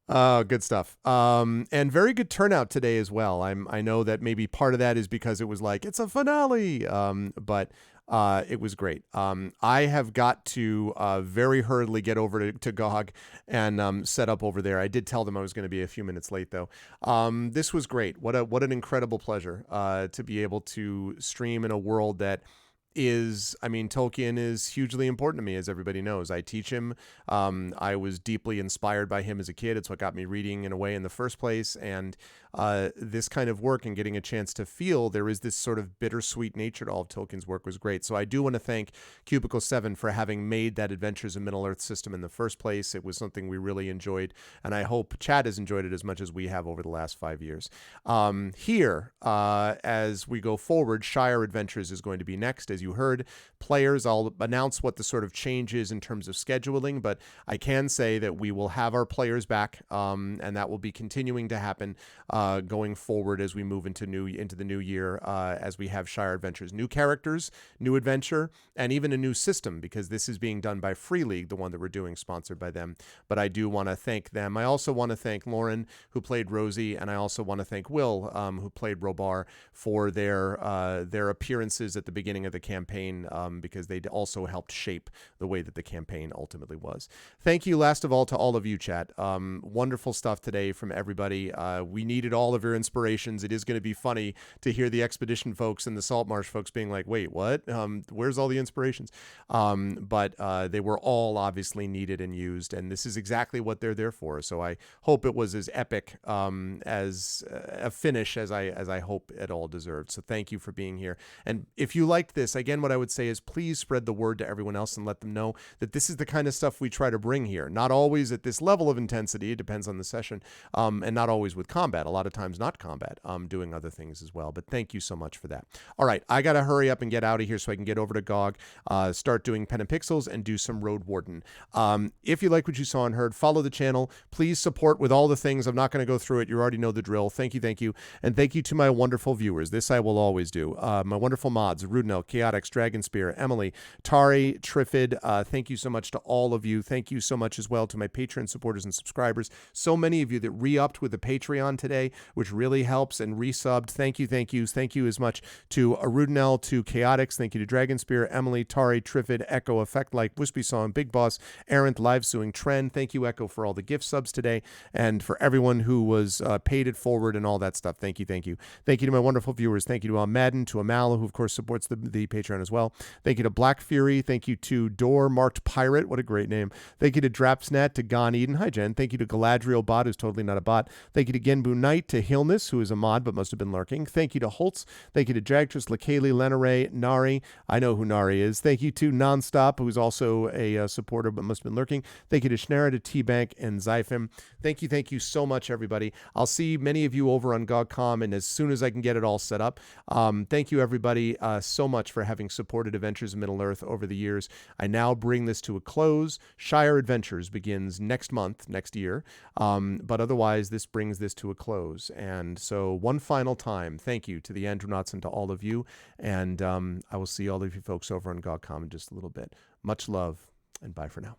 Oh, good stuff. And very good turnout today as well. I know that maybe part of that is because it was like, it's a finale. But it was great. I have got to very hurriedly get over to GOG and set up over there. I did tell them I was going to be a few minutes late, though. This was great. What an incredible pleasure to be able to stream in a world that Tolkien is hugely important to me, as everybody knows. I teach him. I was deeply inspired by him as a kid. It's what got me reading in a way in the first place. And this kind of work and getting a chance to feel there is this sort of bittersweet nature to all of Tolkien's work was great. So I do want to thank Cubicle 7 for having made that Adventures in Middle-earth system in the first place. It was something we really enjoyed, and I hope Chad has enjoyed it as much as we have over the last 5 years. Here, as we go forward, Shire Adventures is going to be next. As you heard, players, I'll announce what the sort of change is in terms of scheduling, but I can say that we will have our players back, and that will be continuing to happen going forward as we move into the new year, as we have Shire Adventures, new characters, new adventure, and even a new system, because this is being done by Free League, the one that we're doing, sponsored by them. But I do want to thank them. I also want to thank Lauren, who played Rosie, and I also want to thank Will, who played Robar, for their appearances at the beginning of the campaign, because they also helped shape the way that the campaign ultimately was. Thank you, last of all, to all of you, chat. Wonderful stuff today from everybody. We needed all of your inspirations. It is going to be funny to hear the Expedition folks and the Saltmarsh folks being like, wait, what? Where's all the inspirations? But they were all obviously needed and used, and this is exactly what they're there for. So I hope it was as epic as a finish as I hope it all deserved. So thank you for being here. And if you liked this, again, what I would say is please spread the word to everyone else and let them know that this is the kind of stuff we try to bring here. Not always at this level of intensity. It depends on the session, and not always with combat. A lot of times not combat, doing other things as well. But thank you so much for that. All right, I got to hurry up and get out of here so I can get over to GOG, start doing Pen and Pixels, and do some Road Warden. If you like what you saw and heard, follow the channel. Please support with all the things. I'm not going to go through it. You already know the drill. Thank you, thank you. And thank you to my wonderful viewers. This I will always do. My wonderful mods, Rudnell, Chaotix, Dragonspear, Emily, Tari, Trifid. Thank you so much to all of you. Thank you so much as well to my Patreon supporters and subscribers. So many of you that re-upped with the Patreon today, which really helps, and resubbed. Thank you, thank you. Thank you as much to Rudnell, to Chaotix. Thank you to Dragonspear, Emily, Tari, Trifid, Echo, Effect Like, Wispy Song, Big Boss, Aren't, Live Suing, Trend. Thank you, Echo, for all the gift subs today, and for everyone who was paid it forward and all that stuff. Thank you, thank you. Thank you to my wonderful viewers. Thank you to Madden, to Amal, who of course supports the Patreon as well. Thank you to Black Fury. Thank you to Door Marked Pirate. What a great name. Thank you to Drapsnet, to Gon Eden. Hi, Jen. Thank you to Galadriel Bot, who's totally not a bot. Thank you to Genbu Knight, to Hillness, who is a mod but must have been lurking. Thank you to Holtz. Thank you to Jagtress, Lakaylee, Lenaray, Nari. I know who Nari is. Thank you to Nonstop, who's also a supporter but must have been lurking. Thank you to Schnera, to T-Bank, and Zyphim. Thank you so much, everybody. I'll see many of you over on GOGCOM, and as soon as I can get it all set up. Thank you, everybody, so much for having supported Adventures in Middle-earth over the years. I now bring this to a close. Shire Adventures begins next month, next year. But otherwise, this brings this to a close. And so one final time, thank you to the Andronauts and to all of you. And I will see all of you folks over on GOGCOM in just a little bit. Much love, and bye for now.